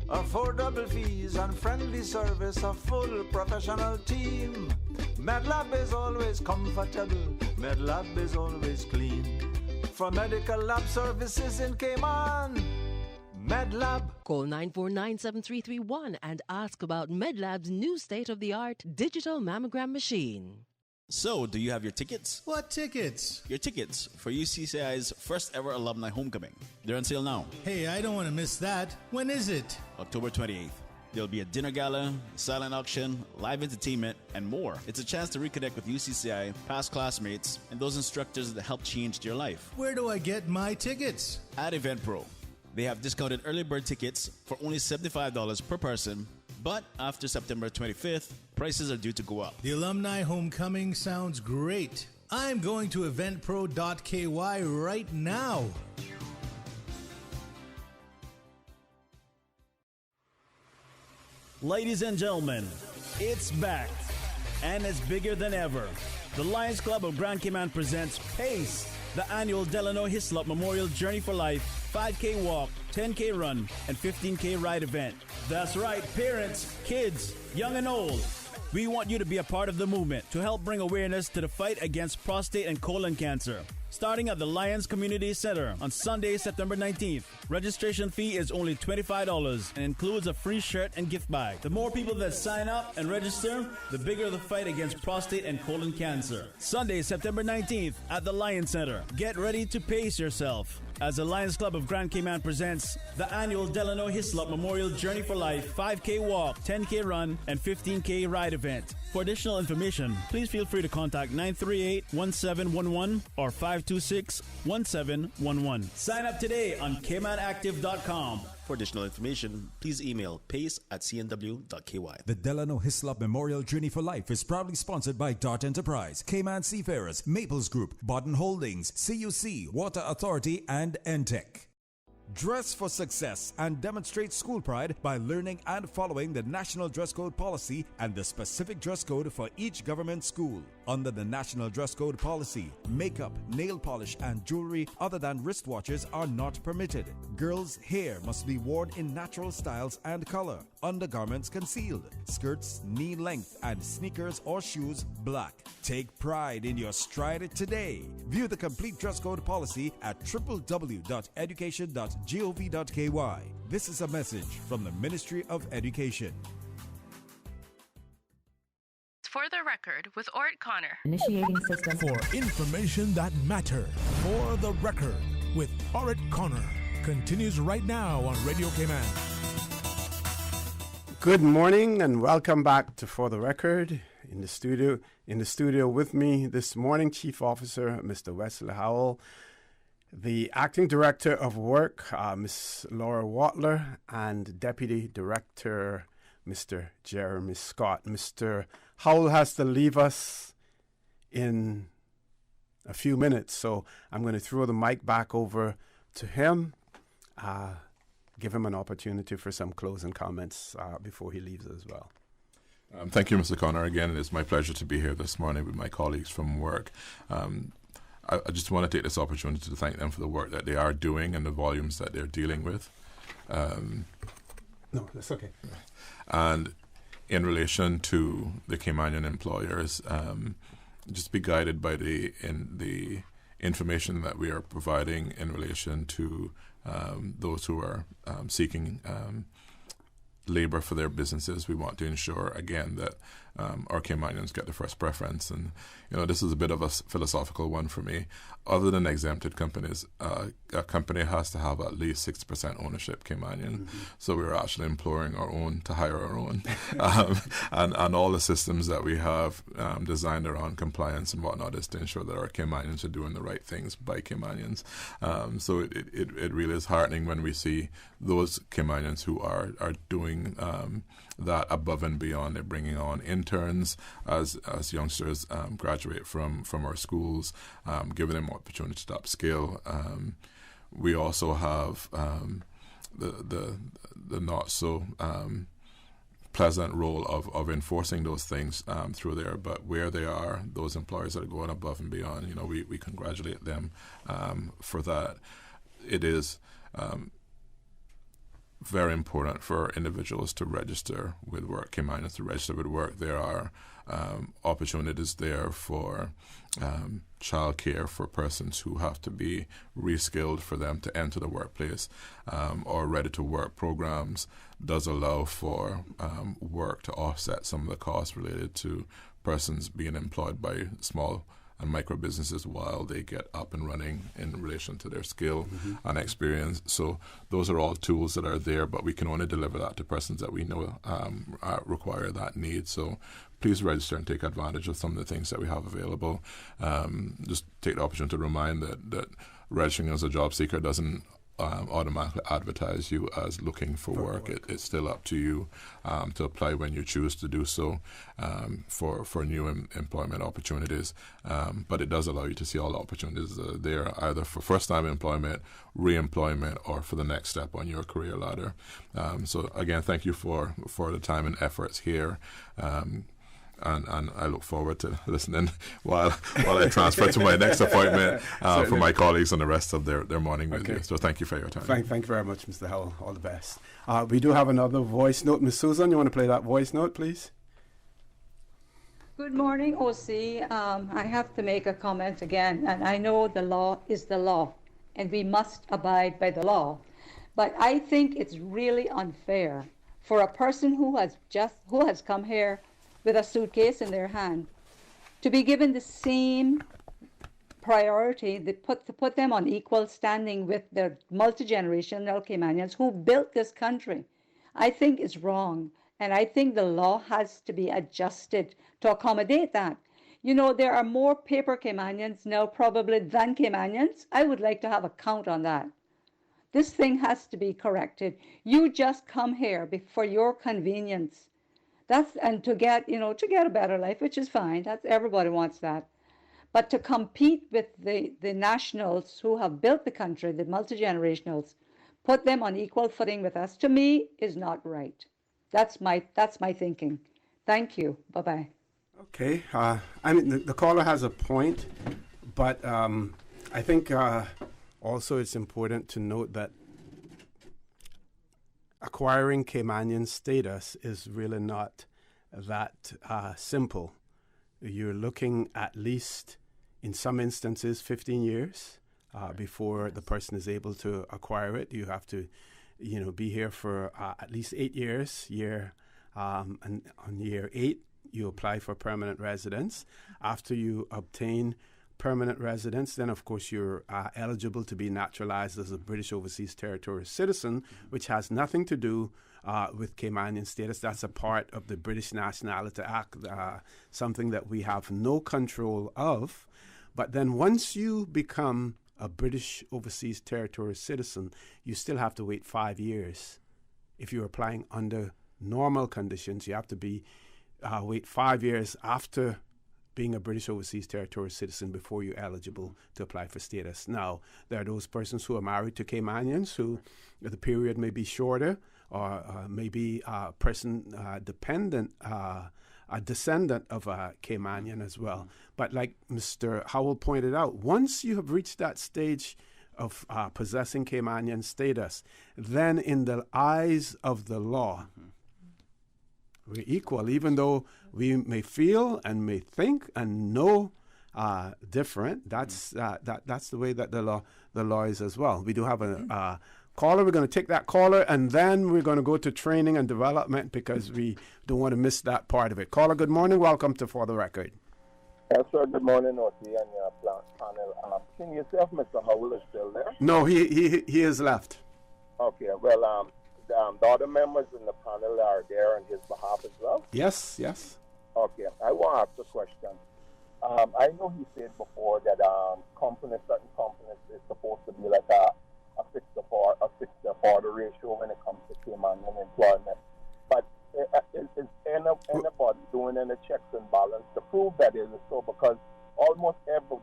Affordable fees and friendly service, a full professional team. MedLab is always comfortable, MedLab is always clean. For medical lab services in Cayman, MedLab. Call 949-7331 and ask about MedLab's new state-of-the-art digital mammogram machine. So, do you have your tickets? What tickets? Your tickets for UCCI's first ever alumni homecoming. They're on sale now. Hey, I don't want to miss that. When is it? October 28th. There'll be a dinner gala, silent auction, live entertainment, and more. It's a chance to reconnect with UCCI, past classmates, and those instructors that helped change your life. Where do I get my tickets? At EventPro. They have discounted early bird tickets for only $75 per person, but after September 25th, prices are due to go up. The alumni homecoming sounds great. I'm going to eventpro.ky right now. Ladies and gentlemen, it's back, and it's bigger than ever. The Lions Club of Grand Cayman presents PACE, the annual Delano Hislop Memorial Journey for Life 5K walk, 10K run, and 15K ride event. That's right, parents, kids, young and old. We want you to be a part of the movement to help bring awareness to the fight against prostate and colon cancer. Starting at the Lions Community Center on Sunday, September 19th. Registration fee is only $25 and includes a free shirt and gift bag. The more people that sign up and register, the bigger the fight against prostate and colon cancer. Sunday, September 19th at the Lions Center. Get ready to pace yourself as the Lions Club of Grand Cayman presents the annual Delano Hislop Memorial Journey for Life 5K walk, 10K run, and 15K ride event. For additional information, please feel free to contact 938-1711 or 526-1711. Sign up today on CaymanActive.com. For additional information, please email pace@cnw.ky. The Delano Hislop Memorial Journey for Life is proudly sponsored by Dart Enterprise, Cayman Seafarers, Maples Group, Bodden Holdings, CUC, Water Authority, and NTEC. Dress for success and demonstrate school pride by learning and following the National Dress Code Policy and the specific dress code for each government school. Under the National Dress Code Policy, makeup, nail polish, and jewelry other than wristwatches are not permitted. Girls' hair must be worn in natural styles and color. Undergarments concealed. Skirts knee length and sneakers or shoes black. Take pride in your stride today. View the complete dress code policy at www.education.gov.ky. This is a message from the Ministry of Education. For the record with Ort Connor. Initiating system. For information that matters. For the record with Ort Connor. Continues right now on Radio Cayman. Good morning and welcome back to For the Record. In the studio with me this morning, Chief Officer Mr. Wesley Howell, the Acting Director of Work, Ms. Laura Watler, and Deputy Director Mr. Jeremy Scott. Mr. Howell has to leave us in a few minutes, so I'm going to throw the mic back over to him, give him an opportunity for some closing comments before he leaves as well. Thank you, Mr. Connor. Again, it is my pleasure to be here this morning with my colleagues from work. I just want to take this opportunity to thank them for the work that they are doing and the volumes that they're dealing with. No, that's okay. And in relation to the Caymanian employers, just be guided by the information that we are providing in relation to those who are seeking labor for their businesses. We want to ensure, again, that our Caymanians get the first preference. And this is a bit of a philosophical one for me. Other than exempted companies, a company has to have at least 60% ownership Caymanian. So we're actually employing our own to hire our own, and all the systems that we have designed around compliance and whatnot is to ensure that our Caymanians are doing the right things by Caymanians. So it really is heartening when we see those Caymanians who are doing that above and beyond. They're bringing on interns as youngsters graduate from our schools, giving them opportunity to upskill. We also have the not so pleasant role of enforcing those things through there, but where they are, those employers that are going above and beyond, we congratulate them for that. It is very important for individuals to register with work, Caymanians to register with work. There are opportunities there for childcare for persons who have to be reskilled for them to enter the workplace, or ready-to-work programs does allow for work to offset some of the costs related to persons being employed by small and micro businesses while they get up and running in relation to their skill and experience. So those are all tools that are there, but we can only deliver that to persons that we know require that need. So please register and take advantage of some of the things that we have available. Just take the opportunity to remind that registering as a job seeker doesn't automatically advertise you as looking for work. It's still up to you to apply when you choose to do so for new employment opportunities. But it does allow you to see all the opportunities there, either for first-time employment, re-employment, or for the next step on your career ladder. So again, thank you for the time and efforts here. And I look forward to listening while I transfer to my next appointment for my colleagues and the rest of their morning with you. So thank you for your time. Thank you very much, Mr. Howell. All the best. We do have another voice note. Ms. Susan, you want to play that voice note, please? Good morning, OC. I have to make a comment again, and I know the law is the law, and we must abide by the law. But I think it's really unfair for a person who has come here with a suitcase in their hand to be given the same priority that put them on equal standing with the multi-generational Caymanians who built this country. I think it's wrong, and I think the law has to be adjusted to accommodate that. There are more paper Caymanians now probably than Caymanians. I would like to have a count on that. This thing has to be corrected. You just come here for your convenience. And to get a better life, which is fine. Everybody wants that. But to compete with the nationals who have built the country, the multi-generationals, put them on equal footing with us, to me, is not right. That's my thinking. Thank you. Bye-bye. Okay. The caller has a point, but I think also it's important to note that acquiring Caymanian status is really not that simple. You're looking at least, in some instances, 15 years before the person is able to acquire it. You have to, be here for at least 8 years. And on year 8, you apply for permanent residence. After you obtain permanent residence, then of course you're eligible to be naturalized as a British Overseas Territorial citizen, which has nothing to do with Caymanian status. That's a part of the British Nationality Act, something that we have no control of. But then once you become a British Overseas Territorial citizen, you still have to wait 5 years. If you're applying under normal conditions, you have to wait 5 years after being a British Overseas Territorial citizen before you're eligible to apply for status. Now, there are those persons who are married to Caymanians who the period may be shorter, or maybe a person dependent, a descendant of a Caymanian as well. But like Mr. Howell pointed out, once you have reached that stage of possessing Caymanian status, then in the eyes of the law, we're equal, even though we may feel and may think and know different. That's the way that the law is as well. We do have caller. We're going to take that caller, and then we're going to go to training and development because we don't want to miss that part of it. Caller, good morning. Welcome to For the Record. Yes, sir. Good morning, O.T. and your panel. Can you see if Mr. Howell is still there? No, he has left. Okay. Well, the other members in the panel are there on his behalf as well? Yes. Okay. I want to ask a question. I know he said before that certain companies is supposed to be like a 6-to-4 ratio when it comes to Caymanian employment. But is anybody doing any checks and balance to prove that is so? Because almost every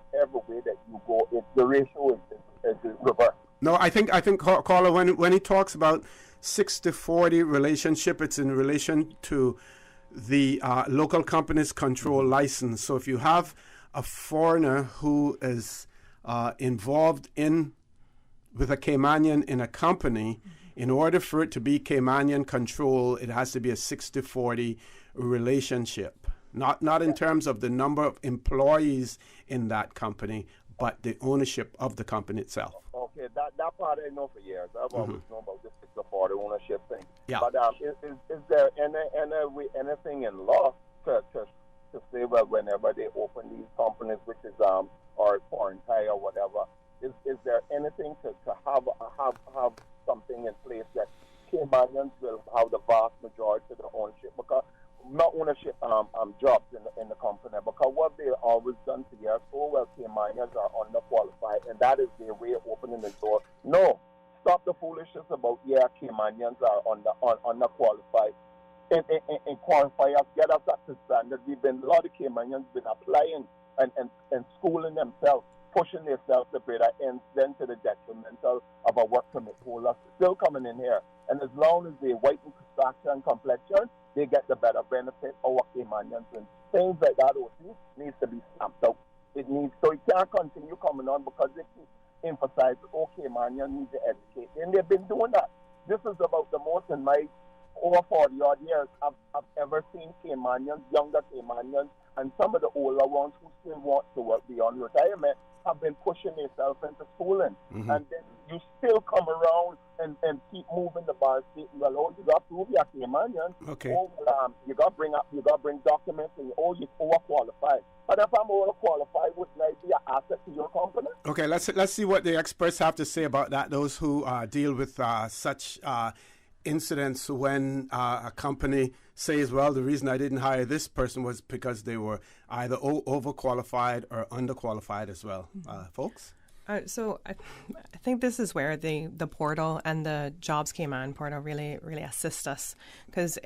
way that you go, the ratio is reversed. No, I think caller, when he talks about 6-to-40 relationship, it's in relation to the local company's control license. So if you have a foreigner who is involved with a Caymanian in a company, in order for it to be Caymanian control, it has to be a 6-to-40 relationship. Not in terms of the number of employees in that company, but the ownership of the company itself. Okay, that part I know for years. I've always known about the 6-to-40 ownership thing. Yeah. But is there anything in law to say, well, whenever they open these companies, which is or foreign tie or whatever, is there anything to have something in place that Caymanians will have the vast majority of the ownership? Because not ownership jobs in the company, because what they always done to years, Caymanians are underqualified, and that is their way of opening the door. No, stop the foolishness about Caymanians are underqualified. And qualify us, get us up to standard. A lot of Caymanians been applying and schooling themselves, pushing themselves to better ends, then to the detrimental of a work permit holder still coming in here. And as long as they whiten structure and complexion, they get the better benefit of what Caymanians, and things like that needs to be stamped out. It can't continue coming on because they keep emphasizing, Caymanians need to educate. And they've been doing that. This is about the most in my over 40 odd years I've ever seen Caymanians, younger Caymanians, and some of the older ones who still want to work beyond retirement have been pushing themselves into schooling. And then you still come around and keep moving the bar stating, well, you got to prove you're Caymanian. Okay. You got to bring documents, and you're overqualified. But if I'm overqualified, wouldn't I be an asset to your company? Okay, let's see what the experts have to say about that. Those who deal with such incidents when a company says, well, the reason I didn't hire this person was because they were either overqualified or underqualified as well. Folks? So I think this is where the portal and the Jobs Cayman portal really assist us, because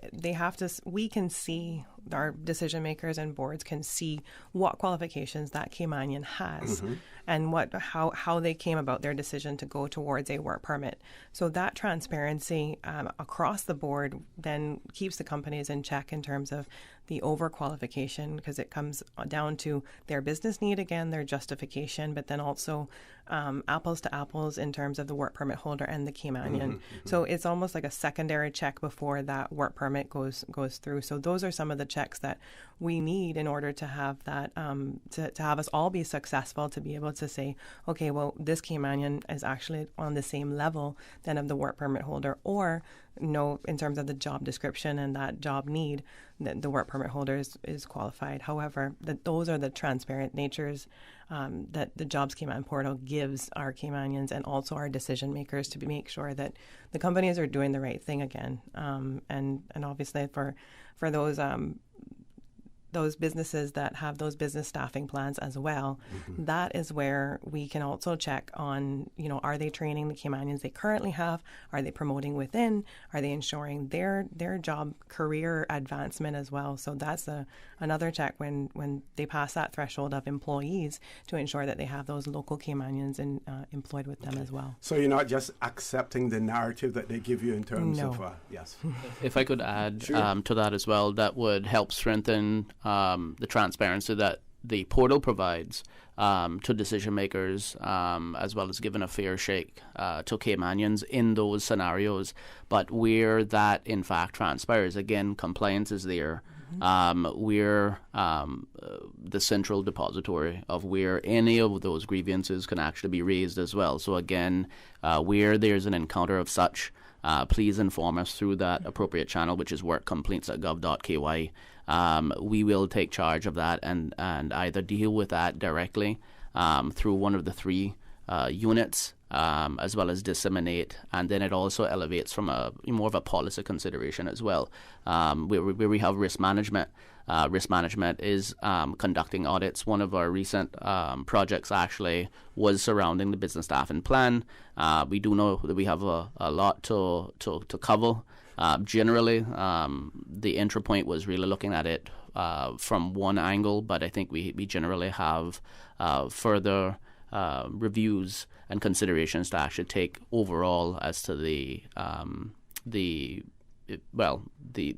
we can see, our decision makers and boards can see what qualifications that Caymanian has and how they came about their decision to go towards a work permit. So that transparency across the board then keeps the companies in check in terms of the overqualification, because it comes down to their business need, again, their justification, but then also apples to apples in terms of the work permit holder and the Caymanian. So it's almost like a secondary check before that work permit goes through. So those are some of the checks that we need in order to have that, to have us all be successful, to be able to say, okay, well, this Caymanian is actually on the same level then of the work permit holder, or no, in terms of the job description and that job need, that the work permit holder is qualified. However, those are the transparent natures that the Jobs Cayman portal gives our Caymanians and also our decision makers to make sure that the companies are doing the right thing again. And obviously for those businesses that have those business staffing plans as well, that is where we can also check on, are they training the Caymanians they currently have? Are they promoting within? Are they ensuring their job career advancement as well? So that's another check when they pass that threshold of employees, to ensure that they have those local Caymanians employed with them as well. So you're not just accepting the narrative that they give you in terms of, yes. If I could add to that as well, that would help strengthen the transparency that the portal provides to decision makers, as well as giving a fair shake to Caymanians in those scenarios. But where that in fact transpires, again, compliance is there. We're the central depository of where any of those grievances can actually be raised as well. So again, where there's an encounter of such, please inform us through that appropriate channel, which is workcomplaints.gov.ky. We will take charge of that and either deal with that directly through one of the three units, as well as disseminate, and then it also elevates from more of a policy consideration as well, where we have risk management. Risk management is conducting audits. One of our recent projects actually was surrounding the business staffing plan. We do know that we have a lot to cover. Generally, the entry point was really looking at it from one angle, but I think we generally have further reviews and considerations to actually take overall as to the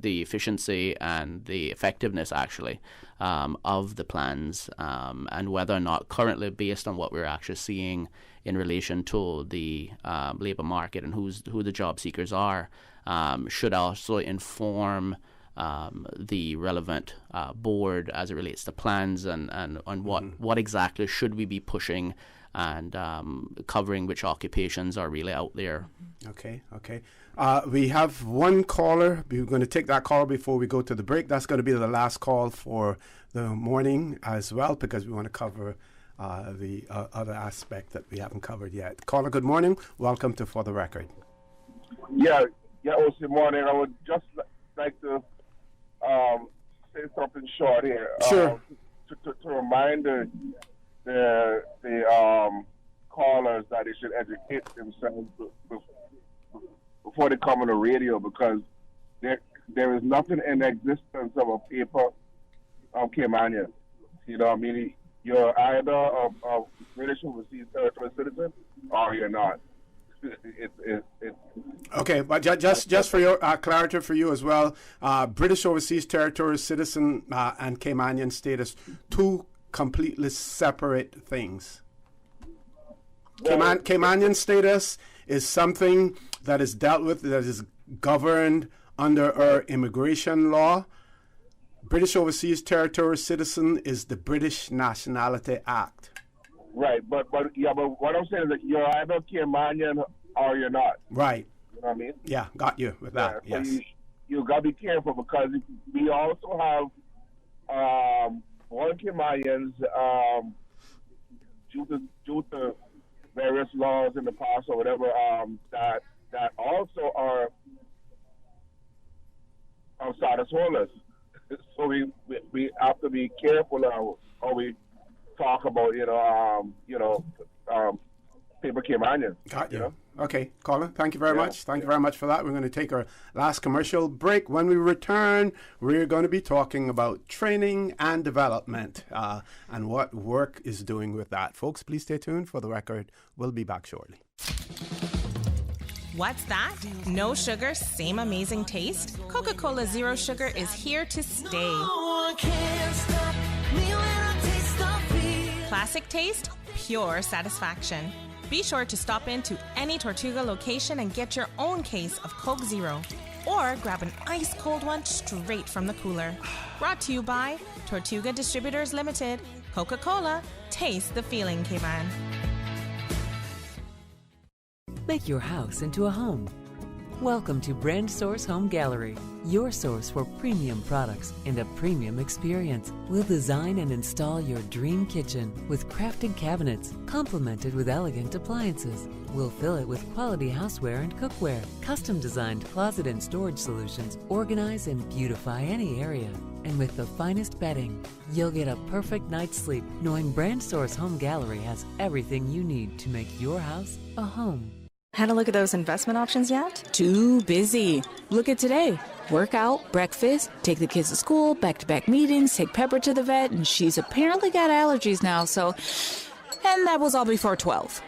efficiency and the effectiveness actually of the plans, and whether or not currently, based on what we're actually seeing in relation to the labour market and who the job seekers are, should also inform the relevant board as it relates to plans and what exactly should we be pushing and covering, which occupations are really out there. Okay. We have one caller. We're going to take that call before we go to the break. That's going to be the last call for the morning as well, because we want to cover the other aspect that we haven't covered yet. Caller, good morning. Welcome to For the Record. Yeah, good morning. I would just like to say something short here. Sure. To remind the callers that they should educate themselves before they come on the radio, because there is nothing in existence of a paper Caymanian. You know what I mean? You're either a British overseas territory citizen or you're not. Okay, but just for your clarity for you as well, British overseas territory citizen and Caymanian status, two completely separate things. Caymanian status is something that is dealt with, that is governed under our immigration law. British overseas territory citizen is the British Nationality Act. Right, but what I'm saying is that you're either Caymanian or you're not. Right. You know what I mean? Yeah, got you with that. Yeah, so yes. You got to be careful, because we also have foreign Caymanians due to various laws in the past or whatever that also are status holders. So we have to be careful how we talk about paper Caymanians. Got you. Know? Okay, Colin, thank you very much. Thank you very much for that. We're going to take our last commercial break. When we return, we're going to be talking about training and development and what work is doing with that. Folks, please stay tuned. For the record, we'll be back shortly. What's that? No sugar, same amazing taste? Coca-Cola Zero Sugar is here to stay. No, can't stop me when I taste the beer. Classic taste, pure satisfaction. Be sure to stop into any Tortuga location and get your own case of Coke Zero. Or grab an ice cold one straight from the cooler. Brought to you by Tortuga Distributors Limited. Coca-Cola, taste the feeling, Cayman. Make your house into a home. Welcome to Brand Source Home Gallery, your source for premium products and a premium experience. We'll design and install your dream kitchen with crafted cabinets, complemented with elegant appliances. We'll fill it with quality houseware and cookware. Custom-designed closet and storage solutions organize and beautify any area. And with the finest bedding, you'll get a perfect night's sleep knowing Brand Source Home Gallery has everything you need to make your house a home. Had a look at those investment options yet? Too busy. Look at today. Workout, breakfast, take the kids to school, back-to-back meetings, take Pepper to the vet, and she's apparently got allergies now, so... And that was all before 12.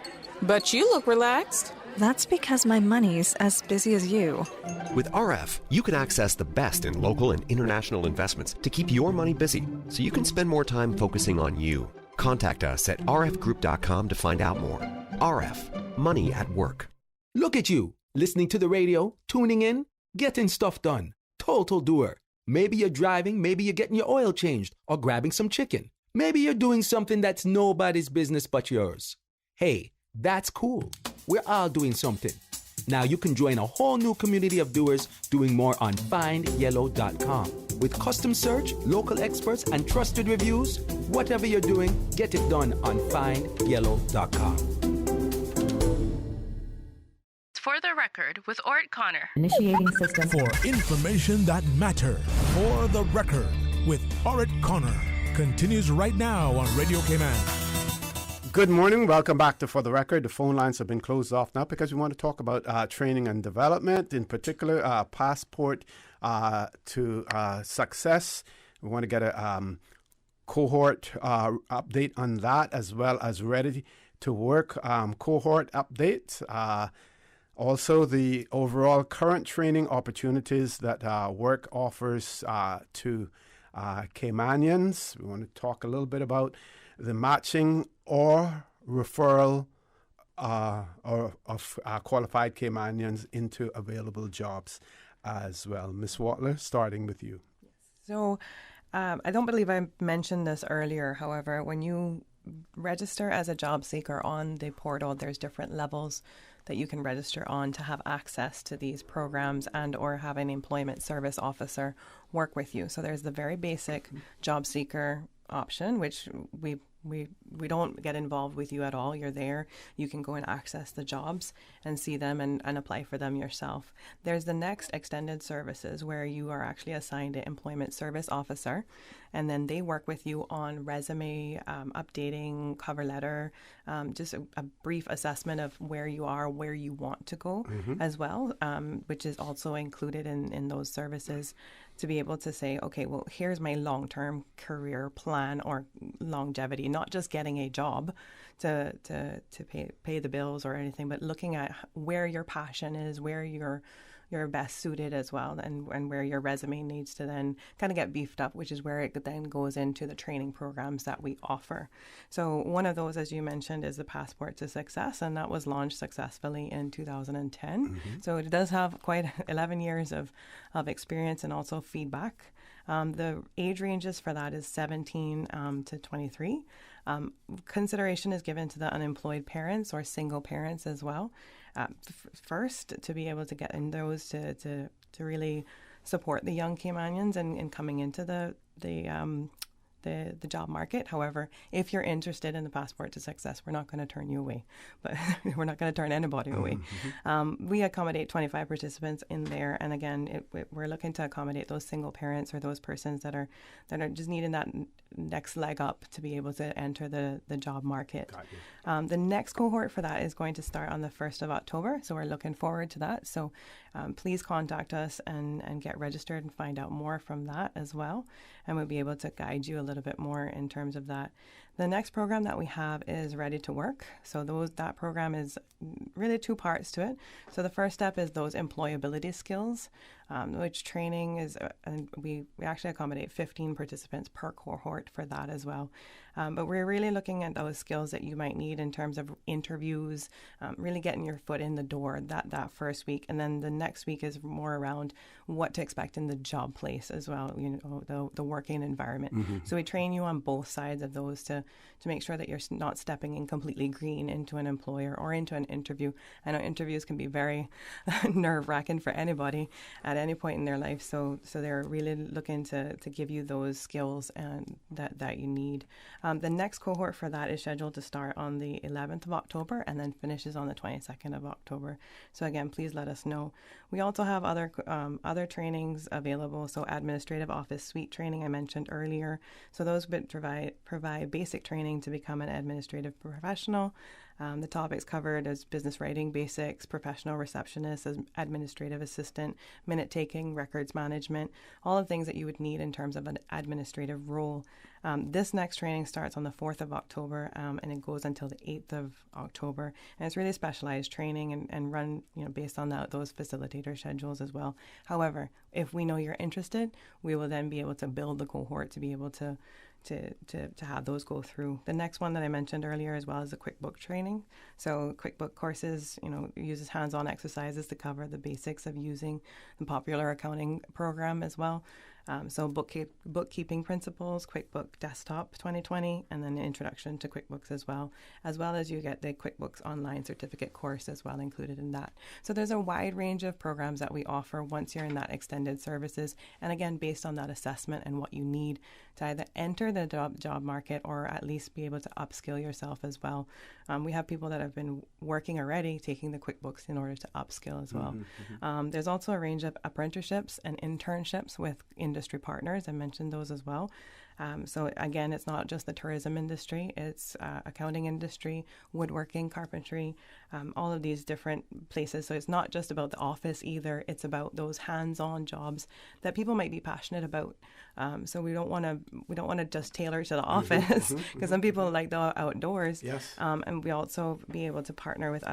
But you look relaxed. That's because my money's as busy as you. With RF, you can access the best in local and international investments to keep your money busy, so you can spend more time focusing on you. Contact us at rfgroup.com to find out more. RF, money at work. Look at you, listening to the radio, tuning in, getting stuff done. Total doer. Maybe you're driving, maybe you're getting your oil changed, or grabbing some chicken. Maybe you're doing something that's nobody's business but yours. Hey, that's cool. We're all doing something. Now you can join a whole new community of doers doing more on findyellow.com. With custom search, local experts, and trusted reviews, whatever you're doing, get it done on findyellow.com. For the record with Ort Connor. Initiating system. For information that matter. For the record with Ort Connor. Continues right now on Radio Cayman. Good morning. Welcome back to For the Record. The phone lines have been closed off now because we want to talk about training and development, in particular, passport to success. We want to get a cohort update on that, as well as ready to work cohort updates. Also, the overall current training opportunities that work offers to Caymanians. We want to talk a little bit about the matching or referral of qualified Caymanians into available jobs as well. Ms. Watler, starting with you. So I don't believe I mentioned this earlier. However, when you register as a job seeker on the portal, there's different levels that you can register on to have access to these programs and or have an employment service officer work with you. So there's the very basic job seeker option, which we don't get involved with you at all. You're there. You can go and access the jobs and see them and apply for them yourself. There's the next extended services where you are actually assigned an employment service officer, and then they work with you on resume, updating, cover letter, just a brief assessment of where you are, where you want to go as well, which is also included in those services, to be able to say, okay, well, here's my long-term career plan or longevity, not just getting a job to pay the bills or anything, but looking at where your passion is, where you're best suited as well, and where your resume needs to then kind of get beefed up, which is where it then goes into the training programs that we offer. So one of those, as you mentioned, is the Passport to Success, and that was launched successfully in 2010. So it does have quite 11 years of experience and also feedback. The age ranges for that is 17 to 23. Consideration is given to the unemployed parents or single parents as well. First, to be able to get in those to really support the young Caymanians and coming into the job market. However, if you're interested in the Passport to Success, we're not going to turn you away, but we're not going to turn anybody away. We accommodate 25 participants in there, and again, we're looking to accommodate those single parents or those persons that are just needing that next leg up to be able to enter the job market. The next cohort for that is going to start on the 1st of October, so we're looking forward to that. So please contact us and get registered and find out more from that as well, and we'll be able to guide you a little bit more in terms of that. The next program that we have is Ready to Work. So that program is really two parts to it. So the first step is those employability skills, which training is, and we actually accommodate 15 participants per cohort for that as well. But we're really looking at those skills that you might need in terms of interviews, really getting your foot in the door that first week. And then the next week is more around what to expect in the job place as well, the working environment. So we train you on both sides of those to make sure that you're not stepping in completely green into an employer or into an interview. I know interviews can be very nerve-wracking for anybody at any point in their life. So they're really looking to give you those skills and that you need. The next cohort for that is scheduled to start on the 11th of October and then finishes on the 22nd of October. So again, please let us know. We also have other trainings available. So administrative office suite training I mentioned earlier. So those would provide basic training to become an administrative professional. The topics covered is business writing basics, professional receptionist, administrative assistant, minute taking, records management, all the things that you would need in terms of an administrative role. This next training starts on the 4th of October and it goes until the 8th of October. And it's really specialized training and run based on those facilitator schedules as well. However, if we know you're interested, we will then be able to build the cohort to be able to have those go through. The next one that I mentioned earlier as well is the QuickBook training. So QuickBook courses, uses hands-on exercises to cover the basics of using the popular accounting program as well. So bookkeeping principles, QuickBook Desktop 2020, and then an introduction to QuickBooks as well as you get the QuickBooks Online Certificate course as well included in that. So there's a wide range of programs that we offer once you're in that extended services, and again, based on that assessment and what you need to either enter the job market or at least be able to upskill yourself as well. We have people that have been working already taking the QuickBooks in order to upskill as well. There's also a range of apprenticeships and internships with industry partners. I mentioned those as well. So again, it's not just the tourism industry, it's accounting industry, woodworking, carpentry, all of these different places. So it's not just about the office either, it's about those hands-on jobs that people might be passionate about. So we don't want to just tailor to the office because some people like the outdoors. Yes. And we also be able to partner with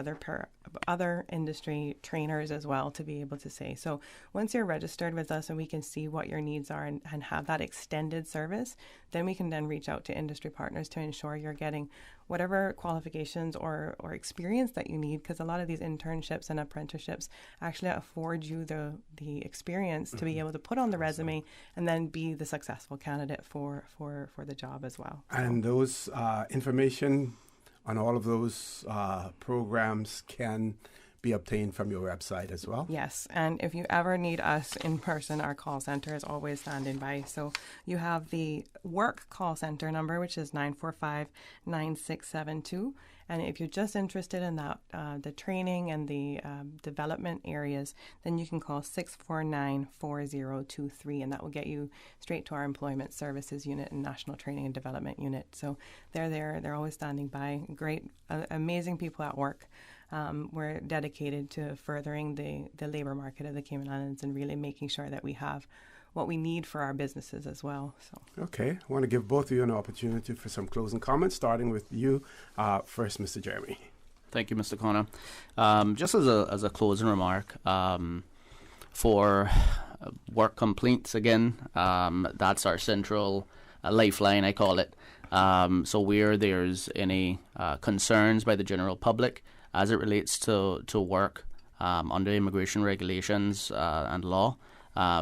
other industry trainers as well to be able to say. So once you're registered with us and we can see what your needs are and have that extended service, then we can then reach out to industry partners to ensure you're getting whatever qualifications or experience that you need, because a lot of these internships and apprenticeships actually afford you the experience to be able to put on the resume and then be the successful candidate for the job as well. And those information on all of those programs can be obtained from your website as well? Yes, and if you ever need us in person, our call center is always standing by. So you have the work call center number, which is 945-9672. And if you're just interested in that, the training and the development areas, then you can call 649-4023, and that will get you straight to our Employment Services Unit and National Training and Development Unit. So they're there. They're always standing by. Great, amazing people at work. We're dedicated to furthering the labor market of the Cayman Islands and really making sure that we have what we need for our businesses as well. So. Okay, I want to give both of you an opportunity for some closing comments, starting with you first, Mr. Jeremy. Thank you, Mr. Connor. Just as a closing remark, for work complaints, again, that's our central lifeline, I call it. So where there's any concerns by the general public as it relates to work under immigration regulations and law,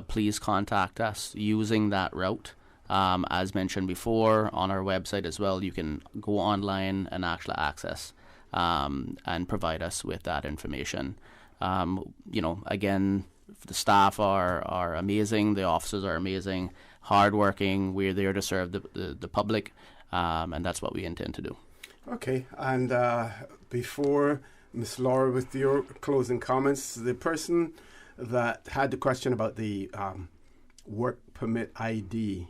please contact us using that route. As mentioned before, on our website as well, you can go online and actually access and provide us with that information. Again, the staff are amazing, the officers are amazing, hardworking. We're there to serve the public, and that's what we intend to do. Okay, and before Ms. Laura, with your closing comments, the person that had the question about the work permit ID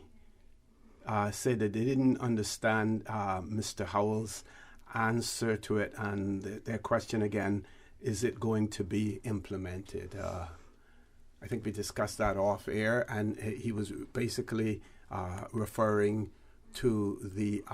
said that they didn't understand Mr. Howell's answer to it, and their question again, is it going to be implemented? I think we discussed that off air, and he was basically referring to the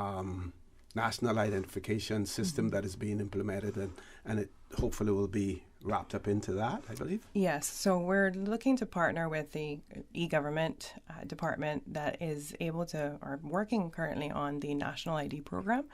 national identification system that is being implemented, and it hopefully will be wrapped up into that, I believe. Yes, so we're looking to partner with the e-government department that is able to, or working currently on the national ID program,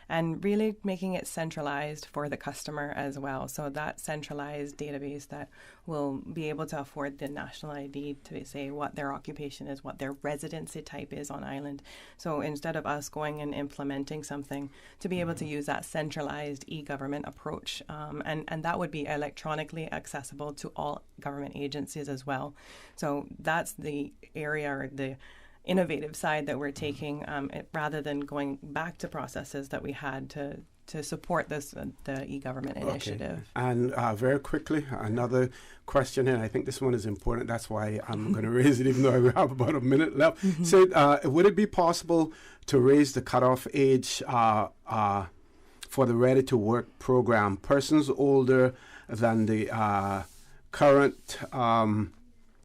and really making it centralized for the customer as well. So that centralized database that will be able to afford the national ID to say what their occupation is, what their residency type is on island. So instead of us going and implementing something, to be able to use that centralized e-government approach, and that would be electronically accessible to all government agencies as well. So that's the area, or the innovative side that we're taking, rather than going back to processes that we had to support this the e-government initiative. And very quickly, another question, and I think this one is important. That's why I'm going to raise it, even though we have about a minute left. So, would it be possible to raise the cutoff age for the Ready to Work program? Persons older than the current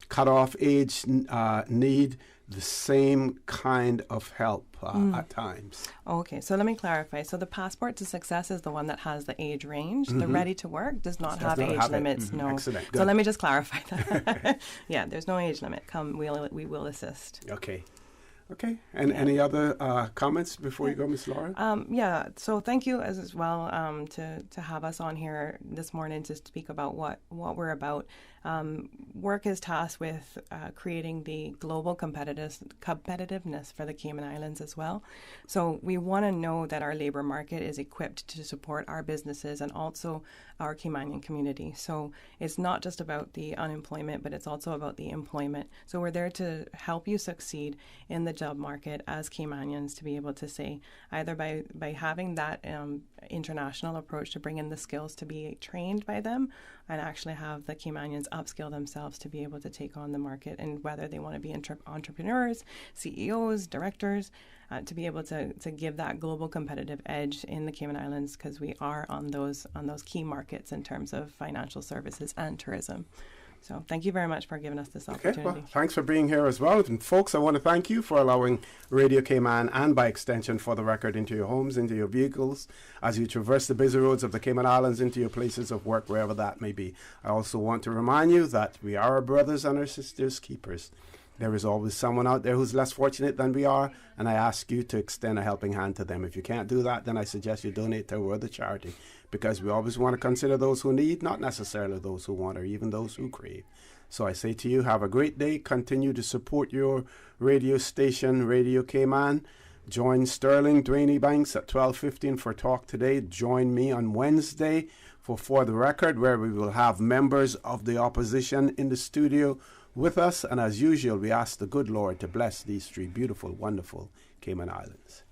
cutoff age need the same kind of help at times. Okay, so let me clarify. So the Passport to Success is the one that has the age range. The Ready to Work does not have age limits. No. Excellent. So let me just clarify that. Yeah, there's no age limit. We will assist. Okay. Okay. And any other comments before you go, Ms. Laura? Yeah. So thank you as well to have us on here this morning to speak about what we're about. Work is tasked with creating the global competitiveness for the Cayman Islands as well. So we want to know that our labor market is equipped to support our businesses and also our Caymanian community. So it's not just about the unemployment, but it's also about the employment. So we're there to help you succeed in the job market as Caymanians, to be able to say, either by having that international approach to bring in the skills to be trained by them and actually have the Caymanians upskill themselves to be able to take on the market, and whether they want to be entrepreneurs, CEOs, directors, to be able to give that global competitive edge in the Cayman Islands, because we are on those key markets in terms of financial services and tourism. So thank you very much for giving us this opportunity. Okay, well, thanks for being here as well. And folks, I want to thank you for allowing Radio Cayman, and by extension For the Record, into your homes, into your vehicles, as you traverse the busy roads of the Cayman Islands, into your places of work, wherever that may be. I also want to remind you that we are our brothers and our sisters' keepers. There is always someone out there who's less fortunate than we are, and I ask you to extend a helping hand to them. If you can't do that, then I suggest you donate to a worthy charity, because we always want to consider those who need, not necessarily those who want or even those who crave. So I say to you, have a great day. Continue to support your radio station, Radio Cayman. Join Sterling Dwayne Banks at 12:15 for Talk Today. Join me on Wednesday for the Record, where we will have members of the opposition in the studio with us. And as usual, we ask the good Lord to bless these three beautiful, wonderful Cayman Islands.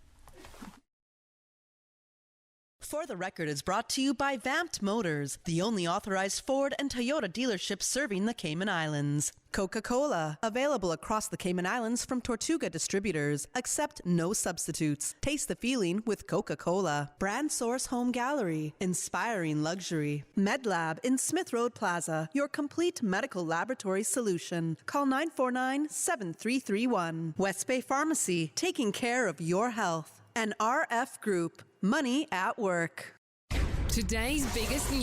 For the Record is brought to you by Vamped Motors, the only authorized Ford and Toyota dealership serving the Cayman Islands. Coca-Cola, available across the Cayman Islands from Tortuga Distributors. Accept no substitutes. Taste the feeling with Coca-Cola. Brand Source Home Gallery, inspiring luxury. MedLab in Smith Road Plaza, your complete medical laboratory solution. Call 949-7331. West Bay Pharmacy, taking care of your health. And RF Group, money at work. Today's biggest news.